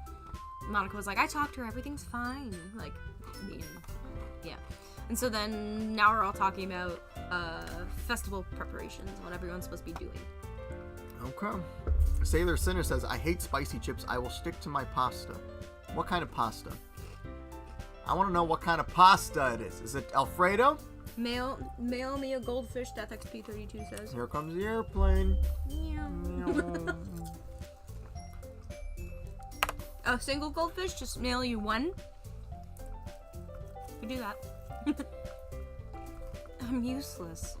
Monica was like, I talked to her. Everything's fine. Like, yeah. And so then now we're all talking about festival preparations, what everyone's supposed to be doing. Okay. Sailor Sinner says, I hate spicy chips. I will stick to my pasta. What kind of pasta? I want to know what kind of pasta it is. Is it Alfredo? Mail me a goldfish, Death XP32 says. Here comes the airplane. Meow. A single goldfish? Just mail you one? You do that. I'm useless.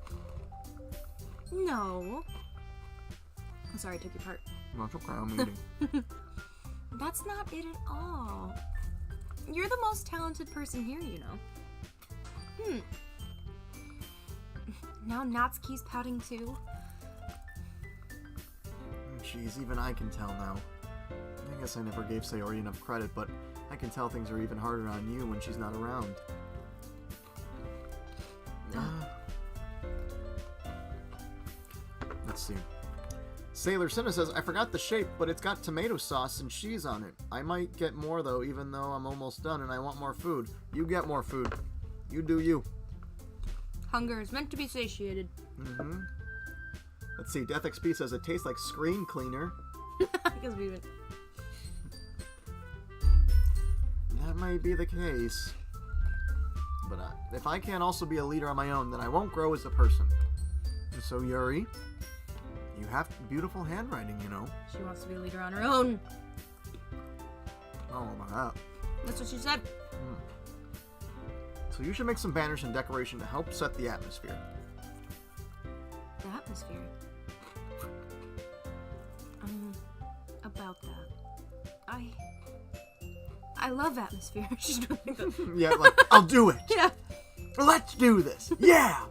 No. I'm sorry I took your part. No, it's okay. I'm eating. That's not it at all. You're the most talented person here, you know. Now Natsuki's pouting too. Jeez, even I can tell now. I guess I never gave Sayori enough credit, but I can tell things are even harder on you when she's not around. Let's see. Sailor Cinna says, I forgot the shape, but it's got tomato sauce and cheese on it. I might get more, though, even though I'm almost done and I want more food. You get more food. You do you. Hunger is meant to be satiated. Mm-hmm. Let's see. Death XP says, it tastes like screen cleaner. Because we would... That might be the case. But if I can't also be a leader on my own, then I won't grow as a person. And so, Yuri, you have beautiful handwriting, you know. She wants to be a leader on her own. Oh, my God. That's what she said. So you should make some banners and decoration to help set the atmosphere. The atmosphere? About that. I love atmosphere. She's doing that. Yeah, like, I'll do it. Yeah. Let's do this. Yeah.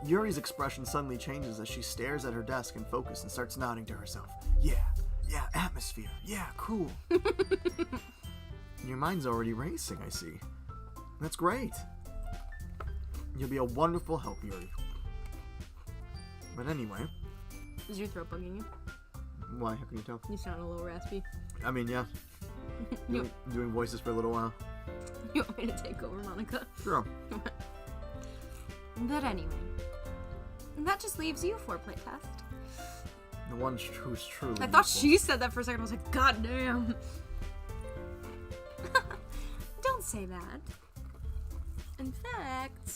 Yuri's expression suddenly changes as she stares at her desk in focus and starts nodding to herself. Yeah, atmosphere. Yeah, cool. Your mind's already racing, I see. That's great. You'll be a wonderful help, Yuri. But anyway. Is your throat bugging you? Why? How can you tell? You sound a little raspy. I mean, yeah. Doing voices for a little while. You want me to take over, Monica? Sure. But anyway. That just leaves you FourPlay test. The one who's truly I thought useful. she said that for a second. I was like, God damn. Don't say that. In fact,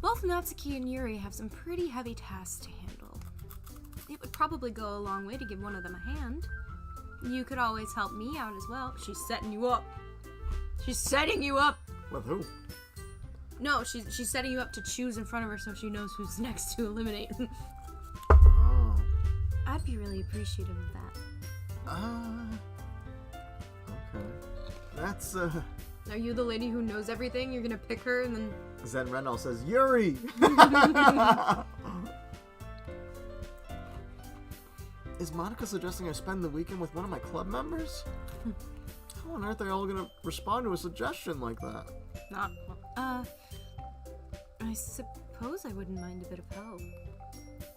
both Natsuki and Yuri have some pretty heavy tasks to handle. It would probably go a long way to give one of them a hand. You could always help me out as well. She's setting you up. She's setting you up. With who? No, she's setting you up to choose in front of her so she knows who's next to eliminate. Oh. I'd be really appreciative of that. Okay. That's, Are you the lady who knows everything? You're gonna pick her and then... Zen Rendell says, Yuri! Is Monica suggesting I spend the weekend with one of my club members? How on earth are y'all gonna respond to a suggestion like that? Not... I suppose I wouldn't mind a bit of help.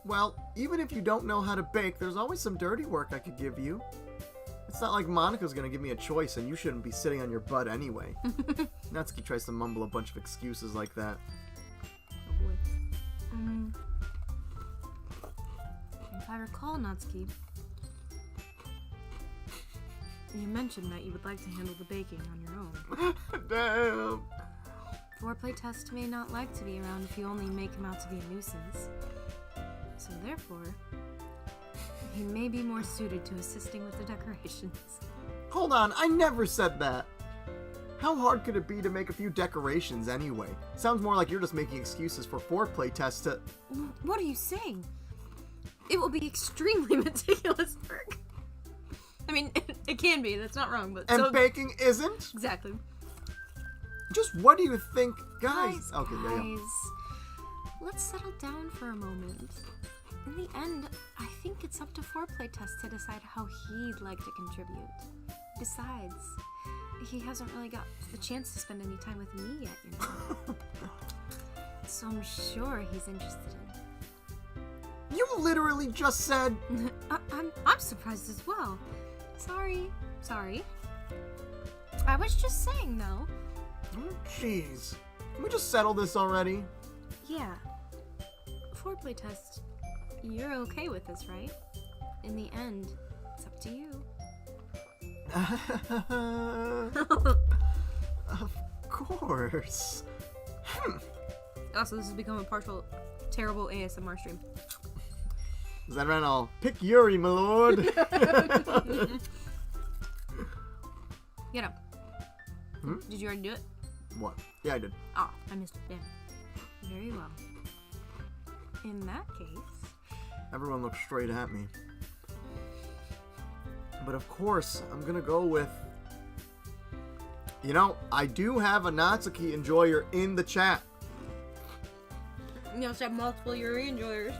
Well, even if you don't know how to bake, there's always some dirty work I could give you. It's not like Monica's gonna give me a choice and you shouldn't be sitting on your butt anyway. Natsuki tries to mumble a bunch of excuses like that. Oh boy. If I recall, Natsuki, you mentioned that you would like to handle the baking on your own. Damn. FourPlay test may not like to be around if you only make him out to be a nuisance. So therefore, he may be more suited to assisting with the decorations. Hold on, I never said that. How hard could it be to make a few decorations anyway? Sounds more like you're just making excuses for FourPlay tests to... What are you saying? It will be extremely meticulous work. I mean, it can be, that's not wrong, but And so... baking isn't? Exactly. Just what do you think, guys? Okay, there you go. Guys, let's settle down for a moment. In the end, I think it's up to FourPlay test to decide how he'd like to contribute. Besides, he hasn't really got the chance to spend any time with me yet, you know. So I'm sure he's interested in. You literally just said... I'm surprised as well. Sorry. I was just saying, though. Oh, jeez. Can we just settle this already? Yeah. FourPlay test. You're okay with this, right? In the end, it's up to you. Of course. Also, this has become a partial, terrible ASMR stream. Zenran, I'll pick Yuri, my lord. Get up. Did you already do it? What? Yeah, I did. Oh, I missed it. Damn. Very well. In that case... Everyone looks straight at me. But of course, I'm gonna go with... You know, I do have a Natsuki enjoyer in the chat. You also have multiple Yuri enjoyers.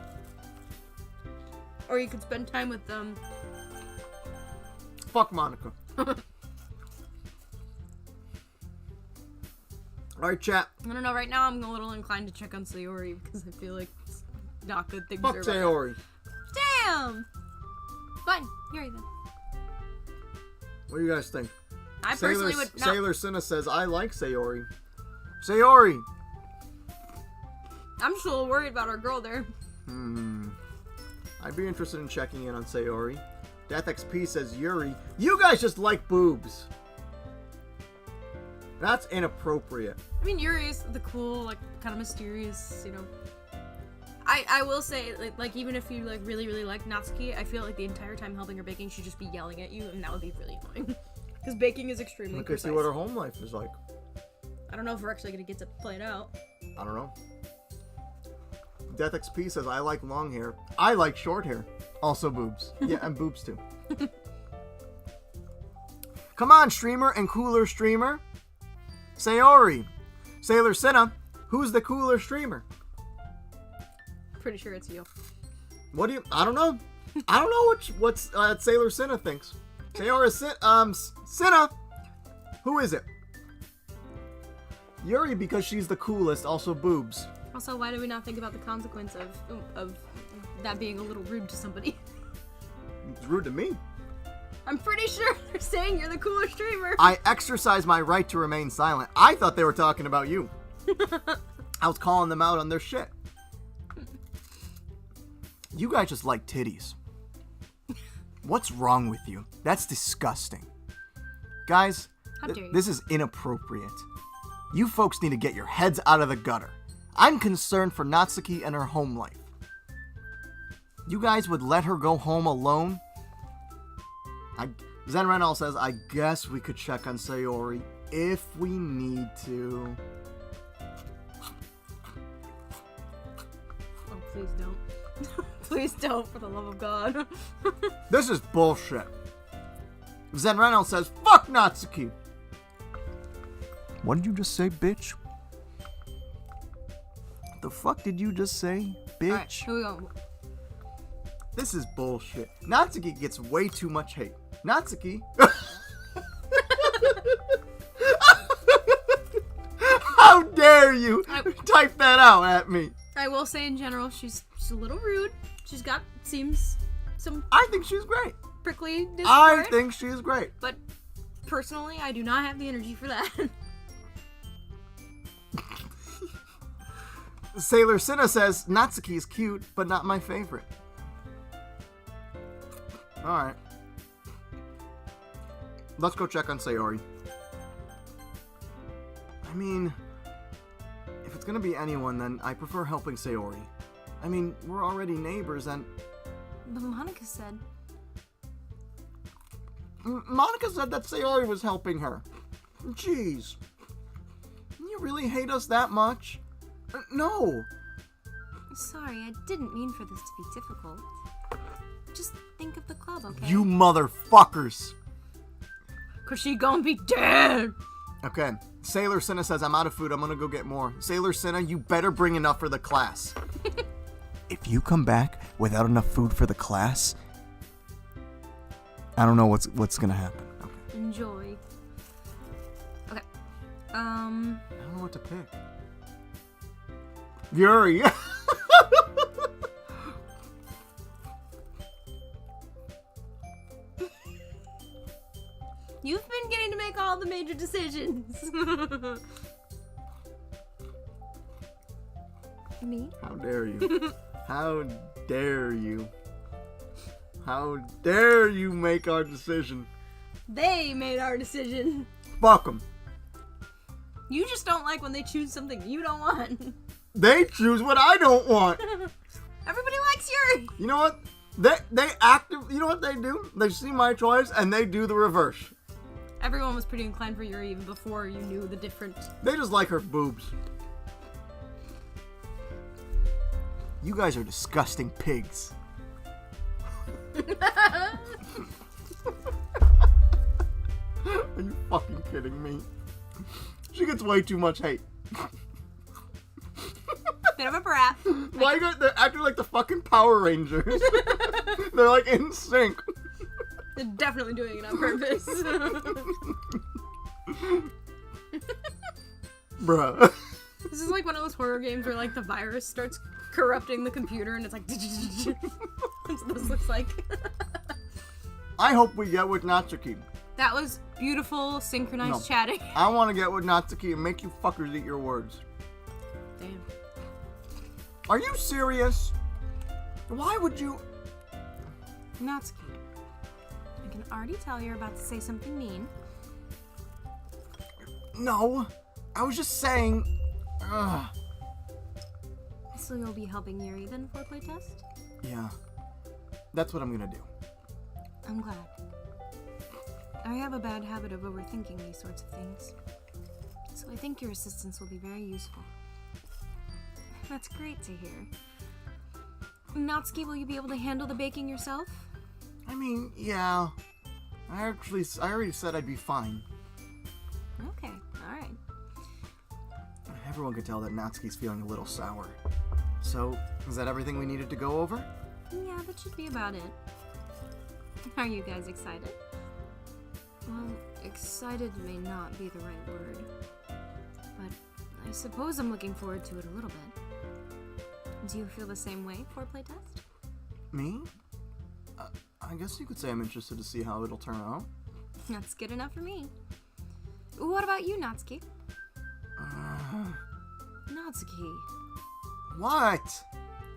Or you could spend time with them. Fuck Monica. Alright, chat. I don't know, right now I'm a little inclined to check on Sayori because I feel like it's not good things Fuck are about Sayori. that. Damn! Fine, Yuri then. What do you guys think? I personally would not. Sailor Cinna says, I like Sayori. Sayori! I'm just a little worried about our girl there. I'd be interested in checking in on Sayori. DeathXP says, Yuri, you guys just like boobs. That's inappropriate. I mean, Yuri is the cool, like, kind of mysterious, you know. I will say, like even if you, like, really like Natsuki, I feel like the entire time helping her baking, she'd just be yelling at you, and that would be really annoying. Because baking is extremely Look, precise. see what her home life is like. I don't know if we're actually going to get to play it out. I don't know. DeathXP says, I like long hair. I like short hair. Also boobs. Yeah, and boobs too. Come on, streamer and cooler streamer. Sayori. Sailor Cinna, who's the cooler streamer? Pretty sure it's you. What do you... I don't know. I don't know what Sailor Cinna thinks. Sailor Cinna. Who is it? Yuri, because she's the coolest. Also boobs. Also, why do we not think about the consequence of that being a little rude to somebody? It's rude to me. I'm pretty sure they're saying you're the cooler streamer. I exercise my right to remain silent. I thought they were talking about you. I was calling them out on their shit. You guys just like titties. What's wrong with you? That's disgusting. Guys, How dare you? this is inappropriate. You folks need to get your heads out of the gutter. I'm concerned for Natsuki and her home life. You guys would let her go home alone? Zen Renal says, I guess we could check on Sayori if we need to. Oh, please don't. Please don't, for the love of God. This is bullshit. Zen Renal says, fuck Natsuki. What did you just say, bitch? The fuck did you just say, bitch? Alright, here we go. This is bullshit. Natsuki gets way too much hate. Natsuki? How dare you type that out at me? I will say in general, she's a little rude. She's got, seems, some I think she's great. prickly discord. I think she's great. But personally, I do not have the energy for that. Sailor Cinna says, Natsuki is cute, but not my favorite. Alright. Let's go check on Sayori. I mean, if it's gonna be anyone, then I prefer helping Sayori. I mean, we're already neighbors, and... But Monica said... Monica said that Sayori was helping her. Jeez. You really hate us that much? No. Sorry, I didn't mean for this to be difficult. Just think of the club, okay? You motherfuckers. Cause she gonna be dead! Okay. Sailor Cinna says, I'm out of food. I'm gonna go get more. Sailor Cinna, you better bring enough for the class. If you come back without enough food for the class, I don't know what's gonna happen. Okay. Enjoy. Okay. I don't know what to pick. Yuri. You've been getting to make all the major decisions. Me? How dare you? How dare you? How dare you make our decision? They made our decision. Fuck them. You just don't like when they choose something you don't want. They choose what I don't want. Everybody likes Yuri. You know what? They active. You know what they do? They see my choice and they do the reverse. Everyone was pretty inclined for Yuri even before you knew the different... They just like her boobs. You guys are disgusting pigs. Are you fucking kidding me? She gets way too much hate. Bit of a brat. Why you guys, they're acting like the fucking Power Rangers. They're like in sync. They're definitely doing it on purpose. Bruh. This is like one of those horror games where like the virus starts corrupting the computer and it's like... That's what this looks like. I hope we get with Natsuki. That was beautiful, synchronized No. chatting. I want to get with Natsuki and make you fuckers eat your words. Damn. Are you serious? Why would you... Natsuki, I can already tell you're about to say something mean. No. I was just saying... Ugh. So you'll be helping Yuri then for play test? Yeah. That's what I'm gonna do. I'm glad. I have a bad habit of overthinking these sorts of things. So I think your assistance will be very useful. That's great to hear. Natsuki, will you be able to handle the baking yourself? I mean, yeah. I already said I'd be fine. Okay, alright. Everyone could tell that Natsuki's feeling a little sour. So, is that everything we needed to go over? Yeah, that should be about it. Are you guys excited? Well, excited may not be the right word. But I suppose I'm looking forward to it a little bit. Do you feel the same way for playtest? Me? I guess you could say I'm interested to see how it'll turn out. That's good enough for me. What about you, Natsuki? Natsuki. What?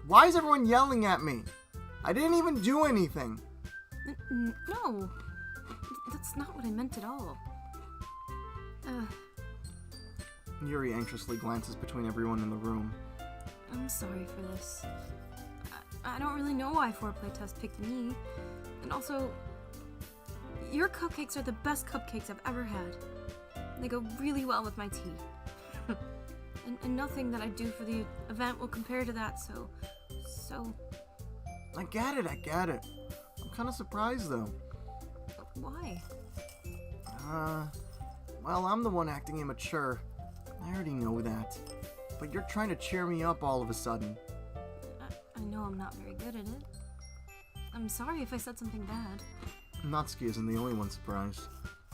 Why is everyone yelling at me? I didn't even do anything. No. That's not what I meant at all. Yuri anxiously glances between everyone in the room. I'm sorry for this. I don't really know why FourPlay Test picked me. And also, your cupcakes are the best cupcakes I've ever had. They go really well with my tea. and nothing that I do for the event will compare to that, so... I get it. I'm kind of surprised, though. Why? Well, I'm the one acting immature. I already know that. But you're trying to cheer me up all of a sudden. I know I'm not very good at it. I'm sorry if I said something bad. Natsuki isn't the only one surprised.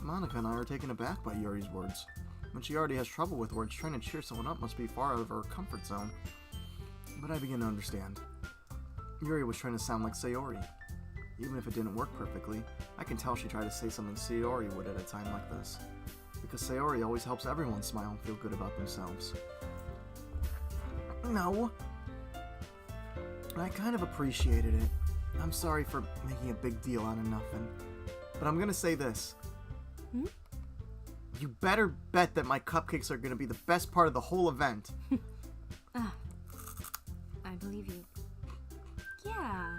Monica and I are taken aback by Yuri's words. When she already has trouble with words, trying to cheer someone up must be far out of her comfort zone. But I begin to understand. Yuri was trying to sound like Sayori. Even if it didn't work perfectly, I can tell she tried to say something Sayori would at a time like this. Because Sayori always helps everyone smile and feel good about themselves. No. I kind of appreciated it. I'm sorry for making a big deal out of nothing. But I'm gonna say this. You better bet that my cupcakes are gonna be the best part of the whole event. I believe you. Yeah.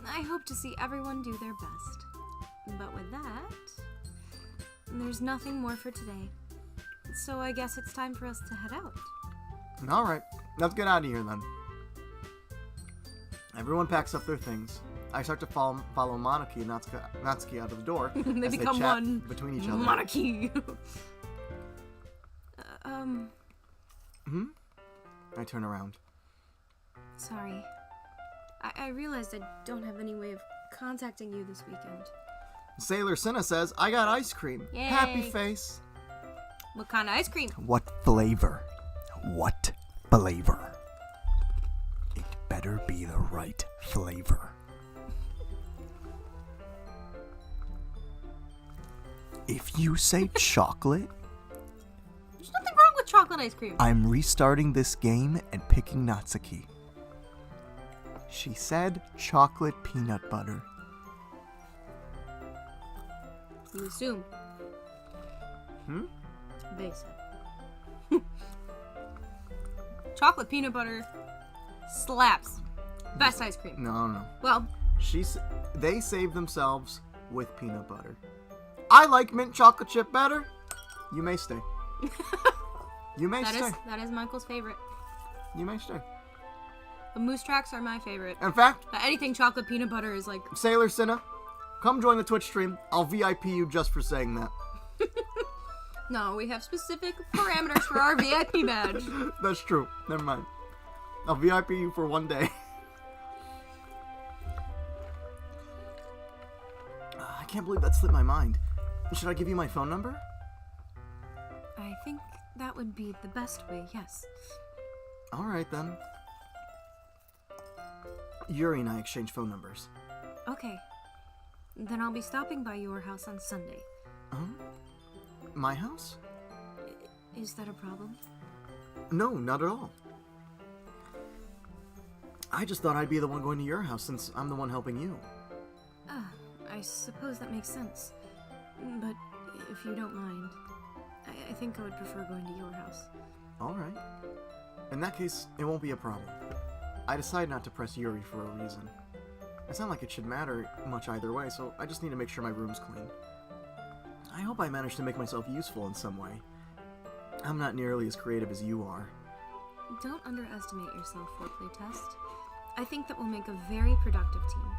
I hope to see everyone do their best. But with that, there's nothing more for today. So I guess it's time for us to head out. Alright, let's get out of here then. Everyone packs up their things. I start to follow Monarchy and Natsuki out of the door. They as become chat one. between each other. Monarchy! I turn around. Sorry. I realized I don't have any way of contacting you this weekend. Sailor Cinna says, I got ice cream. Yay. Happy face. What kind of ice cream? What flavor? What flavor? It better be the right flavor. If you say chocolate, There's nothing wrong with chocolate ice cream. I'm restarting this game and picking Natsuki. She said chocolate peanut butter. You assume. They said. Chocolate peanut butter slaps. Best ice cream. No. Well, They saved themselves with peanut butter. I like mint chocolate chip better. You may stay. You may stay. that is Michael's favorite. You may stay. The moose tracks are my favorite. In fact, Anything chocolate peanut butter is like. Sailor Cinna, come join the Twitch stream. I'll VIP you just for saying that. No, we have specific parameters for our VIP badge. That's true. Never mind. I'll VIP you for one day. I can't believe that slipped my mind. Should I give you my phone number? I think that would be the best way, yes. Alright then. Yuri and I exchange phone numbers. Okay. Then I'll be stopping by your house on Sunday. My house? Is that a problem? No, not at all. I just thought I'd be the one going to your house since I'm the one helping you. I suppose that makes sense. But if you don't mind, I think I would prefer going to your house. Alright. In that case, it won't be a problem. I decided not to press Yuri for a reason. It's not like it should matter much either way, so I just need to make sure my room's clean. I hope I managed to make myself useful in some way. I'm not nearly as creative as you are. Don't underestimate yourself, FourPlay Test. I think that will make a very productive team.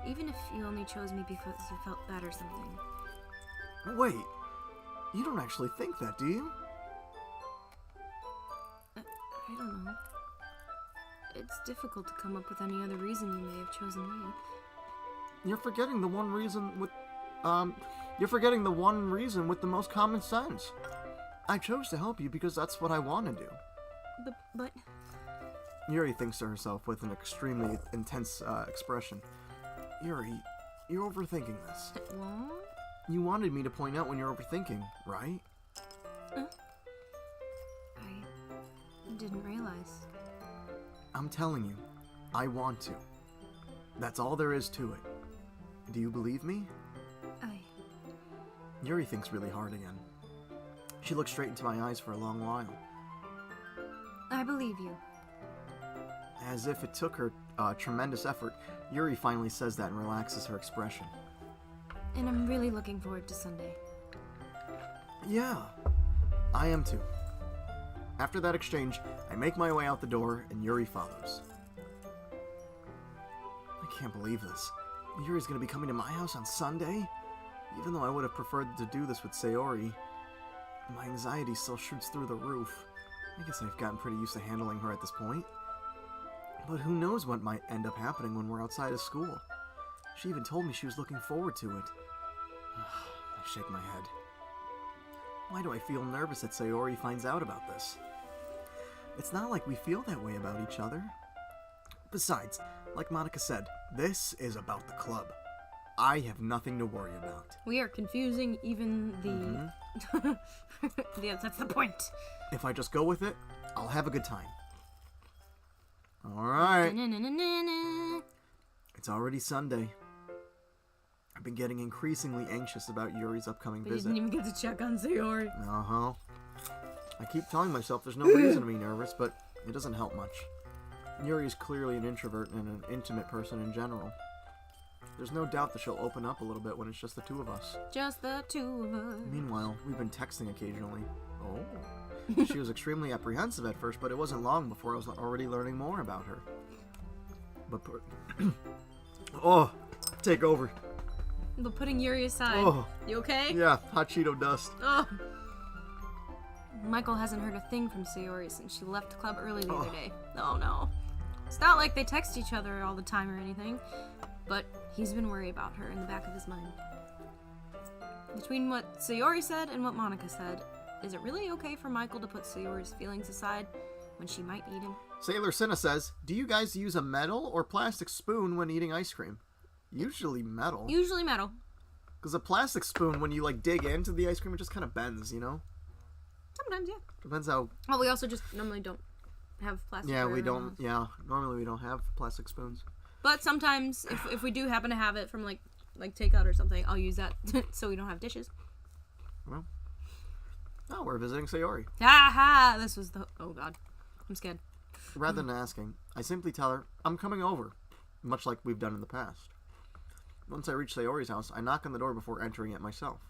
Even if you only chose me because you felt bad or something. Wait, you don't actually think that, do you? I don't know. It's difficult to come up with any other reason you may have chosen me. You're forgetting the one reason with the most common sense. I chose to help you because that's what I want to do. But... Yuri thinks to herself with an extremely intense expression. Yuri, you're overthinking this. What? You wanted me to point out when you're overthinking, right? I didn't realize. I'm telling you, I want to. That's all there is to it. Do you believe me? Yuri thinks really hard again. She looks straight into my eyes for a long while. I believe you. As if it took her tremendous effort, Yuri finally says that and relaxes her expression. And I'm really looking forward to Sunday. Yeah, I am too. After that exchange, I make my way out the door and Yuri follows. I can't believe this. Yuri's gonna be coming to my house on Sunday? Even though I would have preferred to do this with Sayori, my anxiety still shoots through the roof. I guess I've gotten pretty used to handling her at this point. But who knows what might end up happening when we're outside of school. She even told me she was looking forward to it. I shake my head. Why do I feel nervous that Sayori finds out about this? It's not like we feel that way about each other. Besides, like Monica said, this is about the club. I have nothing to worry about. We are confusing even the Yeah, that's the point. If I just go with it, I'll have a good time. Alright. Na-na-na-na-na. It's already Sunday. I've been getting increasingly anxious about Yuri's upcoming But you visit. didn't even get to check on Sayori. Uh-huh. I keep telling myself there's no reason to be nervous, but it doesn't help much. Yuri is clearly an introvert and an intimate person in general. There's no doubt that she'll open up a little bit when it's just the two of us. Just the two of us. Meanwhile, we've been texting occasionally. Oh. She was extremely apprehensive at first, but it wasn't long before I was already learning more about her. But oh, take over. But putting Yuri aside. Oh. You okay? Yeah, hot Cheeto dust. Oh. Michael hasn't heard a thing from Sayori since she left the club early the other day. Oh no. It's not like they text each other all the time or anything, but he's been worried about her in the back of his mind. Between what Sayori said and what Monica said, is it really okay for Michael to put Sayori's feelings aside when she might need him? Sailor Cinna says, do you guys use a metal or plastic spoon when eating ice cream? Usually metal. Usually metal. Because a plastic spoon, when you like dig into the ice cream, it just kind of bends, you know? Sometimes, yeah. Depends how... Well, we also just normally don't have plastic. Yeah, for we everyone don't... else. Yeah, normally we don't have plastic spoons. But sometimes, if we do happen to have it from like takeout or something, I'll use that so we don't have dishes. Well... Oh, we're visiting Sayori. Ha ha! This was the... Oh god. I'm scared. Rather than asking, I simply tell her, I'm coming over. Much like we've done in the past. Once I reach Sayori's house, I knock on the door before entering it myself.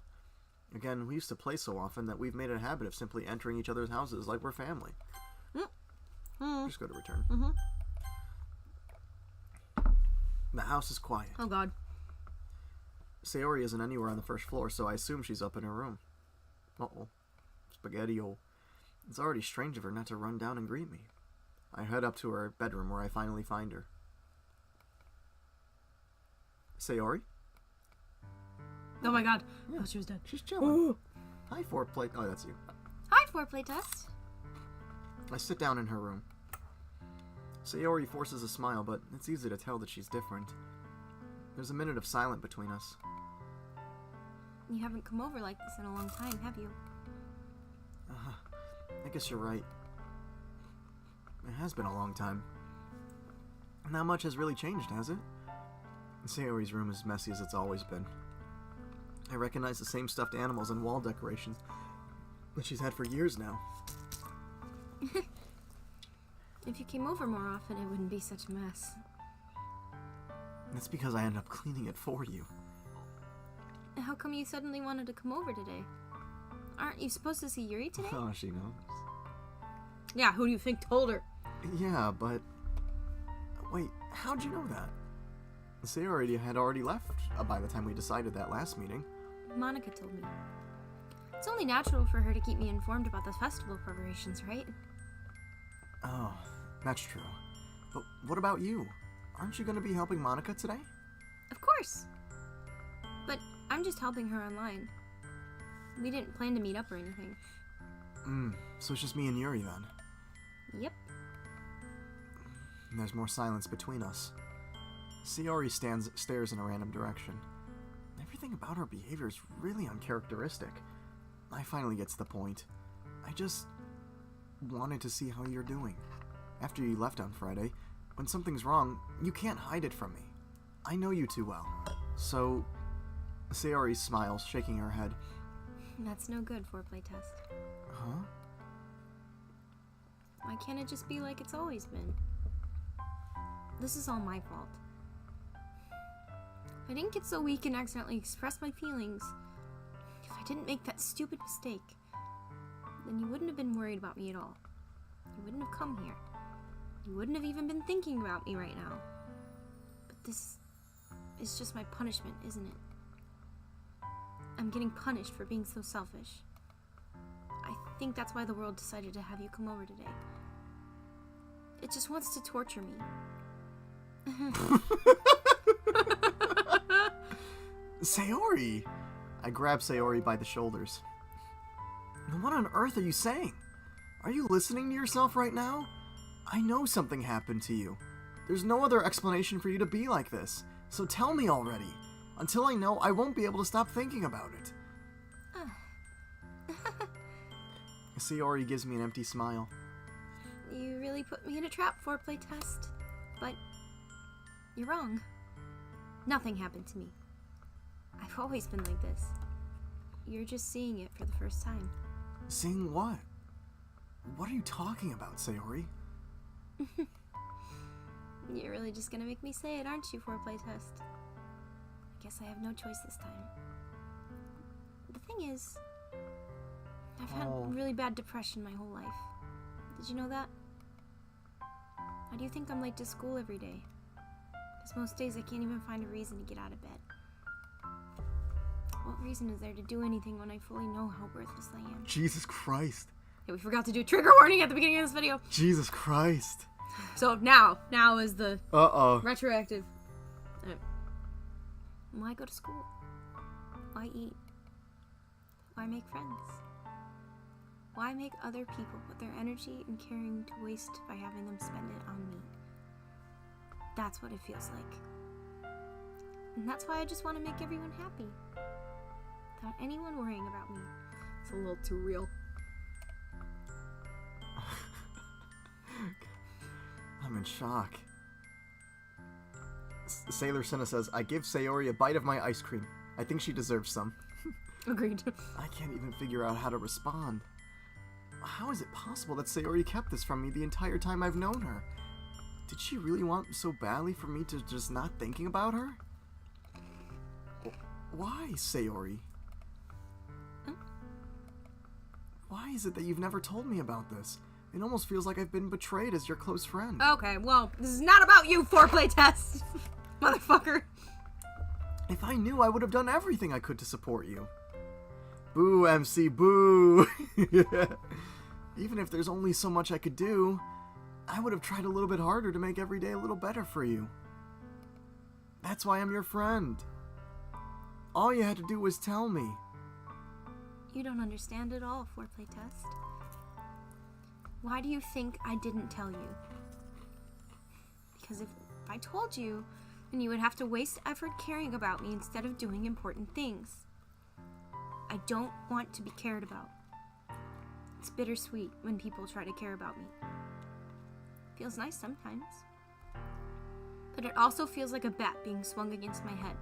Again, we used to play so often that we've made it a habit of simply entering each other's houses like we're family. Just go to return. The house is quiet. Oh god. Sayori isn't anywhere on the first floor, so I assume she's up in her room. Uh-oh. Spaghetti-o. It's already strange of her not to run down and greet me. I head up to her bedroom where I finally find her. Sayori? Oh my god. Yeah. Oh, she was dead. She's chilling. Hi, FourPlay. Oh, that's you. Hi, FourPlay test. I sit down in her room. Sayori forces a smile, but it's easy to tell that she's different. There's a minute of silence between us. You haven't come over like this in a long time, have you? I guess you're right. It has been a long time. Not much has really changed, has it? Sayori's room is as messy as it's always been. I recognize the same stuffed animals and wall decorations that she's had for years now. If you came over more often, it wouldn't be such a mess. That's because I ended up cleaning it for you. How come you suddenly wanted to come over today? Aren't you supposed to see Yuri today? Oh, she knows. Yeah, who do you think told her? Yeah, but... Wait, how'd you know that? Sayori had already left by the time we decided that last meeting. Monica told me. It's only natural for her to keep me informed about the festival preparations, right? Oh, that's true. But what about you? Aren't you going to be helping Monica today? Of course. But I'm just helping her online. We didn't plan to meet up or anything. So it's just me and Yuri then. Yep. And there's more silence between us. Sayori stares in a random direction. Everything about her behavior is really uncharacteristic. I finally get to the point. I just wanted to see how you're doing. After you left on Friday, when something's wrong, you can't hide it from me. I know you too well. So, Sayori smiles, shaking her head. That's no good, FourPlay test. Huh? Why can't it just be like it's always been? This is all my fault. If I didn't get so weak and accidentally express my feelings, if I didn't make that stupid mistake, then you wouldn't have been worried about me at all. You wouldn't have come here. You wouldn't have even been thinking about me right now. But this is just my punishment, isn't it? I'm getting punished for being so selfish. I think that's why the world decided to have you come over today. It just wants to torture me. Sayori! I grab Sayori by the shoulders. What on earth are you saying? Are you listening to yourself right now? I know something happened to you. There's no other explanation for you to be like this. So tell me already. Until I know, I won't be able to stop thinking about it. Sayori gives me an empty smile. You really put me in a trap, FourPlay test. But you're wrong. Nothing happened to me. I've always been like this. You're just seeing it for the first time. Seeing what? What are you talking about, Sayori? You're really just gonna make me say it, aren't you, FourPlay test? I guess I have no choice this time. The thing is, I've had really bad depression my whole life. Did you know that? Why do you think I'm late to school every day? Because most days I can't even find a reason to get out of bed. What reason is there to do anything when I fully know how worthless I am? Jesus Christ. Hey, we forgot to do a trigger warning at the beginning of this video. Jesus Christ. So now is the Uh-oh. retroactive. Why go to school? Why eat? Why make friends? Why make other people put their energy and caring to waste by having them spend it on me? That's what it feels like. And that's why I just want to make everyone happy. Without anyone worrying about me. It's a little too real. I'm in shock. Sailor Senna says, I give Sayori a bite of my ice cream. I think she deserves some. Agreed. I can't even figure out how to respond. How is it possible that Sayori kept this from me the entire time I've known her? Did she really want so badly for me to just not thinking about her? Why, Sayori? Why is it that you've never told me about this? It almost feels like I've been betrayed as your close friend. Okay, well, this is not about you, FourPlay test. Motherfucker. If I knew, I would have done everything I could to support you. Boo, MC, boo! Even if there's only so much I could do, I would have tried a little bit harder to make every day a little better for you. That's why I'm your friend. All you had to do was tell me. You don't understand at all, FourPlay test. Why do you think I didn't tell you? Because if I told you, then you would have to waste effort caring about me instead of doing important things. I don't want to be cared about. It's bittersweet when people try to care about me. Feels nice sometimes. But it also feels like a bat being swung against my head.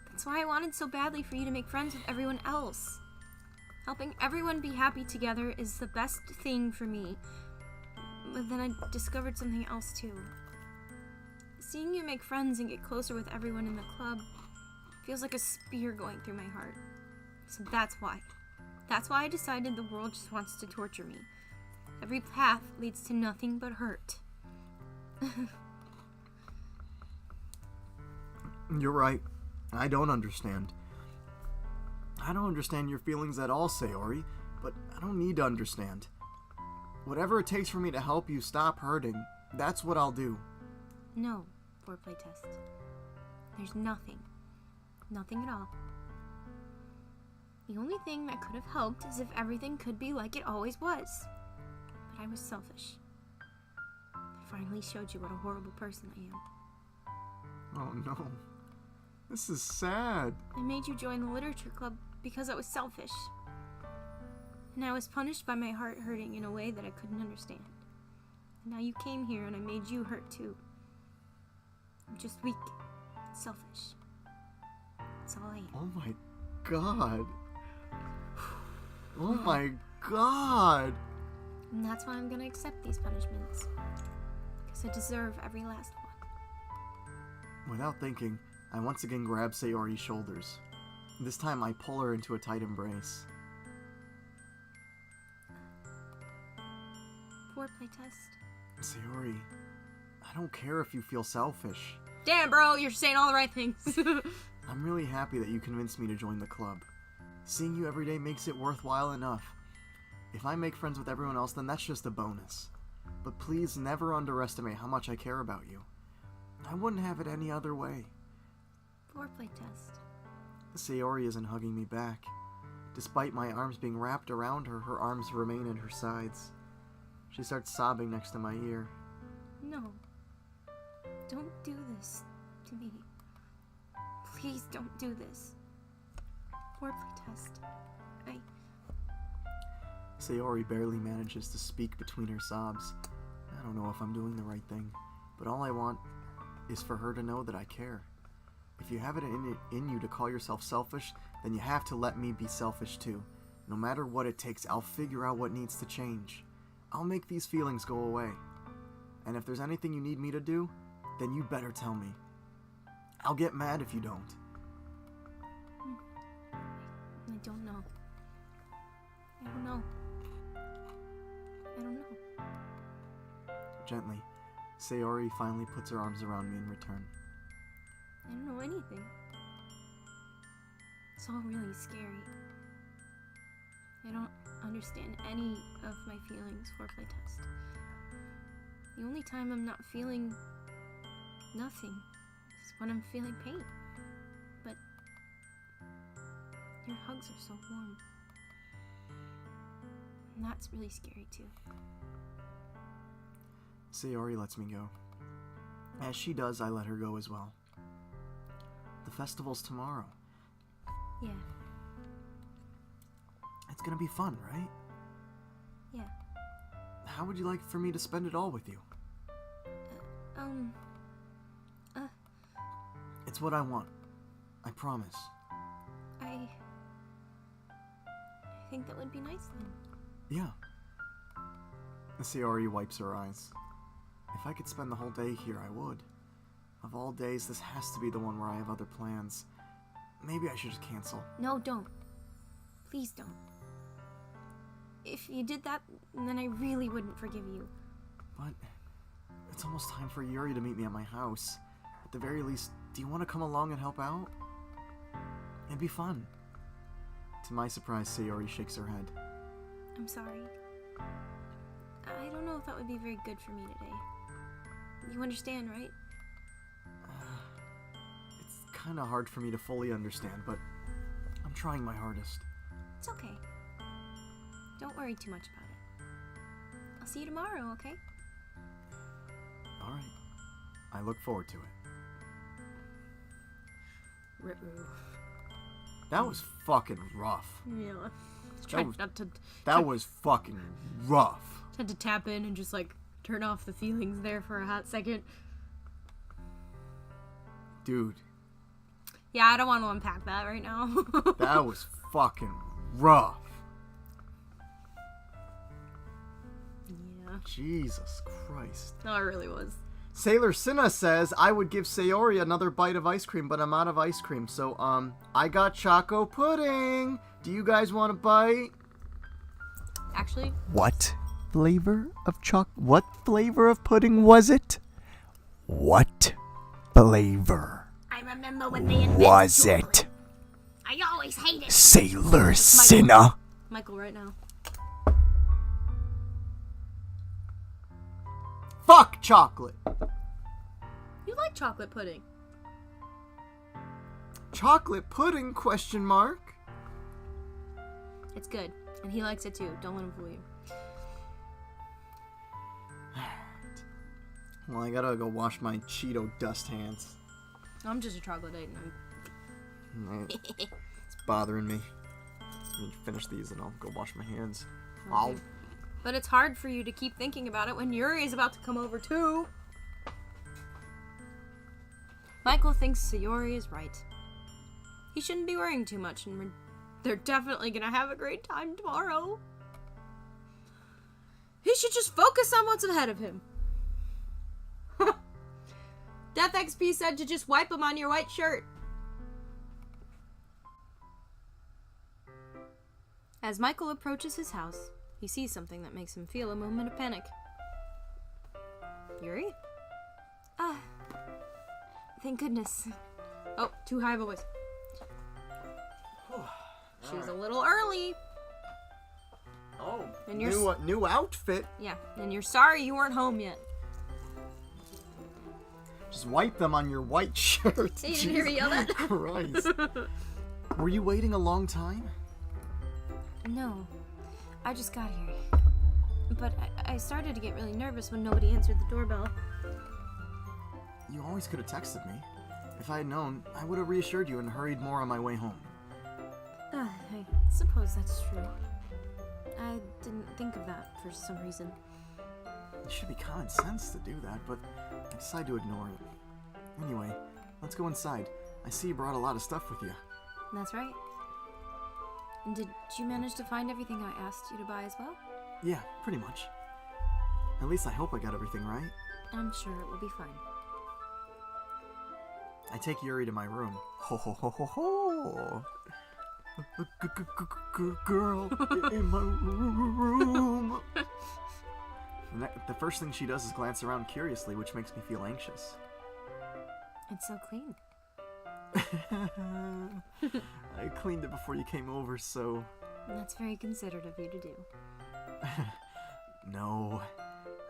That's why I wanted so badly for you to make friends with everyone else. Helping everyone be happy together is the best thing for me. But then I discovered something else too. Seeing you make friends and get closer with everyone in the club feels like a spear going through my heart. So that's why. That's why I decided the world just wants to torture me. Every path leads to nothing but hurt. You're right. I don't understand. I don't understand your feelings at all, Sayori, but I don't need to understand. Whatever it takes for me to help you stop hurting, that's what I'll do. No, FourPlay test. There's nothing. Nothing at all. The only thing that could have helped is if everything could be like it always was. But I was selfish. I finally showed you what a horrible person I am. Oh no. This is sad. I made you join the literature club because I was selfish. And I was punished by my heart hurting in a way that I couldn't understand. And now you came here and I made you hurt too. I'm just weak, selfish. That's all I am. Oh my god. Oh my god. And that's why I'm gonna accept these punishments. Because I deserve every last one. Without thinking, I once again grab Sayori's shoulders. This time I pull her into a tight embrace. FourPlay test. Sayori, I don't care if you feel selfish. Damn, bro, you're saying all the right things. I'm really happy that you convinced me to join the club. Seeing you every day makes it worthwhile enough. If I make friends with everyone else, then that's just a bonus. But please never underestimate how much I care about you. I wouldn't have it any other way. FourPlay test. Sayori isn't hugging me back. Despite my arms being wrapped around her, her arms remain at her sides. She starts sobbing next to my ear. No. Don't do this to me. Please don't do this. foreplay test. Sayori barely manages to speak between her sobs. I don't know if I'm doing the right thing, but all I want is for her to know that I care. If you have it in you to call yourself selfish, then you have to let me be selfish too. No matter what it takes, I'll figure out what needs to change. I'll make these feelings go away. And if there's anything you need me to do, then you better tell me. I'll get mad if you don't. I don't know. I don't know. I don't know. Gently, Sayori finally puts her arms around me in return. I don't know anything. It's all really scary. I don't understand any of my feelings foreplay test. The only time I'm not feeling nothing is when I'm feeling pain. But your hugs are so warm. And that's really scary too. Sayori lets me go. As she does, I let her go as well. The festival's tomorrow. Yeah. It's gonna be fun, right? Yeah. How would you like for me to spend it all with you? It's what I want. I promise. I think that would be nice then. Yeah. Sayori wipes her eyes. If I could spend the whole day here, I would. Of all days, this has to be the one where I have other plans. Maybe I should just cancel. No, don't. Please don't. If you did that, then I really wouldn't forgive you. But it's almost time for Yuri to meet me at my house. At the very least, do you want to come along and help out? It'd be fun. To my surprise, Sayori shakes her head. I'm sorry. I don't know if that would be very good for me today. You understand, right? It's kind of hard for me to fully understand, but I'm trying my hardest. It's okay. Don't worry too much about it. I'll see you tomorrow, okay? Alright. I look forward to it. That was fucking rough. Yeah. That was fucking rough. Had to tap in and just like turn off the feelings there for a hot second. Dude. Yeah, I don't want to unpack that right now. That was fucking rough. Yeah. Jesus Christ. No, it really was. Sailor Cinna says, I would give Sayori another bite of ice cream, but I'm out of ice cream. So, I got Choco Pudding. Do you guys want a bite? Actually, What flavor of pudding was it? What flavor I remember when they invented was chocolate. it? I always hated Sailor Cinna. Michael, right now. Fuck chocolate. You like chocolate pudding. Chocolate pudding, question mark. It's good. And he likes it too. Don't let him fool you. Well, I gotta go wash my Cheeto dust hands. I'm just a troglodyte. It's bothering me. Let me finish these and I'll go wash my hands. Ow. But it's hard for you to keep thinking about it when Yuri is about to come over too. Michael thinks Sayori is right. He shouldn't be worrying too much, and they're definitely gonna have a great time tomorrow. He should just focus on what's ahead of him. Death XP said to just wipe him on your white shirt. As Michael approaches his house, he sees something that makes him feel a moment of panic. Yuri? Thank goodness. Oh, too high of a voice. She was a little early. Oh, And you're new outfit. Yeah, and you're sorry you weren't home yet. Just wipe them on your white shirt. Hey, you didn't hear me yell that? Christ. Were you waiting a long time? No, I just got here. But I started to get really nervous when nobody answered the doorbell. You always could have texted me. If I had known, I would have reassured you and hurried more on my way home. I suppose that's true. I didn't think of that for some reason. It should be common sense to do that, but I decide to ignore it. Anyway, let's go inside. I see you brought a lot of stuff with you. That's right. And did you manage to find everything I asked you to buy as well? Yeah, pretty much. At least I hope I got everything right. I'm sure it will be fine. I take Yuri to my room. Ho ho ho ho ho! Girl in my room. And the first thing she does is glance around curiously, which makes me feel anxious. It's so clean. I cleaned it before you came over, so... That's very considerate of you to do. No.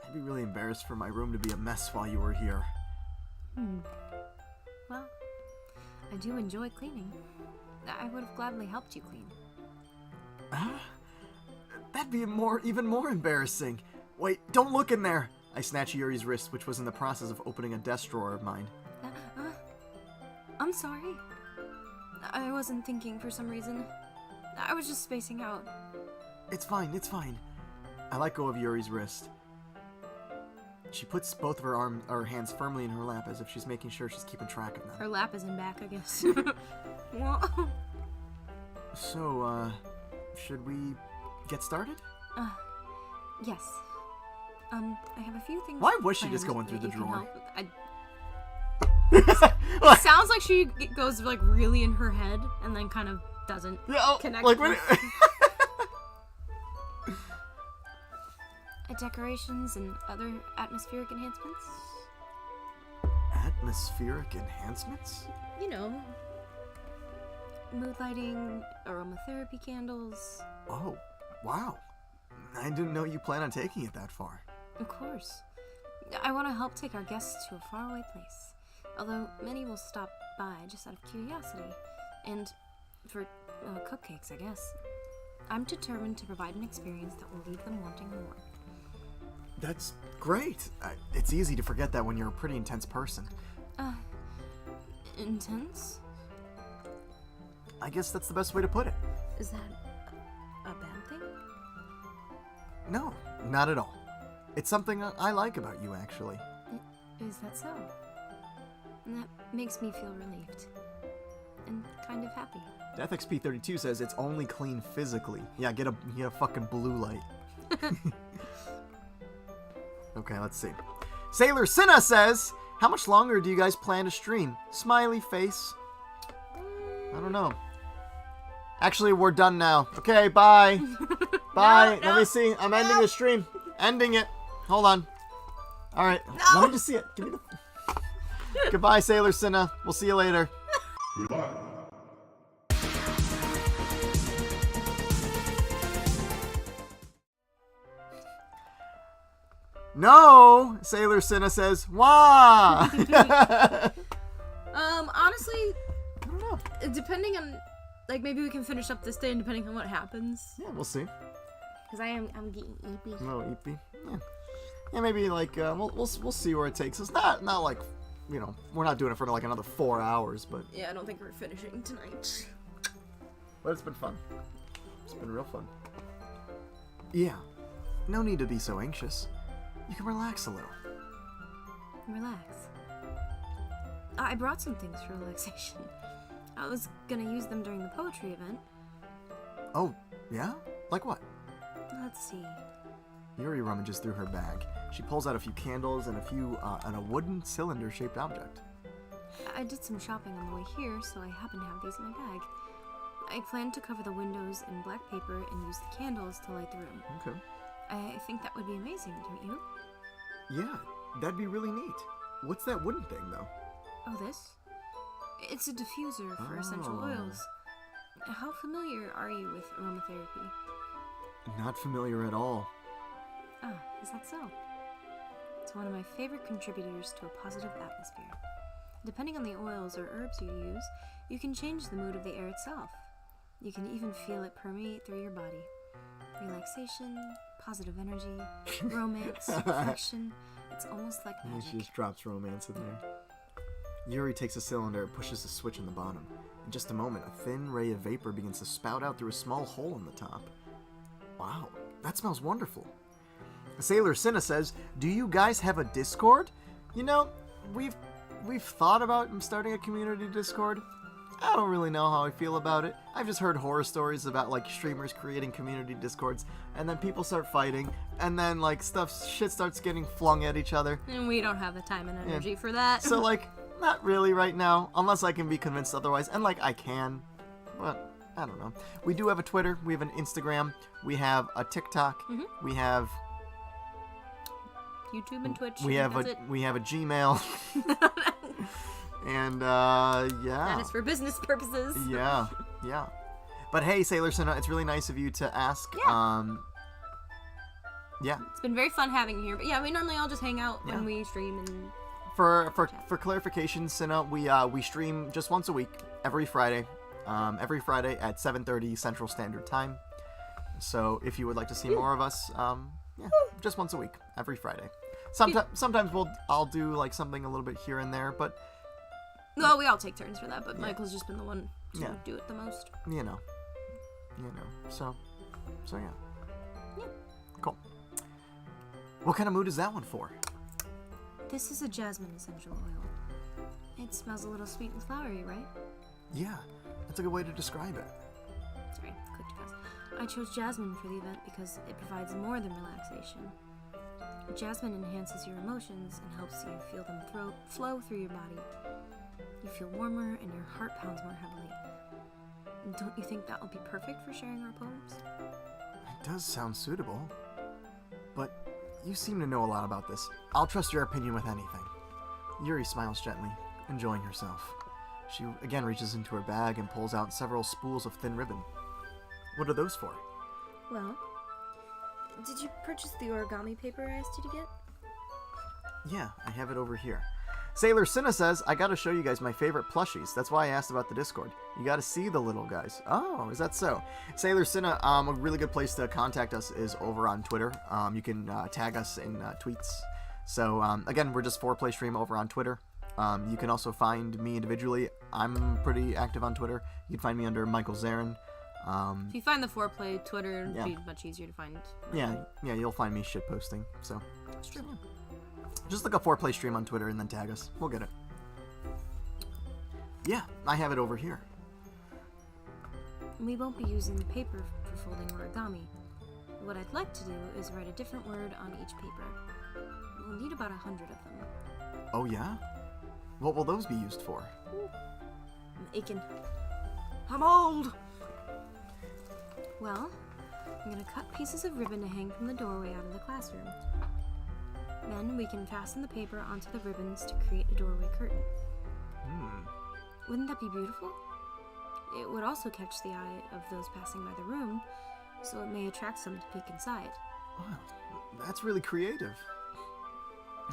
I'd be really embarrassed for my room to be a mess while you were here. Well, I do enjoy cleaning. I would have gladly helped you clean. That'd be even more embarrassing. Wait, don't look in there! I snatch Yuri's wrist, which was in the process of opening a desk drawer of mine. I'm sorry. I wasn't thinking for some reason. I was just spacing out. It's fine, it's fine. I let go of Yuri's wrist. She puts both of her hands firmly in her lap as if she's making sure she's keeping track of them. Her lap is in back, I guess. Well, So, should we get started? yes. I have a few things. Why was she just planned going through that the you can drawer? help with. Sounds like she goes like really in her head and then kind of doesn't connect. Like with when decorations and other atmospheric enhancements. Atmospheric enhancements? You know, mood lighting, aromatherapy candles. Oh, wow. I didn't know you plan on taking it that far. Of course. I want to help take our guests to a faraway place. Although many will stop by just out of curiosity. And for cupcakes, I guess. I'm determined to provide an experience that will leave them wanting more. That's great. It's easy to forget that when you're a pretty intense person. Intense? I guess that's the best way to put it. Is that a bad thing? No, not at all. It's something I like about you, actually. Is that so? And that makes me feel relieved. And kind of happy. DeathXP32 says it's only clean physically. Yeah, get a fucking blue light. Okay, let's see. Sailor Cinna says, how much longer do you guys plan to stream? Smiley face. I don't know. Actually, we're done now. Okay, bye. Bye. No, Let me see. I'm ending the stream. Ending it. Hold on. All right. Let me just see it. Give me the... Goodbye, Sailor Cinna. We'll see you later. Goodbye. No, Sailor Cinna says, wah. Honestly, I don't know. depending on, like, maybe we can finish up this day and depending on what happens. Yeah, we'll see. Because I'm getting eepy. No, EP. Yeah, maybe like we'll see where it takes us. Not like, you know, we're not doing it for like another 4 hours, but Yeah, I don't think we're finishing tonight. it's been fun. It's been real fun. Yeah, no need to be so anxious. You can relax a little. Relax. I brought some things for relaxation. I was gonna use them during the poetry event. Oh, yeah? Like what? Let's see. Yuri rummages through her bag. She pulls out a few candles and a wooden cylinder-shaped object. I did some shopping on the way here, so I happen to have these in my bag. I plan to cover the windows in black paper and use the candles to light the room. Okay. I think that would be amazing, don't you? Yeah, that'd be really neat. What's that wooden thing, though? Oh, this? It's a diffuser for essential Oh. oils. How familiar are you with aromatherapy? Not familiar at all. Ah, is that so? It's one of my favorite contributors to a positive atmosphere. Depending on the oils or herbs you use, you can change the mood of the air itself. You can even feel it permeate through your body. Relaxation, positive energy, romance, affection. It's almost like And she magic. just drops romance in there. Yuri takes a cylinder and pushes the switch on the bottom. In just a moment, a thin ray of vapor begins to spout out through a small hole in the top. Wow, that smells wonderful. Sailor Cinna says, do you guys have a Discord? You know, we've thought about starting a community Discord. I don't really know how I feel about it. I've just heard horror stories about like streamers creating community Discords, and then people start fighting, and then like shit starts getting flung at each other. And we don't have the time and energy for that. So like, not really right now, unless I can be convinced otherwise, and like I can, but I don't know. We do have a Twitter, we have an Instagram, we have a TikTok, we have YouTube and Twitch. we have that's it. we have a Gmail, and yeah. That is for business purposes. Yeah. But hey, Sailor Cinna, it's really nice of you to ask. Yeah. It's been very fun having you here. But yeah, we normally all just hang out when we stream and. For clarification, Cinna, we stream just once a week, every Friday at 7:30 Central Standard Time. So if you would like to see more of us, just once a week, every Friday. Sometimes I'll do like something a little bit here and there, but well, we all take turns for that. But Michael's just been the one to do it the most. You know. So yeah. Yeah. Cool. What kind of mood is that one for? This is a jasmine essential oil. It smells a little sweet and flowery, right? Yeah, that's a good way to describe it. Sorry, quick to pass. I chose jasmine for the event because it provides more than relaxation. Jasmine enhances your emotions and helps you feel them flow through your body. You feel warmer and your heart pounds more heavily. Don't you think that will be perfect for sharing our poems? It does sound suitable, but you seem to know a lot about this. I'll trust your opinion with anything. Yuri smiles gently, enjoying herself. She again reaches into her bag and pulls out several spools of thin ribbon. What are those for? Well, did you purchase the origami paper I asked you to get? Yeah, I have it over here. Sailor Cinna says, I gotta show you guys my favorite plushies. That's why I asked about the Discord. You gotta see the little guys. Oh, is that so? Sailor Cinna, a really good place to contact us is over on Twitter. You can tag us in tweets. So, again, we're just FourPlay Stream over on Twitter. You can also find me individually. I'm pretty active on Twitter. You can find me under Michael Zarin. If you find the FourPlay Twitter, it'd be much easier to find. Yeah, you'll find me shitposting. So, That's true. just look up FourPlay Stream on Twitter and then tag us. We'll get it. Yeah, I have it over here. We won't be using the paper for folding origami. What I'd like to do is write a different word on each paper. We'll need about 100 of them. Oh yeah? What will those be used for? I'm aching. I'm old! Well, I'm gonna cut pieces of ribbon to hang from the doorway out of the classroom. Then we can fasten the paper onto the ribbons to create a doorway curtain. Wouldn't that be beautiful? It would also catch the eye of those passing by the room, so it may attract some to peek inside. Wow, that's really creative.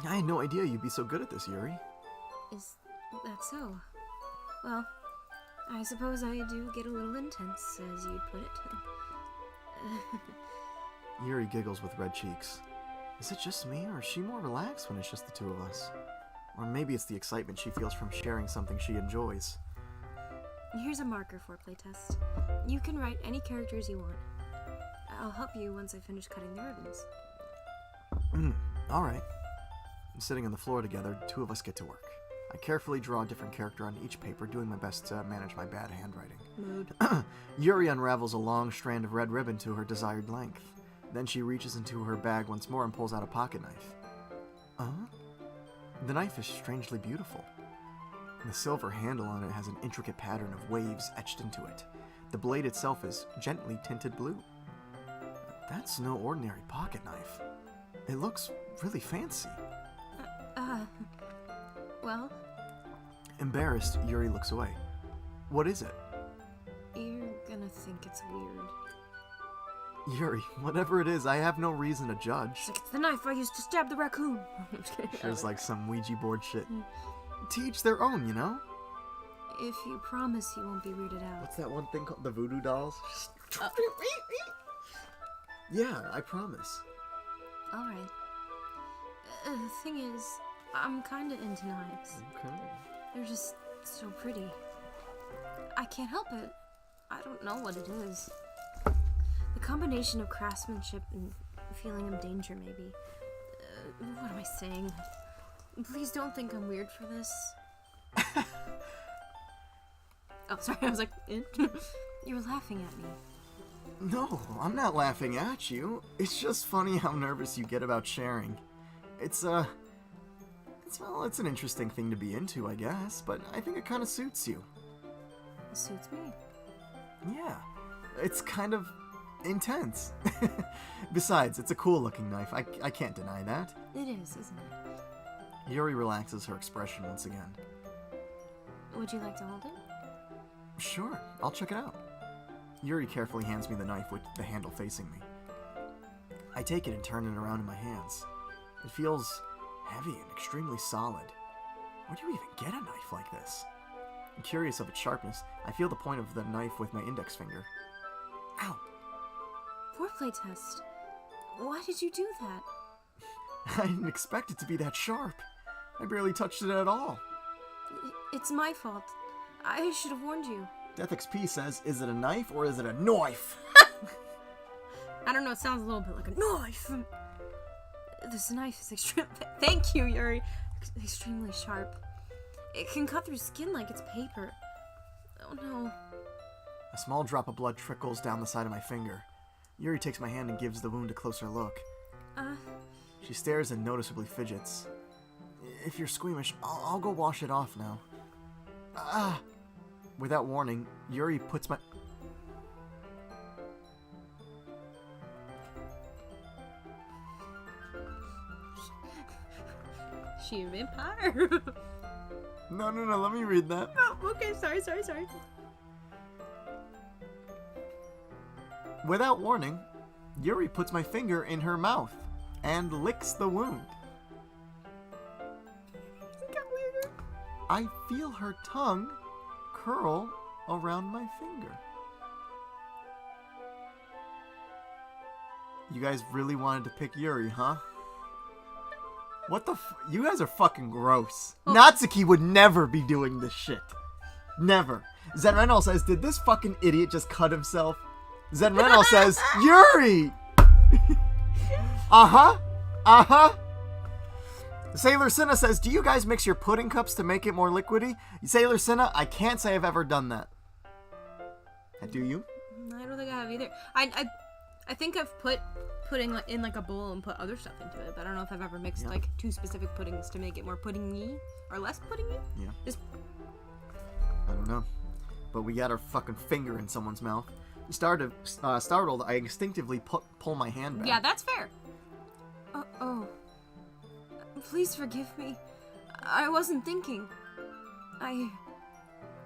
I had no idea you'd be so good at this, Yuri. Is that so? Well, I suppose I do get a little intense, as you'd put it. Yuri giggles with red cheeks. Is it just me, or is she more relaxed when it's just the two of us? Or maybe it's the excitement she feels from sharing something she enjoys. Here's a marker for playtest. You can write any characters you want. I'll help you once I finish cutting the ribbons. Alright. Sitting on the floor together, the two of us get to work. I carefully draw a different character on each paper, doing my best to manage my bad handwriting. Mood. Yuri unravels a long strand of red ribbon to her desired length. Then she reaches into her bag once more and pulls out a pocket knife. The knife is strangely beautiful. The silver handle on it has an intricate pattern of waves etched into it. The blade itself is gently tinted blue. That's no ordinary pocket knife. It looks really fancy. Well, Embarrassed, Yuri looks away. What is it? you're gonna think it's weird. Yuri, whatever it is, I have no reason to judge. It's like, it's the knife I used to stab the raccoon. There's like some Ouija board shit. To each their own, you know? If you promise you won't be weirded out. What's that one thing called? The voodoo dolls? Yeah, I promise. Alright. The thing is, I'm kinda into knives. Okay. They're just so pretty. I can't help it. I don't know what it is. The combination of craftsmanship and feeling of danger, maybe. What am I saying? Please don't think I'm weird for this. Oh, sorry, I was like, You're laughing at me. No, I'm not laughing at you. It's just funny how nervous you get about sharing. It's an interesting thing to be into, I guess, but I think it kind of suits you. It suits me. Yeah, it's kind of intense. Besides, it's a cool-looking knife. I can't deny that. It is, isn't it? Yuri relaxes her expression once again. Would you like to hold it? Sure, I'll check it out. Yuri carefully hands me the knife with the handle facing me. I take it and turn it around in my hands. It feels heavy and extremely solid. Where do you even get a knife like this? I'm curious of its sharpness. I feel the point of the knife with my index finger. Ow! FourPlay test. Why did you do that? I didn't expect it to be that sharp. I barely touched it at all. It's my fault. I should have warned you. DeathXP says, is it a knife or is it a knife? I don't know, it sounds a little bit like a knife. This knife is extremely... Thank you, Yuri. Extremely sharp. It can cut through skin like it's paper. Oh no. A small drop of blood trickles down the side of my finger. Yuri takes my hand and gives the wound a closer look. She stares and noticeably fidgets. If you're squeamish, I'll go wash it off now. Without warning, Yuri puts my... She a vampire? No, let me read that. Oh, okay, sorry. Without warning, Yuri puts my finger in her mouth and licks the wound. It got weirder. I feel her tongue curl around my finger. You guys really wanted to pick Yuri, huh? What the you guys are fucking gross. Natsuki would never be doing this shit. Never. Zenrenal says, did this fucking idiot just cut himself? Zenrenal says, Yuri! Uh-huh. Sailor Cinna says, do you guys mix your pudding cups to make it more liquidy? Sailor Cinna, I can't say I've ever done that. Do you? I don't think I have either. I think I've put pudding in like a bowl and put other stuff into it, but I don't know if I've ever mixed like two specific puddings to make it more puddingy or less puddingy. Yeah. I don't know. But we got our fucking finger in someone's mouth. Startled, I instinctively pull my hand back. Yeah, that's fair. Oh. Please forgive me. I wasn't thinking.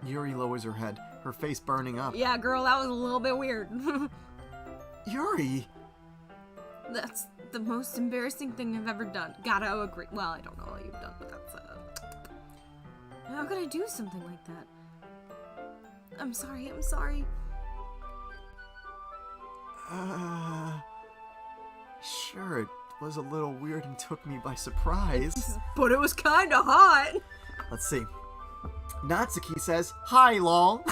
Yuri lowers her head, her face burning up. Yeah, girl, that was a little bit weird. Yuri! That's the most embarrassing thing I've ever done. Gotta agree. Well, I don't know what you've done, but that's, How could I do something like that? I'm sorry. Sure, it was a little weird and took me by surprise. But it was kinda hot! Let's see. Natsuki says, hi, lol.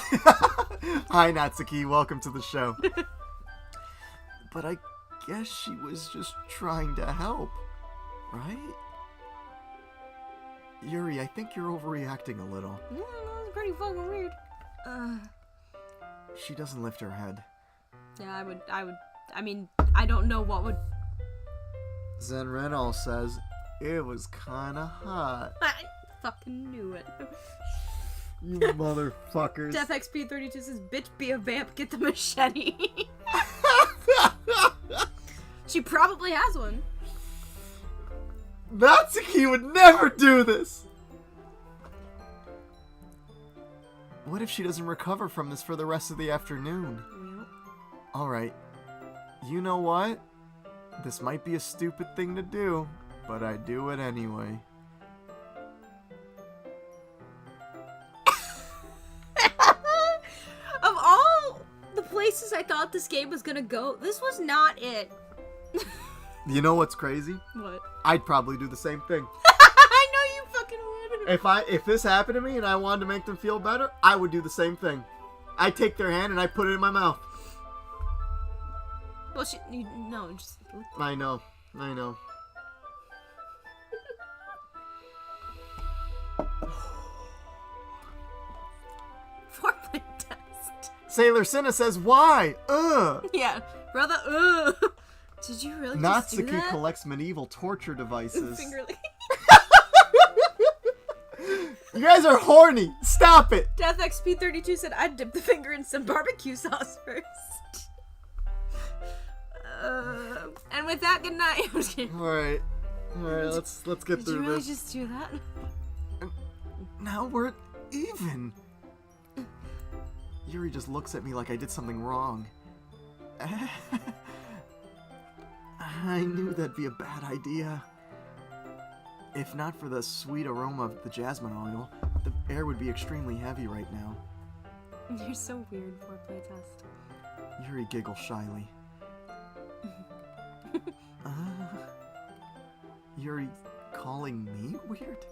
Hi, Natsuki, welcome to the show. But I guess she was just trying to help, right? Yuri, I think you're overreacting a little. Yeah, that was pretty fucking weird. She doesn't lift her head. Yeah, I mean, I don't know what would... Zenrenal says, it was kinda hot. I fucking knew it. You motherfuckers. DeathXP32 says, bitch, be a vamp, get the machete. She probably has one. Natsuki would never do this! What if she doesn't recover from this for the rest of the afternoon? Alright. You know what? This might be a stupid thing to do, but I do it anyway. Of all the places I thought this game was gonna go, this was not it. You know what's crazy? What? I'd probably do the same thing. I know you fucking would. If this happened to me and I wanted to make them feel better, I would do the same thing. I take their hand and I put it in my mouth. Well, no, just. I know. FourPlay test. Sailor Cinna says, why? Yeah, brother. Did you really just do Natsuki that? collects medieval torture devices. Finger lick. You guys are horny. Stop it. Death XP32 said I'd dip the finger in some barbecue sauce first. And with that, good night. I'm just kidding. All right, let's get Did you through really this. just do that? Now we're even. Yuri just looks at me like I did something wrong. I knew that'd be a bad idea. If not for the sweet aroma of the jasmine oil, the air would be extremely heavy right now. You're so weird, FourPlay test. Yuri giggles shyly. Yuri calling me weird?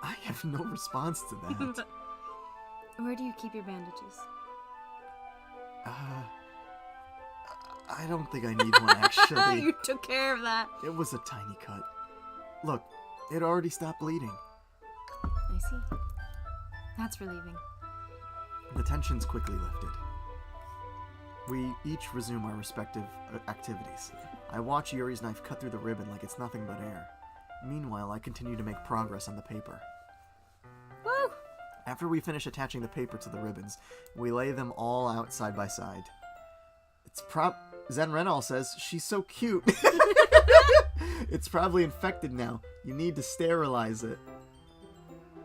I have no response to that. Where do you keep your bandages? I don't think I need one, actually. You took care of that. It was a tiny cut. Look, it already stopped bleeding. I see. That's relieving. The tension's quickly lifted. We each resume our respective activities. I watch Yuri's knife cut through the ribbon like it's nothing but air. Meanwhile, I continue to make progress on the paper. Woo! After we finish attaching the paper to the ribbons, we lay them all out side by side. Zen Renal says, she's so cute. It's probably infected now. You need to sterilize it.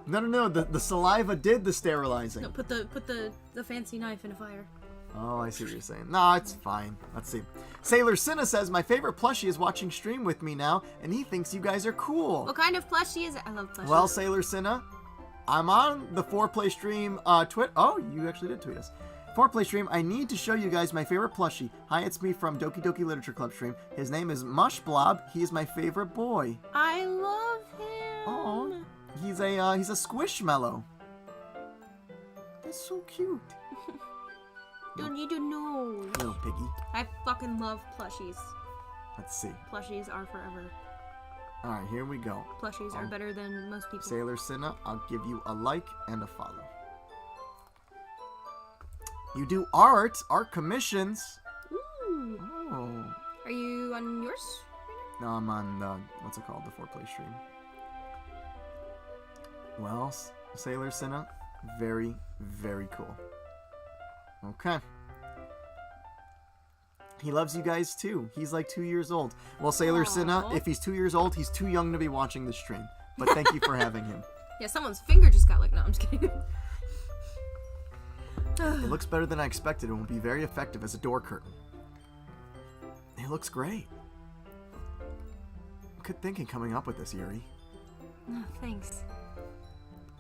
No, the saliva did the sterilizing. No, put the fancy knife in a fire. Oh, I see what you're saying. No, it's fine. Let's see. Sailor Cinna says, my favorite plushie is watching stream with me now, and he thinks you guys are cool. What kind of plushie is it? I love plushies. Well, Sailor Cinna, I'm on the FourPlay stream tweet. Oh, you actually did tweet us. FourPlay stream, I need to show you guys my favorite plushie. Hi, it's me from Doki Doki Literature Club stream. His name is Mush Blob. He is my favorite boy. I love him. Oh, he's a squishmallow. That's so cute. Don't need to know. Little piggy. I fucking love plushies. Let's see. Plushies are forever. All right, here we go. Plushies are better than most people. Sailor Cinna, I'll give you a like and a follow. You do art commissions. Ooh. Oh. Are you on yours? No, I'm on what's it called? The FourPlay stream. Well, Sailor Cinna, very, very cool. Okay. He loves you guys too. He's like 2 years old. Well, Sailor Cinna, if he's 2 years old, he's too young to be watching the stream. But thank you for having him. Yeah, someone's finger just got like, no, I'm just kidding. It looks better than I expected and will be very effective as a door curtain. It looks great. Good thinking coming up with this, Yuri. No, thanks.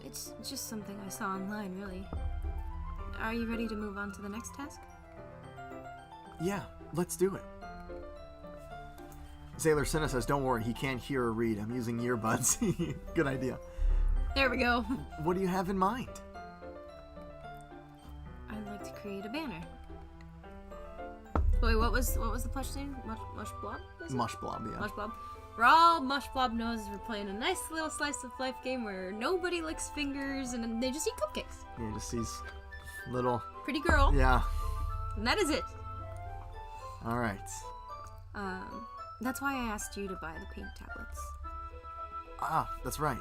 It's just something I saw online, really. Are you ready to move on to the next task? Yeah, let's do it. Sailor Cinna says, don't worry, he can't hear or read. I'm using earbuds. Good idea. There we go. What do you have in mind? I'd like to create a banner. Wait, what was the plush name? Mush Blob? Mush Blob, yeah. Mush Blob. For all Mush Blob knows, we're playing a nice little slice of life game where nobody licks fingers and they just eat cupcakes. Yeah, just these little... Pretty girl. Yeah. And that is it. Alright. That's why I asked you to buy the paint tablets. Ah, that's right.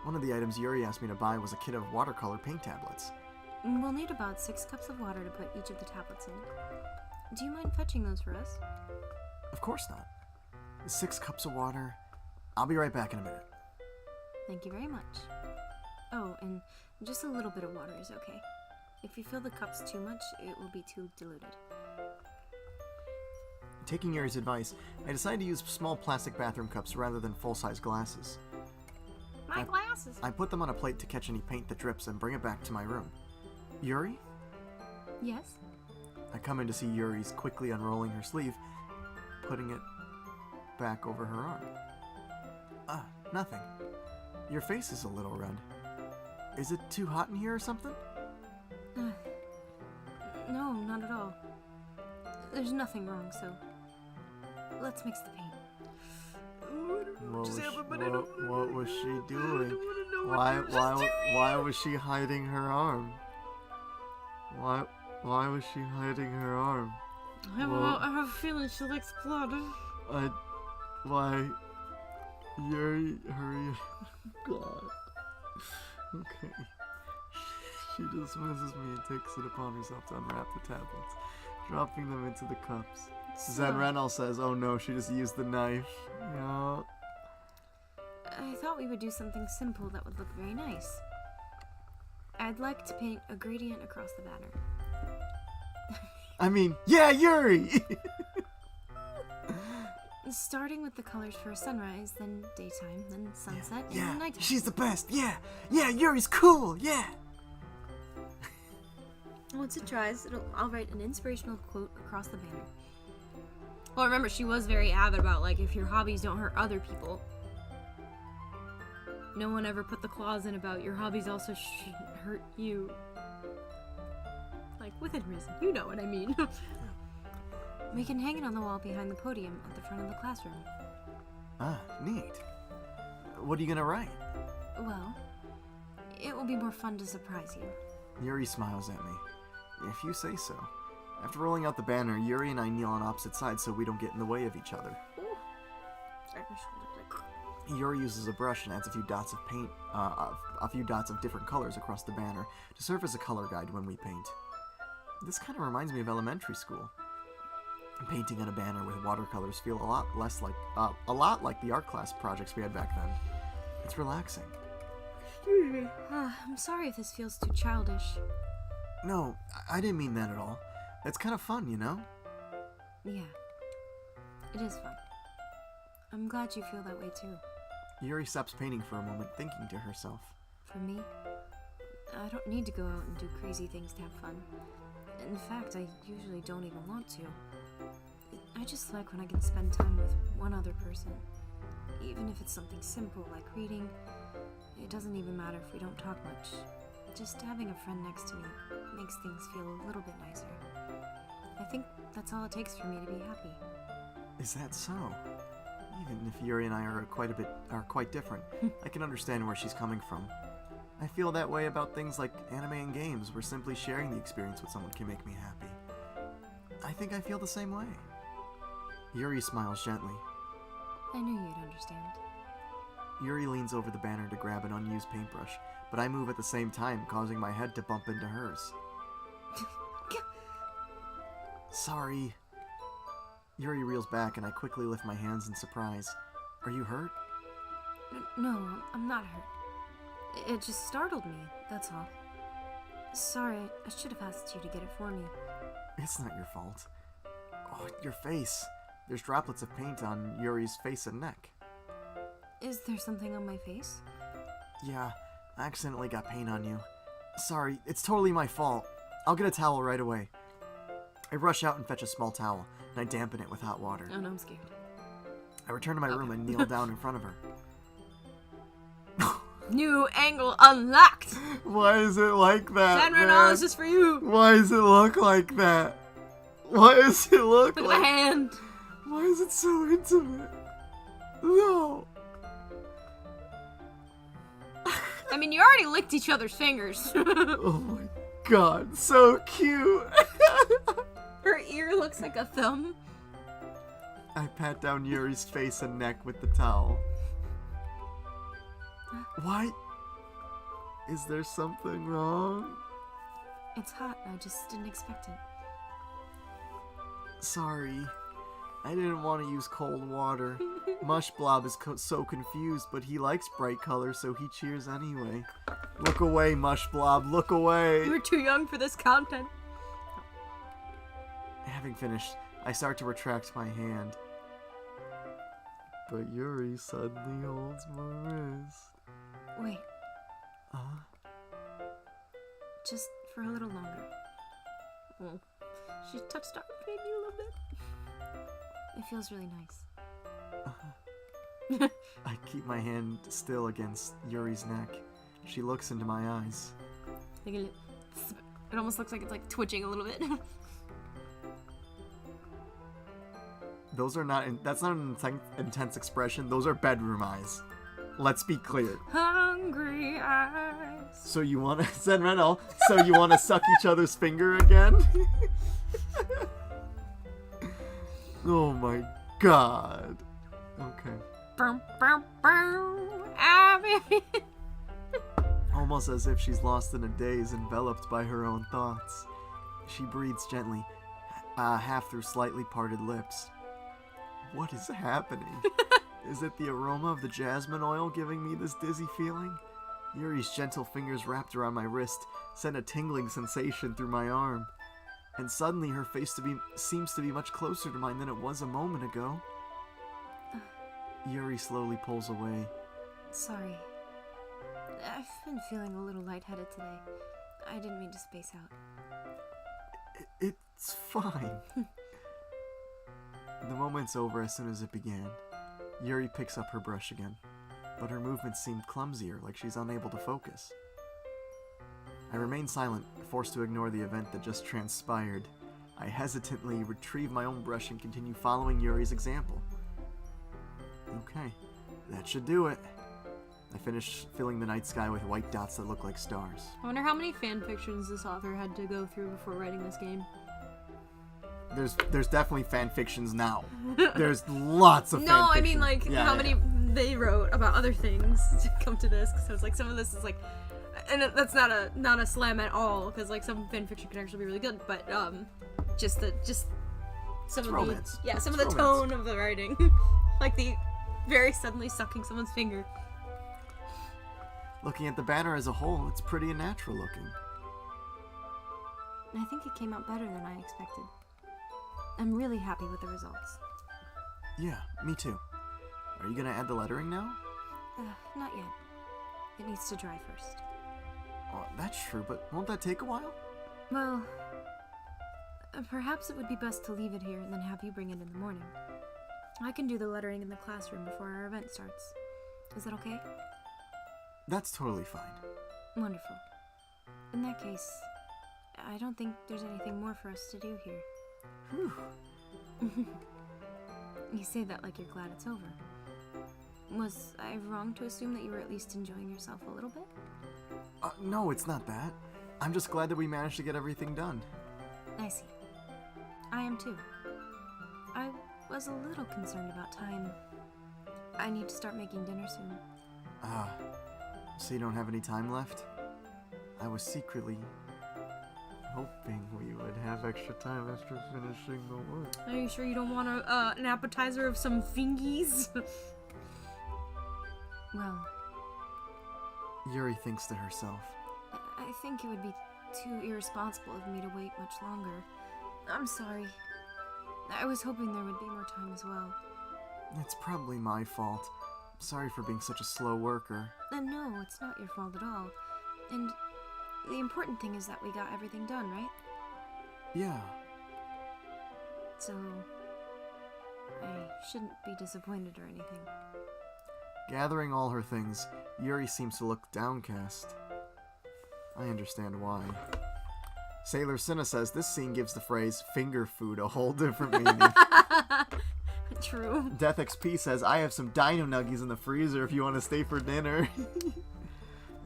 One of the items Yuri asked me to buy was a kit of watercolor paint tablets. We'll need about 6 cups of water to put each of the tablets in. Do you mind fetching those for us? Of course not. 6 cups of water. I'll be right back in a minute. Thank you very much. Oh, and just a little bit of water is okay. If you fill the cups too much, it will be too diluted. Taking Yuri's advice, I decided to use small plastic bathroom cups rather than full-size glasses. My glasses! I put them on a plate to catch any paint that drips and bring it back to my room. Yuri? Yes? I come in to see Yuri's quickly unrolling her sleeve, putting it back over her arm. Ah, nothing. Your face is a little red. Is it too hot in here or something? No, not at all. There's nothing wrong, so let's mix the paint. What was she doing? Why was she hiding her arm? Why was she hiding her arm? I have a feeling she likes blood. Why? Yuri, hurry. God. Okay. She dismisses me and takes it upon herself to unwrap the tablets, dropping them into the cups. Zenrenal says, oh no, she just used the knife. Yeah. I thought we would do something simple that would look very nice. I'd like to paint a gradient across the banner. I mean, yeah, Yuri! Starting with the colors for sunrise, then daytime, then sunset, and Yeah, then nighttime. she's the best, yeah! Yeah, Yuri's cool, yeah! Once it dries, I'll write an inspirational quote across the banner. Well, remember, she was very avid about, like, if your hobbies don't hurt other people. No one ever put the clause in about your hobbies also shouldn't hurt you. Like, within reason. You know what I mean. We can hang it on the wall behind the podium at the front of the classroom. Ah, neat. What are you gonna write? Well, it will be more fun to surprise you. Yuri smiles at me. If you say so. After rolling out the banner, Yuri and I kneel on opposite sides so we don't get in the way of each other. Yuri uses a brush and adds a few dots of paint, a few dots of different colors across the banner to serve as a color guide when we paint. This kind of reminds me of elementary school. Painting on a banner with watercolors feel a lot like the art class projects we had back then. It's relaxing. I'm sorry if this feels too childish. No, I didn't mean that at all. It's kind of fun, you know? Yeah, it is fun. I'm glad you feel that way too. Yuri stops painting for a moment, thinking to herself. For me, I don't need to go out and do crazy things to have fun. In fact, I usually don't even want to. I just like when I can spend time with one other person. Even if it's something simple like reading, it doesn't even matter if we don't talk much. Just having a friend next to me makes things feel a little bit nicer. I think that's all it takes for me to be happy. Is that so? Even if Yuri and I are quite different, I can understand where she's coming from. I feel that way about things like anime and games, where simply sharing the experience with someone can make me happy. I think I feel the same way. Yuri smiles gently. I knew you'd understand. Yuri leans over the banner to grab an unused paintbrush, but I move at the same time, causing my head to bump into hers. Sorry. Yuri reels back and I quickly lift my hands in surprise. Are you hurt? No, I'm not hurt. It just startled me, that's all. Sorry, I should have asked you to get it for me. It's not your fault. Oh, your face. There's droplets of paint on Yuri's face and neck. Is there something on my face? Yeah, I accidentally got paint on you. Sorry, it's totally my fault. I'll get a towel right away. I rush out and fetch a small towel, and I dampen it with hot water. Oh no, I'm scared. I return to my room and kneel down in front of her. New angle unlocked! Why is it like that, Zenrenal, this is for you! Why does it look like that? Why does it look Look at like... my hand! Why is it so intimate? No! I mean, you already licked each other's fingers. Oh my god, so cute! Her ear looks like a thumb. I pat down Yuri's face and neck with the towel. Why? Is there something wrong? It's hot, I just didn't expect it. Sorry. I didn't want to use cold water. Mush Blob is so confused, but he likes bright colors, so he cheers anyway. Look away, Mush Blob, look away! We're too young for this content. Having finished, I start to retract my hand. But Yuri suddenly holds my wrist. Wait, just for a little longer. Well, she touched our baby a little bit. It feels really nice. I keep my hand still against Yuri's neck. She looks into my eyes. Like it almost looks like it's like twitching a little bit. Those are not. That's not an intense expression. Those are bedroom eyes. Let's be clear. Hungry eyes. So you want to send Renal? So you want to suck each other's finger again? Oh my god. Okay. Boom, boom, boom. Abby. Almost as if she's lost in a daze, enveloped by her own thoughts. She breathes gently, half through slightly parted lips. What is happening? Is it the aroma of the jasmine oil giving me this dizzy feeling? Yuri's gentle fingers wrapped around my wrist sent a tingling sensation through my arm. And suddenly her face seems to be much closer to mine than it was a moment ago. Yuri slowly pulls away. Sorry. I've been feeling a little lightheaded today. I didn't mean to space out. It's fine. The moment's over as soon as it began. Yuri picks up her brush again, but her movements seem clumsier, like she's unable to focus. I remain silent, forced to ignore the event that just transpired. I hesitantly retrieve my own brush and continue following Yuri's example. Okay, that should do it. I finish filling the night sky with white dots that look like stars. I wonder how many fan fictions this author had to go through before writing this game. There's definitely fan fictions now. There's lots of fan No, I fiction. mean like Yeah, how yeah. many they wrote about other things to come to this. So it's like some of this is like, and that's not a slam at all, because like some fan fiction can actually be really good, but just some It's of romance. the some It's of the romance. tone of the writing, like the very suddenly sucking someone's finger. Looking at the banner as a whole, it's pretty and natural looking. I think it came out better than I expected. I'm really happy with the results. Yeah, me too. Are you gonna add the lettering now? Not yet. It needs to dry first. Oh, that's true, but won't that take a while? Well, perhaps it would be best to leave it here and then have you bring it in the morning. I can do the lettering in the classroom before our event starts. Is that okay? That's totally fine. Wonderful. In that case, I don't think there's anything more for us to do here. Whew. You say that like you're glad it's over. Was I wrong to assume that you were at least enjoying yourself a little bit? No, it's not that. I'm just glad that we managed to get everything done. I see. I am too. I was a little concerned about time. I need to start making dinner soon. So you don't have any time left? I was secretly hoping we would have extra time after finishing the work. Are you sure you don't want an appetizer of some fingies? Well, Yuri thinks to herself. I think it would be too irresponsible of me to wait much longer. I'm sorry. I was hoping there would be more time as well. It's probably my fault. Sorry for being such a slow worker. No, it's not your fault at all. And the important thing is that we got everything done, right? Yeah. So, I shouldn't be disappointed or anything. Gathering all her things, Yuri seems to look downcast. I understand why. Sailor Cinna says this scene gives the phrase finger food a whole different meaning. True. Death XP says, I have some dino nuggies in the freezer if you want to stay for dinner.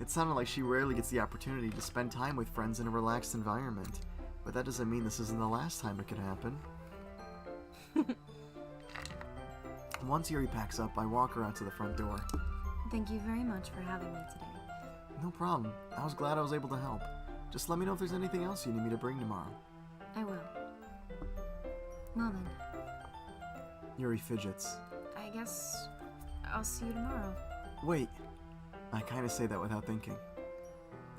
It sounded like she rarely gets the opportunity to spend time with friends in a relaxed environment. But that doesn't mean this isn't the last time it could happen. Once Yuri packs up, I walk her out to the front door. Thank you very much for having me today. No problem. I was glad I was able to help. Just let me know if there's anything else you need me to bring tomorrow. I will. Well then, Yuri fidgets. I guess I'll see you tomorrow. Wait. I kind of say that without thinking.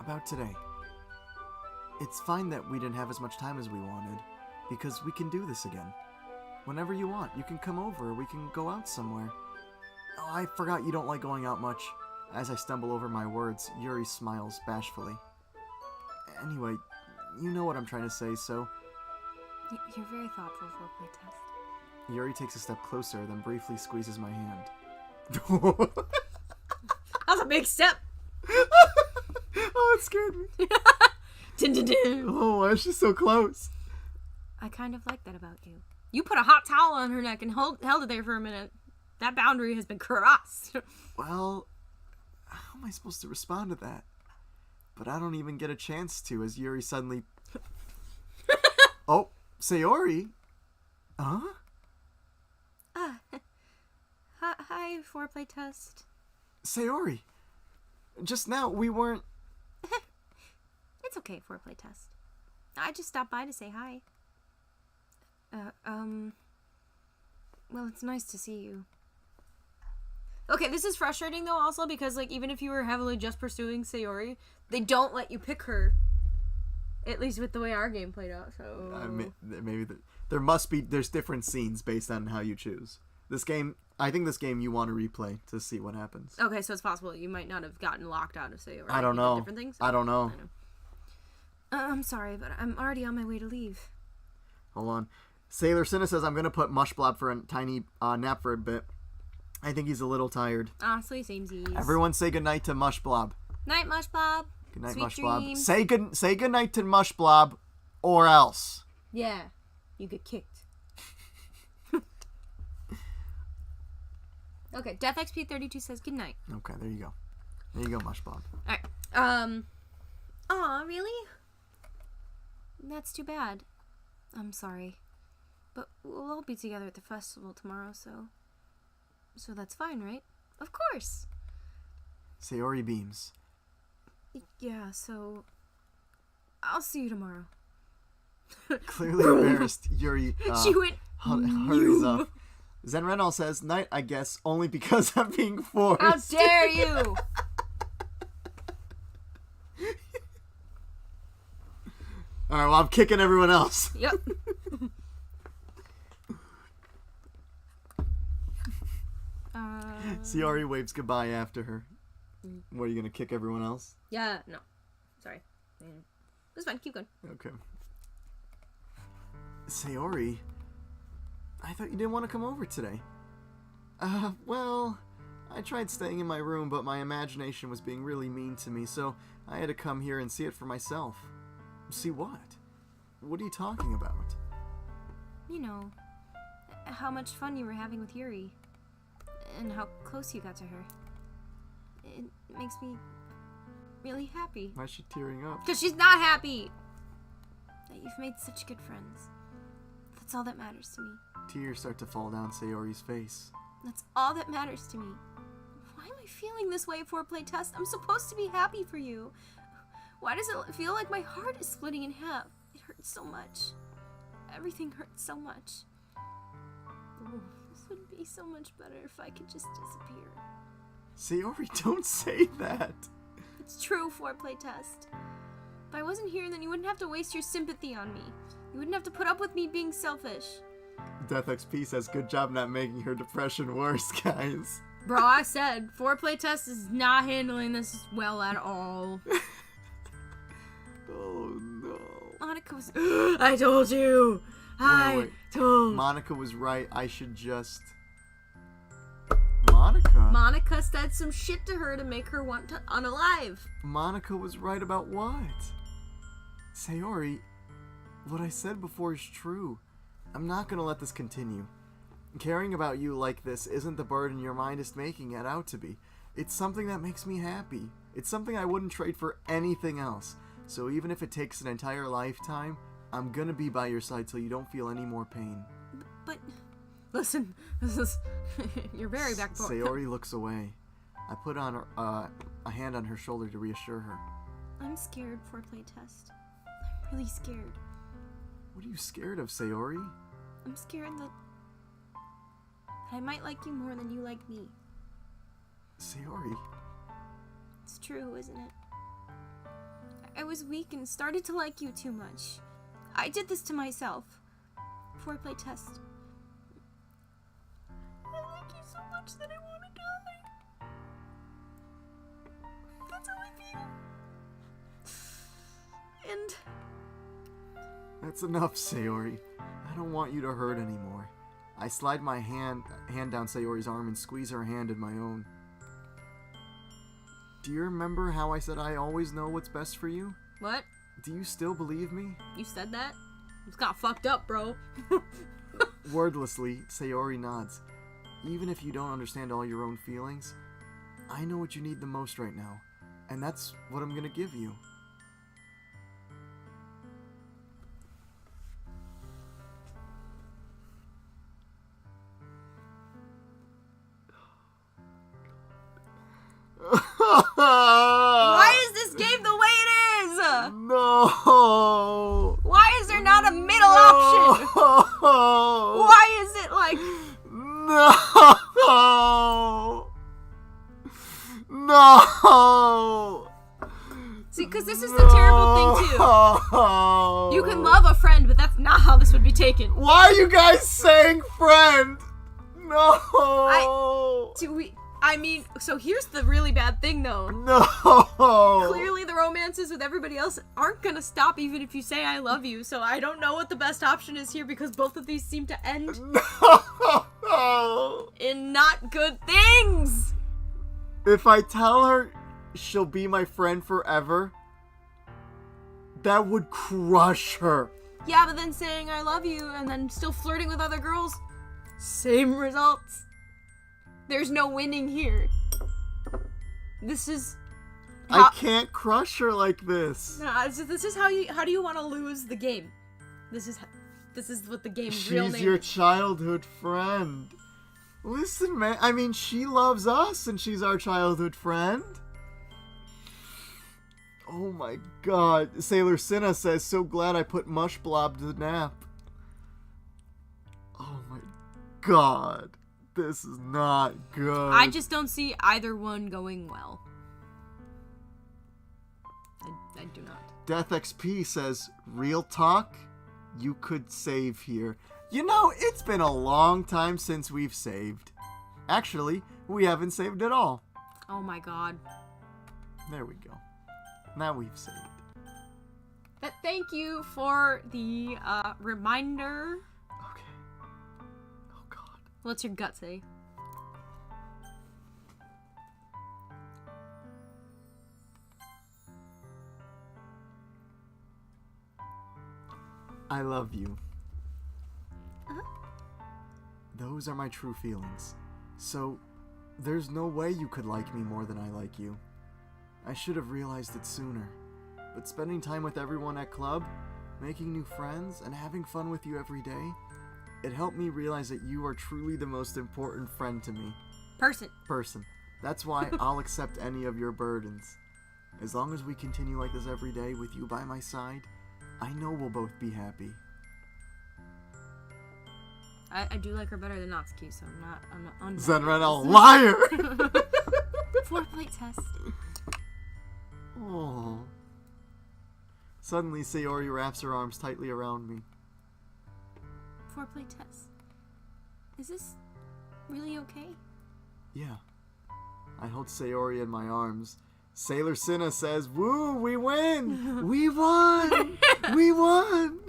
About today. It's fine that we didn't have as much time as we wanted, because we can do this again. Whenever you want, you can come over or we can go out somewhere. Oh, I forgot you don't like going out much. As I stumble over my words, Yuri smiles bashfully. Anyway, you know what I'm trying to say, so... You're very thoughtful for a playtest. Yuri takes a step closer, then briefly squeezes my hand. Oh, That's a big step. it scared me. Dun, dun, dun. Oh, why is she so close? I kind of like that about you. You put a hot towel on her neck and held it there for a minute. That boundary has been crossed. Well, how am I supposed to respond to that? But I don't even get a chance to as Yuri suddenly... Oh, Sayori? Huh? Hi, FourPlay test. Sayori, just now we weren't... It's okay, FourPlay test. I just stopped by to say hi. Well, it's nice to see you. Okay, this is frustrating though also because like even if you were heavily just pursuing Sayori, they don't let you pick her. At least with the way our game played out, so... There's different scenes based on how you choose. I think this game you want to replay to see what happens. Okay, so it's possible you might not have gotten locked out of Sayori. I don't know. Different things? I don't know. I'm sorry, but I'm already on my way to leave. Hold on. Sailor Cinna says, I'm going to put Mushblob for a tiny nap for a bit. I think he's a little tired. Honestly, samesies. Everyone say goodnight to Mushblob. Night, Mushblob. Good night, Sweet Mushblob. dreams. Say goodnight to Mushblob, or else. Yeah, you get kicked. Okay, Death XP32 says goodnight. Okay, there you go. There you go, Mushblob. Alright. Aw, really? That's too bad. I'm sorry. But we'll all be together at the festival tomorrow, so that's fine, right? Of course. Sayori beams. Yeah, so I'll see you tomorrow. Clearly embarrassed, Yuri She went hurries off. Zenrenal says, night, I guess, only because I'm being forced. How dare you! Alright, well, I'm kicking everyone else. Yep. Sayori waves goodbye after her. What, are you going to kick everyone else? Yeah, no. Sorry. It's fine, keep going. Okay. Sayori, I thought you didn't want to come over today. Well, I tried staying in my room, but my imagination was being really mean to me, so I had to come here and see it for myself. See what? What are you talking about? You know, how much fun you were having with Yuri. And how close you got to her. It makes me really happy. Why is she tearing up? Because she's not happy! That you've made such good friends. That's all that matters to me. Tears start to fall down Sayori's face. That's all that matters to me. Why am I feeling this way for a play test? I'm supposed to be happy for you. Why does it feel like my heart is splitting in half? It hurts so much. Everything hurts so much. Oh, this would be so much better if I could just disappear. Sayori, don't say that. It's true, FourPlay test. If I wasn't here, then you wouldn't have to waste your sympathy on me. You wouldn't have to put up with me being selfish. Death XP says, good job not making her depression worse, guys. Bro, I said, FourPlay test is not handling this well at all. Oh no. Monica was... I told you! Wait. told... Monica was right. I should just... Monica? Monica said some shit to her to make her want to unalive. Monica was right about what? Sayori, what I said before is true. I'm not gonna let this continue. Caring about you like this isn't the burden your mind is making it out to be. It's something that makes me happy. It's something I wouldn't trade for anything else. So even if it takes an entire lifetime, I'm gonna be by your side till you don't feel any more pain. But, listen, this is... You're very backbone. Sayori looks away. I put on her, a hand on her shoulder to reassure her. I'm scared, FourPlay test. I'm really scared. What are you scared of, Sayori? I'm scared that I might like you more than you like me. Sayori. It's true, isn't it? I was weak and started to like you too much. I did this to myself. FourPlay test. I like you so much that I want to die. That's how I feel. And... That's enough, Sayori. I don't want you to hurt anymore. I slide my hand down Sayori's arm and squeeze her hand in my own. Do you remember how I said I always know what's best for you? What? Do you still believe me? You said that? It's got fucked up, bro. Wordlessly, Sayori nods. Even if you don't understand all your own feelings, I know what you need the most right now, and that's what I'm gonna give you. Why is this game the way it is? No! Why is there not a middle option? No! Why is it like... No! No! See, because this is the terrible thing, too. You can love a friend, but that's not how this would be taken. Why are you guys saying friend? No! So here's the really bad thing, though. No! Clearly the romances with everybody else aren't gonna stop even if you say I love you, so I don't know what the best option is here because both of these seem to end No! in not good things! If I tell her she'll be my friend forever, that would crush her. Yeah, but then saying I love you and then still flirting with other girls, same results. There's no winning here. This is... I can't crush her like this. No, this is how do you want to lose the game? This is what the game's real name She's your is. childhood friend. Listen, man. I mean, she loves us, and she's our childhood friend. Oh my god. Sailor Cinna says, so glad I put Mush Blob to nap. Oh my god. This is not good. I just don't see either one going well. I do not. Death XP says, real talk? You could save here. You know, it's been a long time since we've saved. Actually, we haven't saved at all. Oh my god. There we go. Now we've saved. But thank you for the reminder. Okay. Oh god. What's your gut say? I love you. Uh-huh. Those are my true feelings. So, there's no way you could like me more than I like you. I should have realized it sooner. But spending time with everyone at club, making new friends, and having fun with you every day, it helped me realize that you are truly the most important friend to me. Person. That's why I'll accept any of your burdens. As long as we continue like this every day with you by my side, I know we'll both be happy. I do like her better than Natsuki, so I'm not Zenren, a liar! FourPlay test. Oh. Suddenly, Sayori wraps her arms tightly around me. FourPlay test. Is this really okay? Yeah. I hold Sayori in my arms. Sailor Cinna says, woo, we win! We won! We won!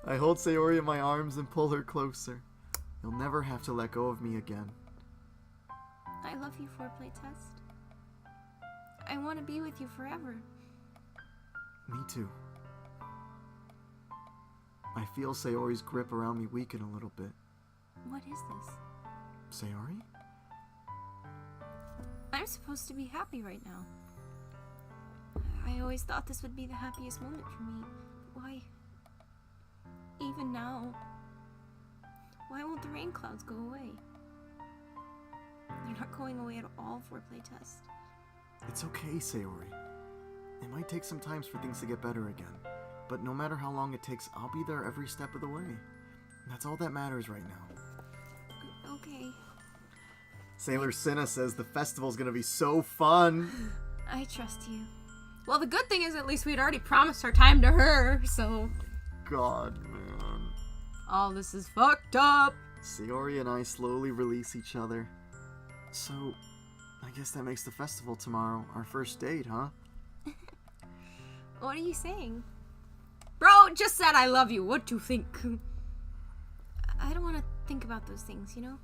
I hold Sayori in my arms and pull her closer. You'll never have to let go of me again. I love you, FourPlay test. I want to be with you forever. Me too. I feel Sayori's grip around me weaken a little bit. What is this? Sayori? I'm supposed to be happy right now. I always thought this would be the happiest moment for me. Why? Even now. Why won't the rain clouds go away? They're not going away at all, FourPlay test. It's okay, Sayori. It might take some time for things to get better again, but no matter how long it takes, I'll be there every step of the way. That's all that matters right now. Okay. Sailor Cinna says the festival's gonna be so fun. I trust you. Well, the good thing is at least we'd already promised our time to her, so... God, man. All this is fucked up. Sayori and I slowly release each other. So, I guess that makes the festival tomorrow our first date, huh? What are you saying? Bro, just said I love you. What do you think? I don't want to think about those things, you know?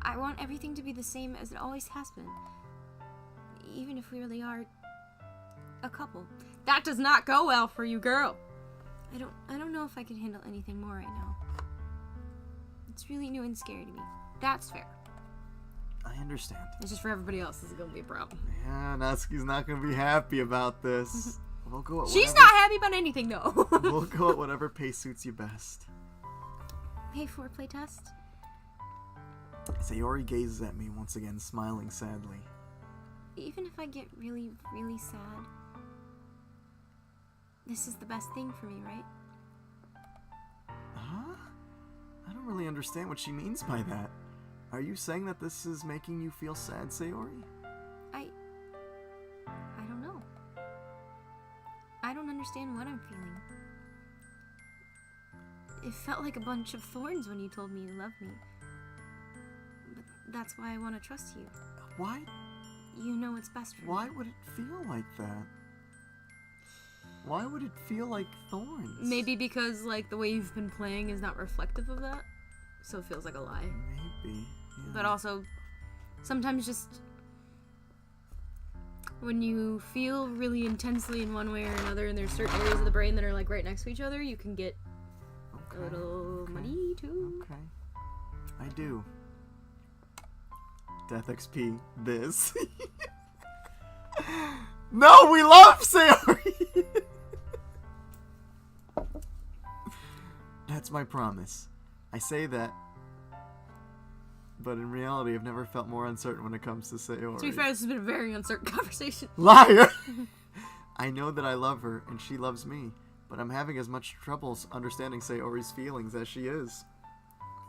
I want everything to be the same as it always has been. Even if we really are a couple. That does not go well for you, girl. I don't know if I could handle anything more right now. It's really new and scary to me. That's fair. I understand. It's just for everybody else, this is gonna be a problem. Yeah, Natsuki's not gonna be happy about this. We'll go at She's whatever- not happy about anything, though. We'll go at whatever pace suits you best. Hey, FourPlay test. Sayori gazes at me once again, smiling sadly. Even if I get really, really sad, this is the best thing for me, right? Huh? I don't really understand what she means by that. Are you saying that this is making you feel sad, Sayori? I don't know. I don't understand what I'm feeling. It felt like a bunch of thorns when you told me you loved me. But that's why I want to trust you. Why? You know what's best for me. Why would it feel like that? Why would it feel like thorns? Maybe because, like, the way you've been playing is not reflective of that. So it feels like a lie. Maybe. Yeah. But also, sometimes just when you feel really intensely in one way or another, and there's certain areas of the brain that are like right next to each other, you can get a little muddy too. Okay. I do. Death XP. This. No, we love Sayori! That's my promise. I say that, but in reality, I've never felt more uncertain when it comes to Sayori. To be fair, this has been a very uncertain conversation. Liar! I know that I love her, and she loves me, but I'm having as much trouble understanding Sayori's feelings as she is.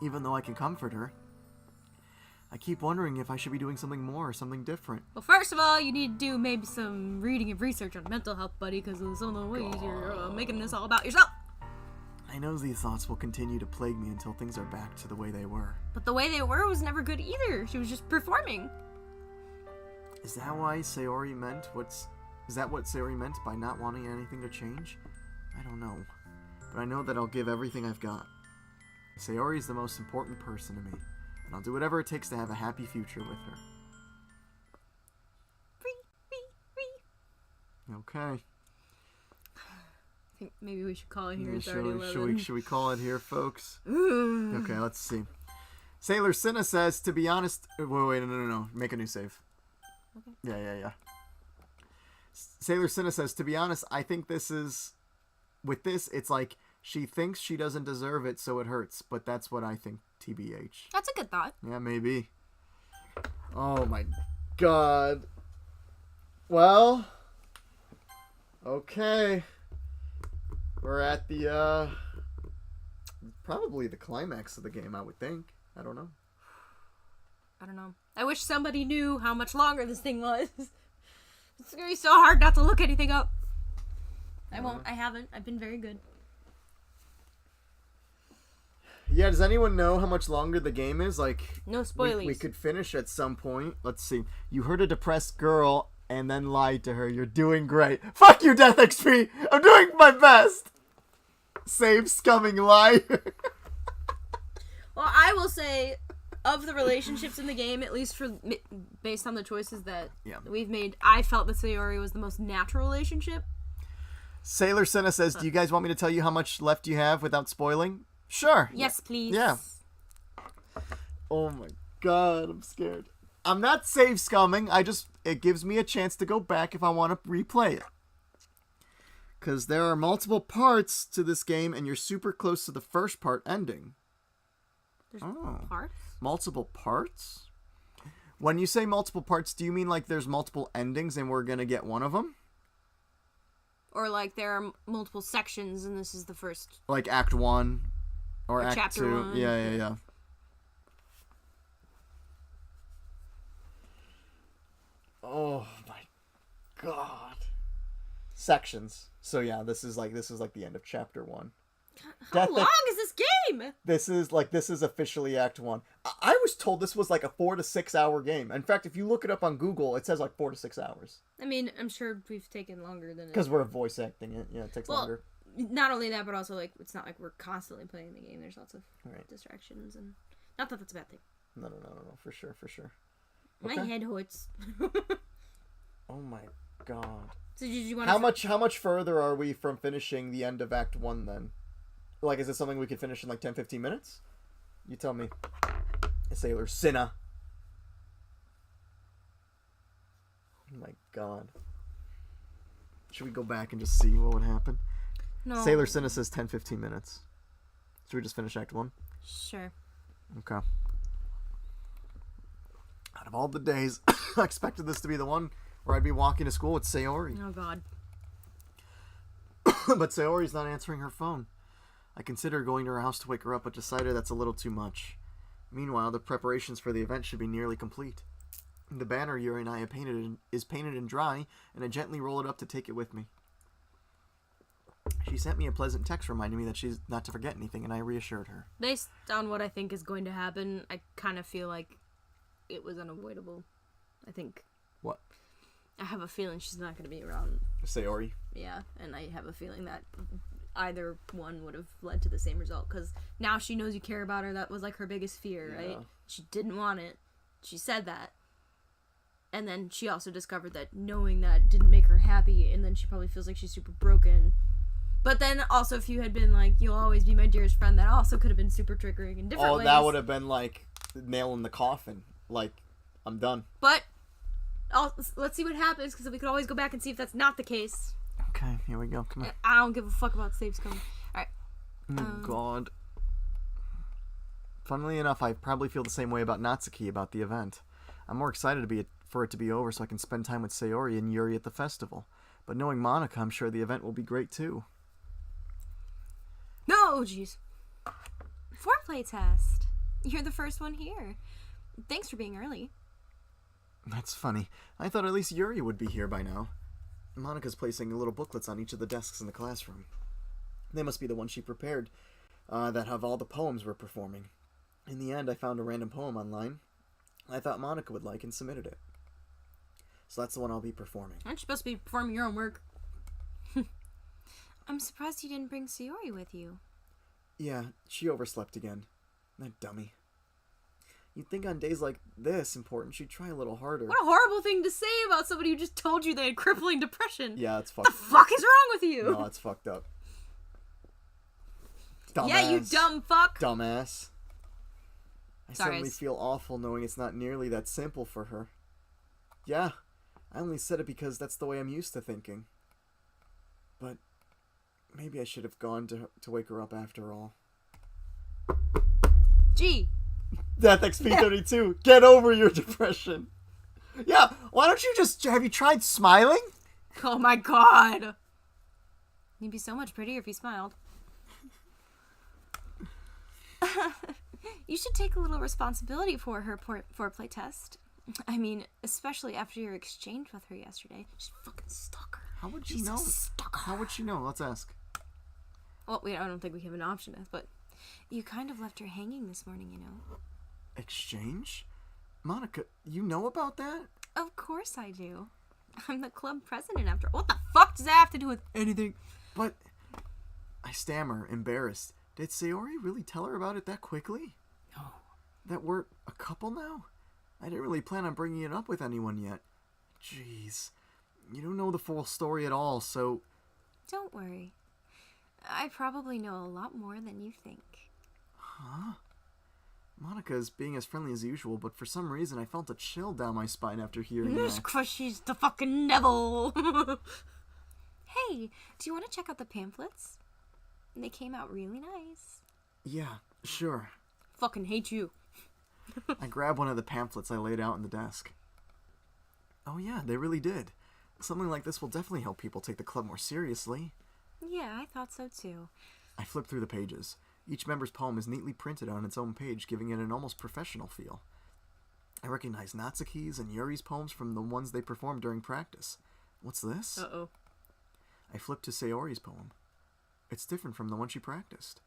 Even though I can comfort her, I keep wondering if I should be doing something more or something different. Well, first of all, you need to do maybe some reading and research on mental health, buddy, because of some of the ways you're making this all about yourself. I know these thoughts will continue to plague me until things are back to the way they were. But the way they were was never good either. She was just performing. Is that why Sayori meant Is that what Sayori meant by not wanting anything to change? I don't know. But I know that I'll give everything I've got. Sayori is the most important person to me, and I'll do whatever it takes to have a happy future with her. Okay. I think maybe we should call it here. Yeah, It's already 11. should we call it here, folks? Okay, let's see. Sailor Cinna says, to be honest... Wait, no. Make a new save. Okay. Yeah. Sailor Cinna says, to be honest, I think this is... With this, it's like, she thinks she doesn't deserve it, so it hurts. But that's what I think, TBH. That's a good thought. Yeah, maybe. Oh my god. Well... Okay. We're at the, probably the climax of the game, I would think. I don't know. I wish somebody knew how much longer this thing was. It's gonna be so hard not to look anything up. I won't. I haven't. I've been very good. Yeah, does anyone know how much longer the game is? Like, No spoilies. we could finish at some point. Let's see. You heard a depressed girl and then lied to her. You're doing great. Fuck you, Death XP! I'm doing my best! Save scumming liar. Well, I will say, of the relationships in the game, at least for based on the choices that we've made, I felt that Sayori was the most natural relationship. Sailor Senna says, do you guys want me to tell you how much left you have without spoiling? Sure. Yes, please. Yeah. Oh my god, I'm scared. I'm not save scumming. It gives me a chance to go back if I want to replay it. Because there are multiple parts to this game, and you're super close to the first part ending. There's parts? Multiple parts? When you say multiple parts, do you mean like there's multiple endings and we're going to get one of them? Or like there are multiple sections and this is the first. Like Act 1 or Act Chapter 2. 1. Yeah. Oh my god. Sections. So yeah, this is like the end of Chapter 1. How long is this game? This is officially Act 1. I was told this was like a 4 to 6 hour game. In fact, if you look it up on Google, it says like 4 to 6 hours. I mean, I'm sure we've taken longer than it. Because we're voice acting it. Yeah, it takes longer. not only that, but also, like, it's not like we're constantly playing the game. There's lots of Right. distractions, and not that that's a bad thing. No, for sure. My Okay. head hurts. Oh my god. So did you want How much further are we from finishing the end of Act 1 then? Like, is it something we could finish in like 10-15 minutes? You tell me. Sailor Sinna. Oh my god. Should we go back and just see what would happen? No. Sailor Sinna says 10-15 minutes. Should we just finish Act 1? Sure. Okay. Out of all the days, I expected this to be the one where I'd be walking to school with Sayori. Oh god. But Sayori's not answering her phone. I considered going to her house to wake her up, but decided that's a little too much. Meanwhile, the preparations for the event should be nearly complete. The banner Yuri and I have painted is painted and dry, and I gently roll it up to take it with me. She sent me a pleasant text reminding me that she's not to forget anything, and I reassured her. Based on what I think is going to happen, I kind of feel like it was unavoidable. I think. What? I have a feeling she's not going to be around. Sayori? Yeah, and I have a feeling that either one would have led to the same result, because now she knows you care about her. That was like her biggest fear, right? Yeah. She didn't want it. She said that. And then she also discovered that knowing that didn't make her happy, and then she probably feels like she's super broken. But then also, if you had been like, you'll always be my dearest friend, that also could have been super triggering in different ways. That would have been like nail in the coffin. Like, I'm done. But let's see what happens, because we could always go back and see if that's not the case. Okay, here we go. Come on. I don't give a fuck about saves coming. Alright. Oh, God. Funnily enough, I probably feel the same way about Natsuki about the event. I'm more excited for it to be over so I can spend time with Sayori and Yuri at the festival. But knowing Monica, I'm sure the event will be great too. No, jeez. FourPlay test. You're the first one here. Thanks for being early. That's funny. I thought at least Yuri would be here by now. Monica's placing little booklets on each of the desks in the classroom. They must be the ones she prepared that have all the poems we're performing. In the end, I found a random poem online I thought Monica would like and submitted it. So that's the one I'll be performing. Aren't you supposed to be performing your own work? I'm surprised you didn't bring Sayori with you. Yeah, she overslept again. That dummy. You'd think on days like this important she'd try a little harder. What a horrible thing to say about somebody who just told you they had crippling depression. Yeah, it's fucked What the fuck is wrong with you? No, it's fucked up. Dumbass. Yeah, you dumb fuck. Dumbass. I Sorry. suddenly feel awful knowing it's not nearly that simple for her. Yeah, I only said it because that's the way I'm used to thinking. But maybe I should have gone to wake her up after all. Gee. Death XP32, get over your depression. Yeah, why don't you just... Have you tried smiling? Oh my god. You'd be so much prettier if you smiled. You should take a little responsibility for her FourPlay test. I mean, especially after your exchange with her yesterday. She's a fucking stalker. How would you She's a know? stalker. How would you know? Let's ask. Well, I don't think we have an option, but you kind of left her hanging this morning, you know. Exchange? Monica, you know about that? Of course I do. I'm the club president after. What the fuck does that have to do with anything? But I stammer, embarrassed. Did Sayori really tell her about it that quickly? No. That we're a couple now? I didn't really plan on bringing it up with anyone yet. Jeez. You don't know the full story at all, so... Don't worry. I probably know a lot more than you think. Huh? Monica is being as friendly as usual, but for some reason I felt a chill down my spine after hearing It's that. 'cause she's the fucking devil. Hey, do you want to check out the pamphlets? They came out really nice. Yeah, sure. Fucking hate you. I grabbed one of the pamphlets I laid out on the desk. Oh yeah, they really did. Something like this will definitely help people take the club more seriously. Yeah, I thought so too. I flipped through the pages. Each member's poem is neatly printed on its own page, giving it an almost professional feel. I recognize Natsuki's and Yuri's poems from the ones they performed during practice. What's this? Uh-oh. I flipped to Sayori's poem. It's different from the one she practiced.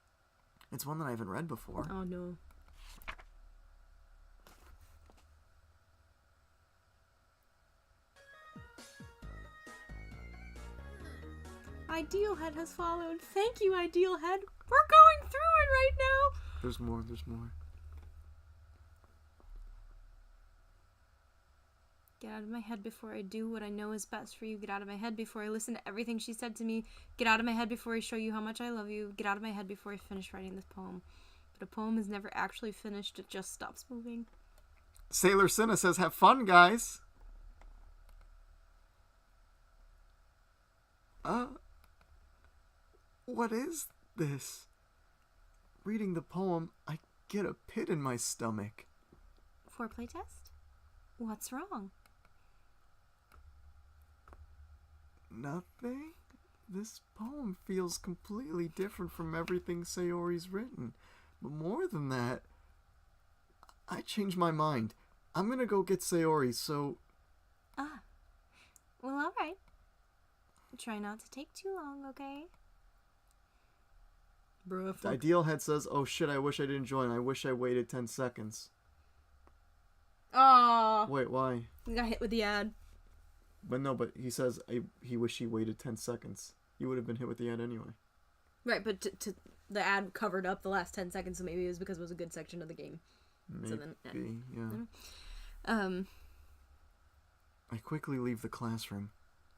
It's one that I haven't read before. Oh no. I Ideal Head has followed. Thank you, Ideal Head. We're going through it right now. There's more. There's more. Get out of my head before I do what I know is best for you. Get out of my head before I listen to everything she said to me. Get out of my head before I show you how much I love you. Get out of my head before I finish writing this poem. But a poem is never actually finished. It just stops moving. Sailor Cinna says, have fun, guys. What is this? Reading the poem, I get a pit in my stomach. FourPlay test? What's wrong? Nothing? This poem feels completely different from everything Sayori's written. But more than that, I changed my mind. I'm gonna go get Sayori, so... Ah. Well, alright. Try not to take too long, okay? Bro, The Ideal Head says, oh shit, I wish I didn't join. I wish I waited 10 seconds. Aww. Wait, why? You got hit with the ad. But no, but he says he wished he waited 10 seconds. You would have been hit with the ad anyway. Right, but the ad covered up the last 10 seconds, so maybe it was because it was a good section of the game. Maybe, So then, yeah. I quickly leave the classroom.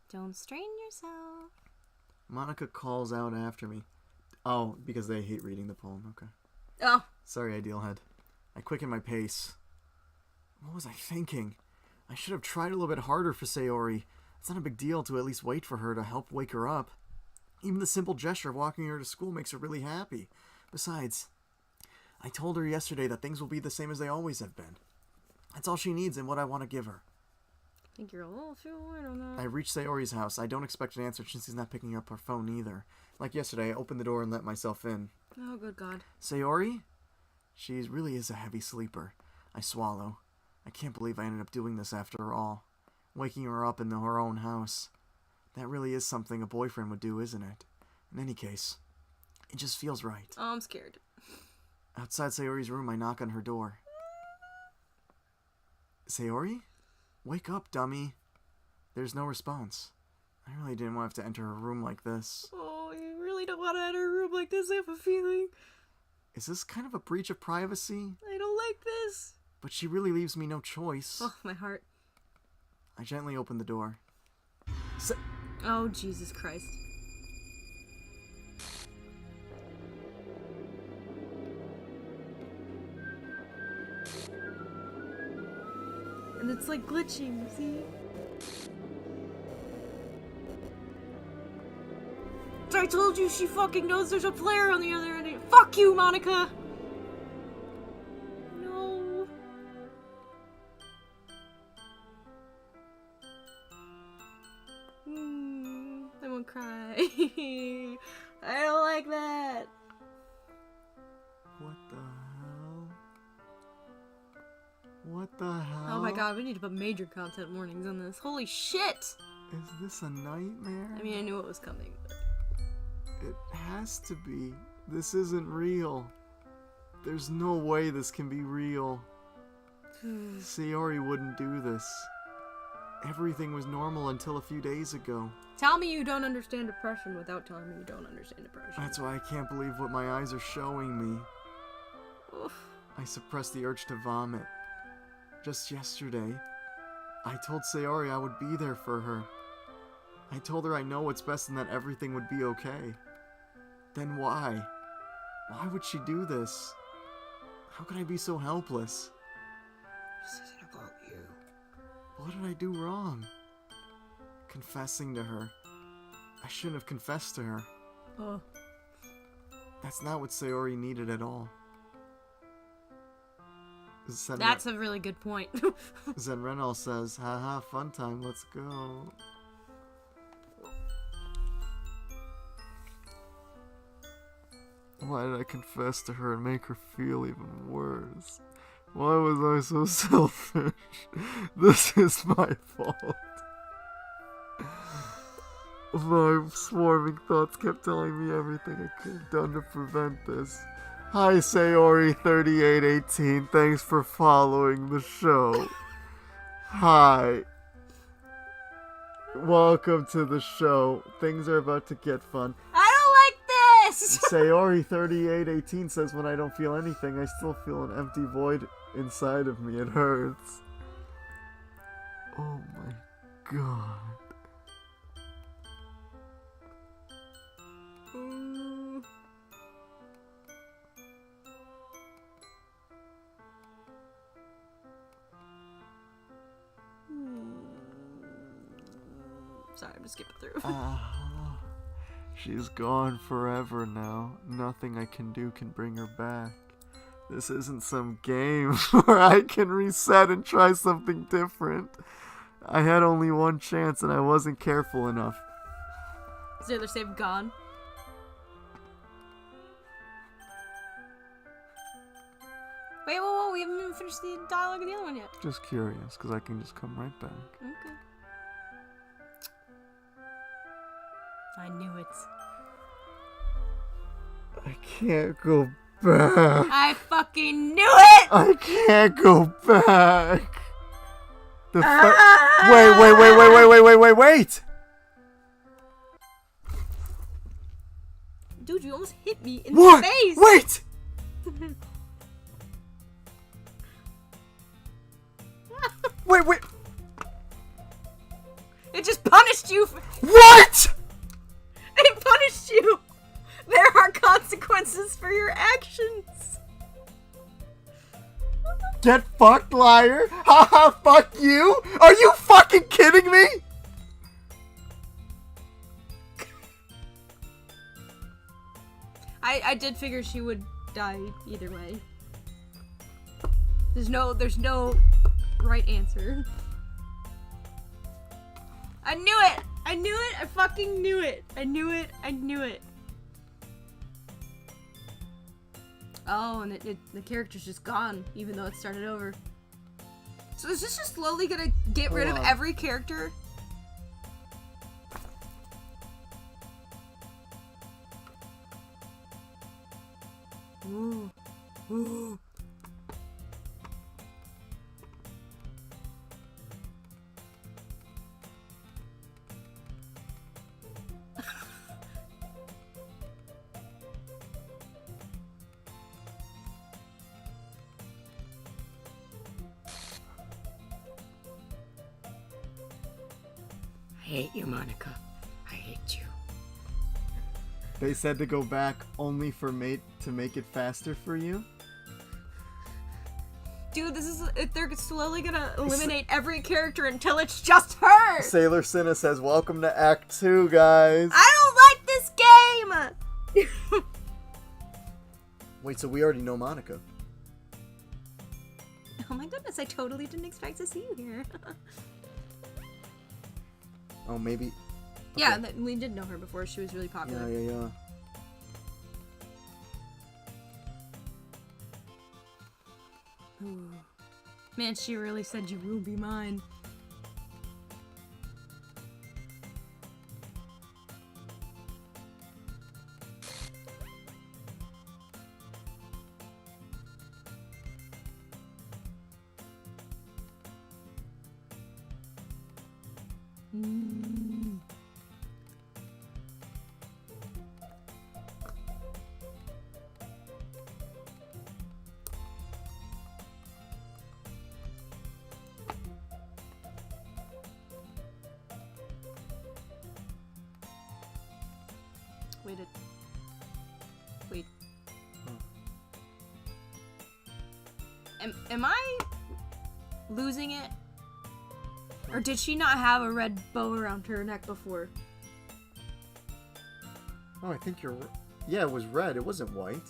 Don't strain yourself. Monica calls out after me. Oh, because they hate reading the poem. Okay. Oh. Sorry, Ideal Head. I quicken my pace. What was I thinking? I should have tried a little bit harder for Sayori. It's not a big deal to at least wait for her to help wake her up. Even the simple gesture of walking her to school makes her really happy. Besides, I told her yesterday that things will be the same as they always have been. That's all she needs and what I want to give her. I think you're a little too weird on that. I reach Sayori's house. I don't expect an answer since he's not picking up her phone either. Like yesterday, I opened the door and let myself in. Oh, good God. Sayori? She really is a heavy sleeper. I swallow. I can't believe I ended up doing this after all. Waking her up in her own house. That really is something a boyfriend would do, isn't it? In any case, it just feels right. Oh, I'm scared. Outside Sayori's room, I knock on her door. Sayori? Wake up, dummy. There's no response. I really didn't want to have to enter her room like this. Oh, you really don't want to enter a room like this, I have a feeling. Is this kind of a breach of privacy? I don't like this. But she really leaves me no choice. Oh, my heart. I gently open the door. Oh, Jesus Christ. And it's like glitching, see? I told you she fucking knows there's a player on the other end. Fuck you, Monica! No. I won't cry. I don't like that. What the hell? What the hell? Oh my god, we need to put major content warnings on this. Holy shit! Is this a nightmare? I mean, I knew it was coming, but... It has to be. This isn't real. There's no way this can be real. Sayori wouldn't do this. Everything was normal until a few days ago. Tell me you don't understand depression without telling me you don't understand depression. That's why I can't believe what my eyes are showing me. Oof. I suppressed the urge to vomit. Just yesterday, I told Sayori I would be there for her. I told her I know what's best and that everything would be okay. Then why? Why would she do this? How could I be so helpless? This isn't about you. What did I do wrong? Confessing to her. I shouldn't have confessed to her. Oh. That's not what Sayori needed at all. That's a really good point. Zenrenal says, haha, fun time, let's go. Why did I confess to her and make her feel even worse? Why was I so selfish? This is my fault. My swarming thoughts kept telling me everything I could have done to prevent this. Hi, Sayori3818. Thanks for following the show. Hi. Welcome to the show. Things are about to get fun. I don't like this! Sayori3818 says, when I don't feel anything, I still feel an empty void inside of me. It hurts. Oh my god. Sorry, I'm just skipping through. She's gone forever now. Nothing I can do can bring her back. This isn't some game where I can reset and try something different. I had only one chance and I wasn't careful enough. Is the other save gone? Wait, whoa, we haven't even finished the dialogue of the other one yet. Just curious, because I can just come right back. Okay. I knew it. I can't go back. I fucking knew it! I can't go back. Wait. Dude, you almost hit me in the face! Wait! Wait. It just punished you! What?! It punished you! There are consequences for your actions! Get fucked, liar! Haha, fuck you! Are you fucking kidding me?! I did figure she would die either way. There's no right answer. I knew it! I fucking knew it! I knew it! Oh, and the character's just gone, even though it started over. So is this just slowly gonna get rid of every character? Ooh. I hate you, Monica. I hate you. They said to go back only for to make it faster for you? Dude, they're slowly gonna eliminate every character until it's just her! Sailor Cinna says, welcome to Act 2, guys. I don't like this game! Wait, so we already know Monica. Oh my goodness, I totally didn't expect to see you here. Oh, maybe... Okay. Yeah, we did know her before. She was really popular. Yeah. Ooh. Man, she really said you will be mine. Wait. Am I losing it? Or did she not have a red bow around her neck before? Oh, I think you're... Yeah, it was red. It wasn't white.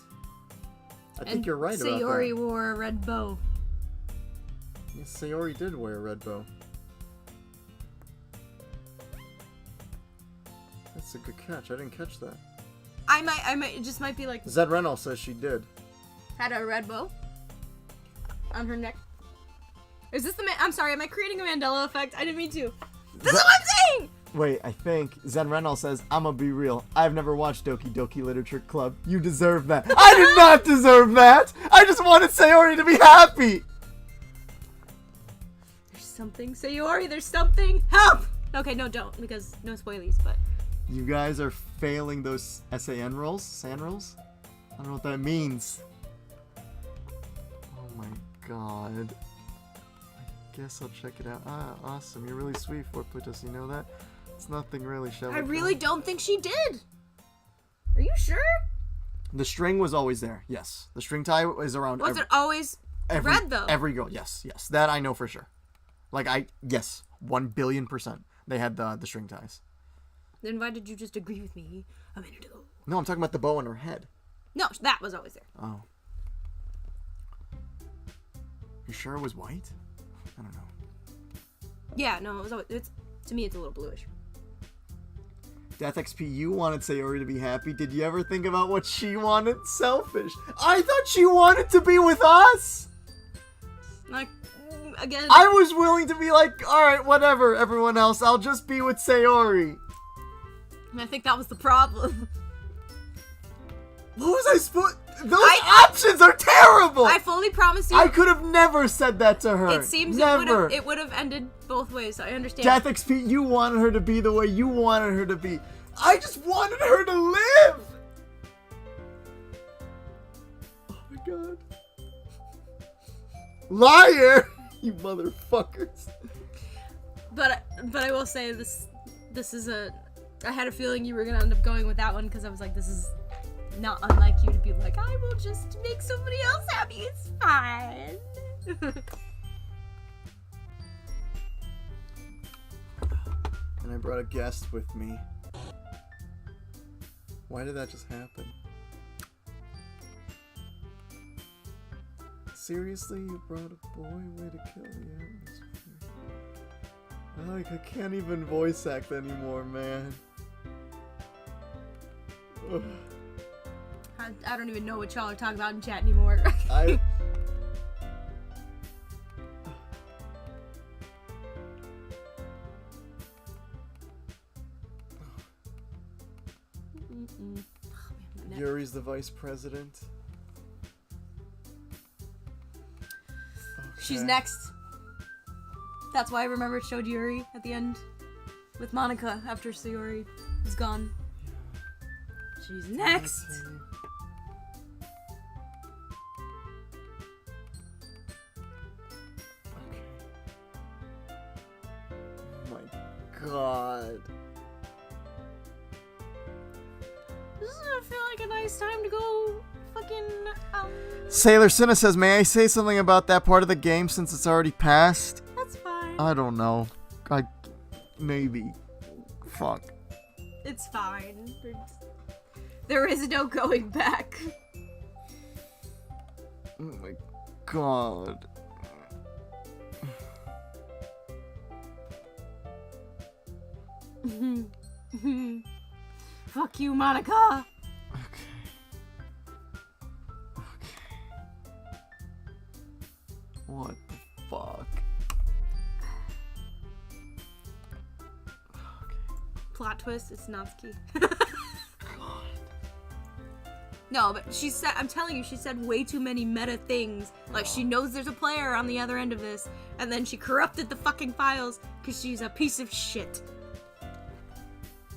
I think you're right about that. Sayori wore a red bow. Yes, Sayori did wear a red bow. That's a good catch. I didn't catch that. I might, it just might be like... Zed Reynolds says she did. Had a red bow on her neck. Is this the I'm sorry, am I creating a Mandela effect? I didn't mean to. This is what I'm saying! Wait, I think Zen Reynolds says, I'ma be real. I've never watched Doki Doki Literature Club. You deserve that. I did not deserve that! I just wanted Sayori to be happy! There's something, Sayori, there's something. Help! Okay, no, don't, because no spoilies, but... You guys are failing those SAN rolls? SAN rolls? I don't know what that means. Oh my god. I guess I'll check it out. Ah, awesome. You're really sweet, FourPlay. Does he know that? It's nothing really, shall we? I really don't think she did! Are you sure? The string was always there, yes. The string tie was around Was it always red, though? Every girl, yes. That I know for sure. Like, yes, 1,000,000,000%. They had the string ties. Then why did you just agree with me a minute ago? No, I'm talking about the bow on her head. No, that was always there. Oh. You sure it was white? I don't know. Yeah, no, it was always... to me, it's a little bluish. Death XP, you wanted Sayori to be happy. Did you ever think about what she wanted? Selfish. I thought she wanted to be with us! Like, again... I was willing to be like, alright, whatever, everyone else. I'll just be with Sayori. I think that was the problem. What was I supposed... Those options are terrible! I fully promise you... I could have never said that to her. It seems never. it would have ended both ways, so I understand. Death XP, you wanted her to be the way you wanted her to be. I just wanted her to live! Oh my god. Liar! You motherfuckers. But I will say this is I had a feeling you were gonna end up going with that one because I was like, this is not unlike you to be like, I will just make somebody else happy. It's fine. And I brought a guest with me. Why did that just happen? Seriously, you brought a boy? Way to kill the atmosphere. I can't even voice act anymore, man. Ugh. I don't even know what y'all are talking about in chat anymore. Yuri's the vice president. She's Okay. next. That's why I remember it showed Yuri at the end with Monica after Sayori is gone. She's next. Okay. Oh my god. This is gonna feel like a nice time to go fucking Sailor Cinna says, may I say something about that part of the game since it's already passed? That's fine. I don't know. Maybe. Fuck. It's fine. There is no going back. Oh my god. Fuck you, Monica. Okay. What the fuck? Plot twist, it's Natsuki. No, but she said, I'm telling you, she said way too many meta things. Like, she knows there's a player on the other end of this, and then she corrupted the fucking files because she's a piece of shit.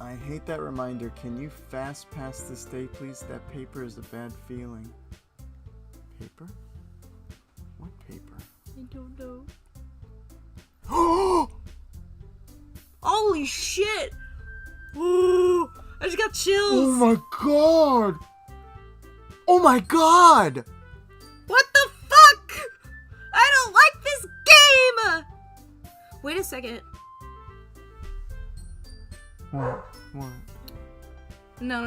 I hate that reminder. Can you fast pass this day, please? That paper is a bad feeling. Paper? What paper? I don't know. Oh! Holy shit! Ooh, I just got chills. Oh my god! Oh my god! What the fuck? I don't like this game! Wait a second. What? No.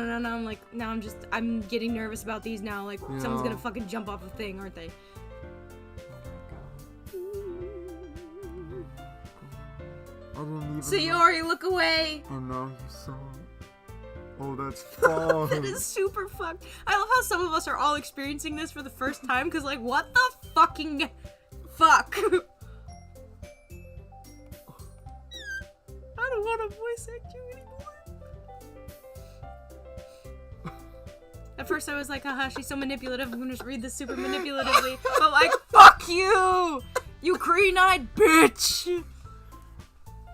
I'm getting nervous about these now. Like, someone's gonna fucking jump off a thing, aren't they? I didn't even Sayori, look away! Oh no, you saw it. Oh, that's fun. That is super fucked. I love how some of us are all experiencing this for the first time, because, like, what the fucking fuck? I don't want to voice act you anymore. At first I was like, haha, she's so manipulative, I'm gonna just read this super manipulatively. But like, fuck you! You green-eyed bitch!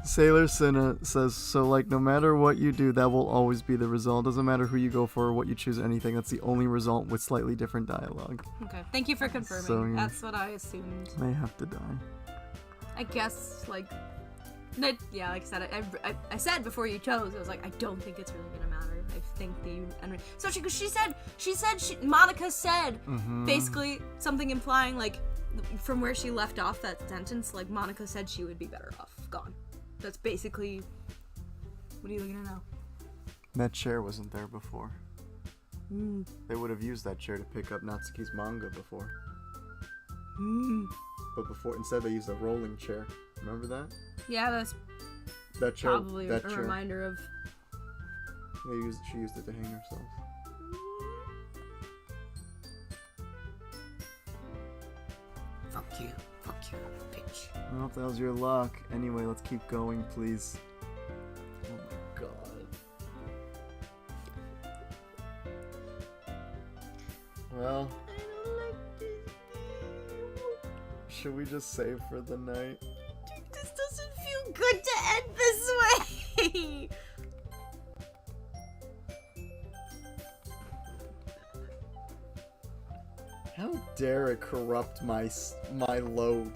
Sailor Cinna says, so like no matter what you do, that will always be the result. Doesn't matter who you go for or what you choose, anything. That's the only result with slightly different dialogue. Okay, thank you for confirming. So, yeah. That's what I assumed. They have to die. I guess, like, yeah, like I said, I said before you chose, I was like, I don't think it's really gonna matter. I think so Monica said, basically something implying, like, from where she left off that sentence, like, Monica said she would be better off gone. That's basically, what are you looking at now? That chair wasn't there before. They would have used that chair to pick up Natsuki's manga before. But before, instead they used a rolling chair. Remember that? Yeah, that's that chair, probably that a chair. reminder of... She used it to hang herself. Fuck you, bitch. I hope that was your luck. Anyway, let's keep going, please. Oh my god. Well, should we just save for the night? This doesn't feel good to end this way! How dare it corrupt my load?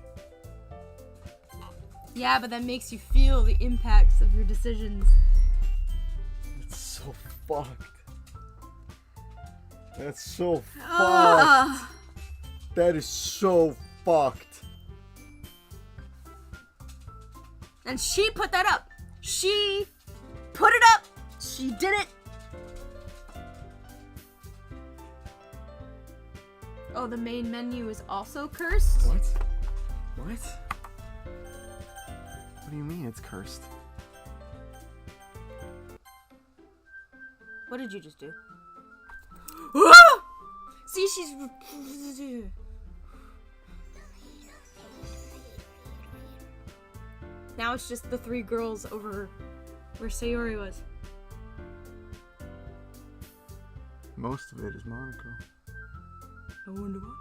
Yeah, but that makes you feel the impacts of your decisions. It's so fucked. That's so fucked. Ugh. That is so fucked. And she put that up. She put it up. She did it. Oh, the main menu is also cursed? What? What? What do you mean it's cursed? What did you just do? Ah! See, she's... Now it's just the three girls over where Sayori was. Most of it is Monaco. I wonder why.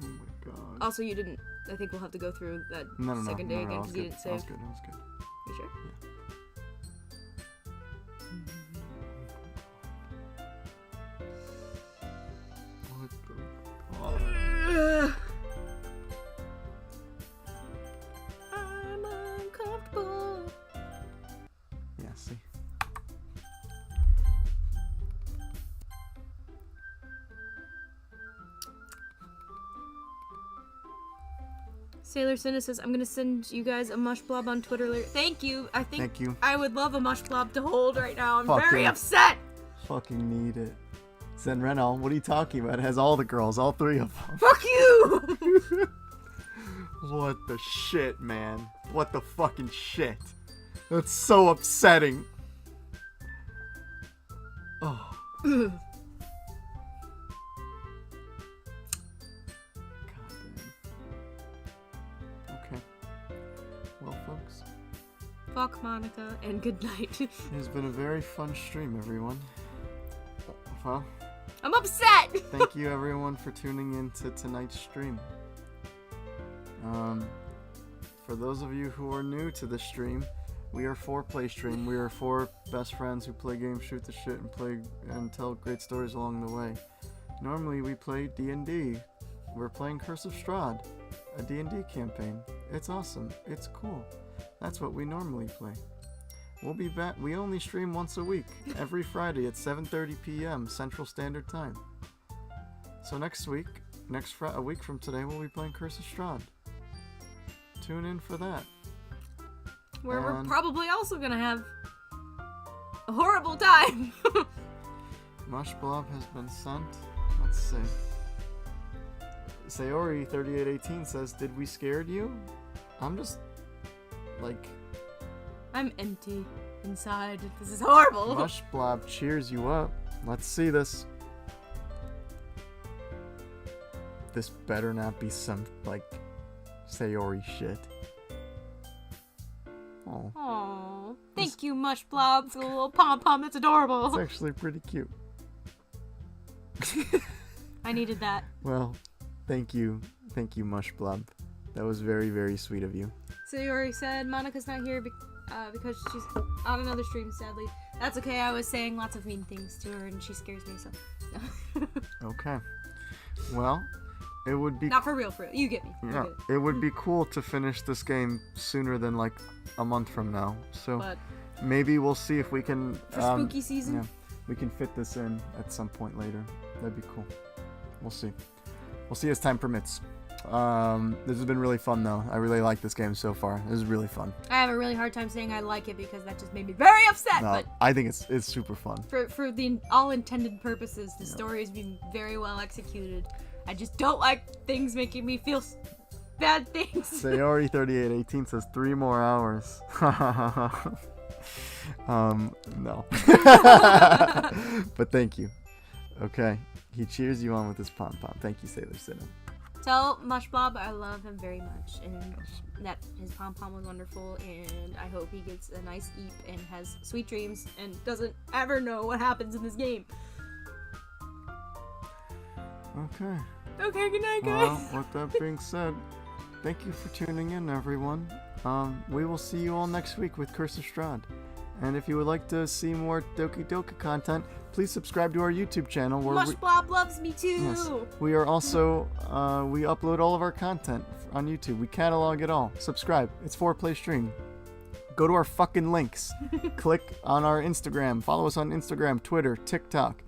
Oh my god. Also, you didn't... I think we'll have to go through that No, second day again that was because you good. didn't That was save. good. That was good. You sure? What the fuck? I'm uncomfortable. Yeah, see. Sailor Cinna says, I'm gonna send you guys a mush blob on Twitter later. Thank you. I think Thank you. I would love a mush blob to hold right now. I'm Fuck very yeah. upset. Fucking need it. Zen Renal, what are you talking about? It has all the girls, all three of them. Fuck you. What the shit, man? What the fucking shit? That's so upsetting. Oh. God damn. Okay. Well, folks, Fuck Monica and good night. it has been a very fun stream, everyone. Well, I'm upset. thank you everyone for tuning in to tonight's stream. For those of you who are new to the stream, we are FourPlay stream. We are four best friends who play games, shoot the shit, and play and tell great stories along the way. Normally we play D&D. We're playing Curse of Strahd, a D&D campaign. It's awesome. It's cool. That's what we normally play. We'll be back. We only stream once a week, every Friday at 7:30 p.m. Central Standard Time. So next week, a week from today, we'll be playing Curse of Strahd. Tune in for that. Where we're And- probably also gonna have a horrible time. Mush Blob has been sent. Let's see. Sayori3818 says, "Did we scared you?" I'm just like, I'm empty inside. This is horrible. Mush Blob cheers you up. Let's see this. This better not be some like Sayori shit. Oh, Aww. Thank you, Mush Blob, for the little pom-pom. That's adorable. it's actually pretty cute. I needed that. Well, thank you Thank you, Mushblob. That was very, very sweet of you. So you already said Monica's not here because she's on another stream, sadly. That's okay, I was saying lots of mean things to her and she scares me, so... Okay. Well, it would be... Not for real, you get me. Yeah, it would be cool to finish this game sooner than like a month from now. So But maybe we'll see if we can... for spooky season? Yeah, we can fit this in at some point later. That'd be cool. We'll see. We'll see as time permits. This has been really fun though. I really like this game so far. This is really fun. I have a really hard time saying I like it because that just made me very upset, No, but I think it's super fun. for the all intended purposes, the story has been very well executed. I just don't like things making me feel bad things. Sayori3818 says 3 more hours. No. But thank you. Okay. He cheers you on with his pom-pom. Thank you, Sailor Sinner. Tell Mushblob I love him very much and that his pom-pom was wonderful and I hope he gets a nice eat and has sweet dreams and doesn't ever know what happens in this game. Okay. Okay, good night, guys. Well, with that being said, thank you for tuning in, everyone. We will see you all next week with Curse of Strahd. And if you would like to see more Doki Doki content, please subscribe to our YouTube channel. Where Mushblob loves me too. Yes, we are also, we upload all of our content on YouTube. We catalog it all. Subscribe. It's FourPlay Stream. Go to our fucking links. Click on our Instagram. Follow us on Instagram, Twitter, TikTok.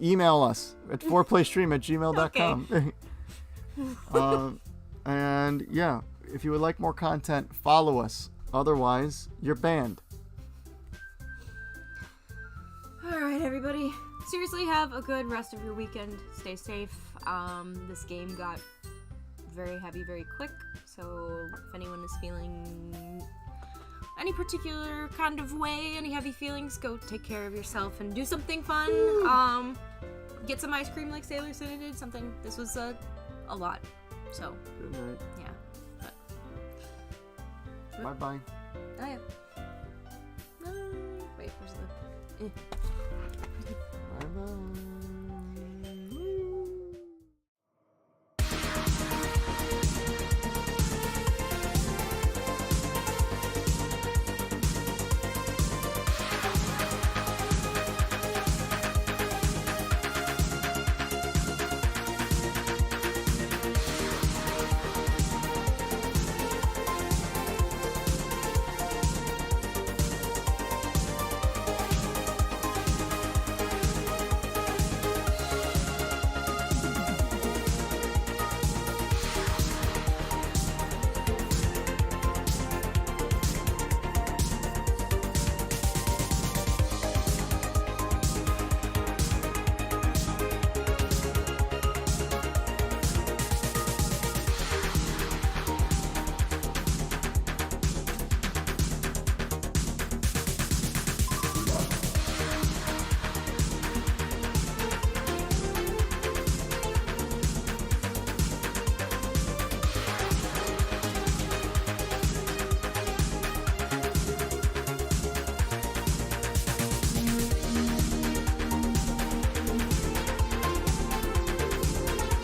Email us at fourplaystream@gmail.com. And yeah, if you would like more content, follow us. Otherwise, you're banned. Alright, everybody. Seriously, have a good rest of your weekend. Stay safe. This game got very heavy very quick, so if anyone is feeling any particular kind of way, any heavy feelings, go take care of yourself and do something fun. Get some ice cream like Sailor Sinner did. Something. This was a lot. So, Good night. yeah. But, Bye-bye. oh yeah. Wait, where's the...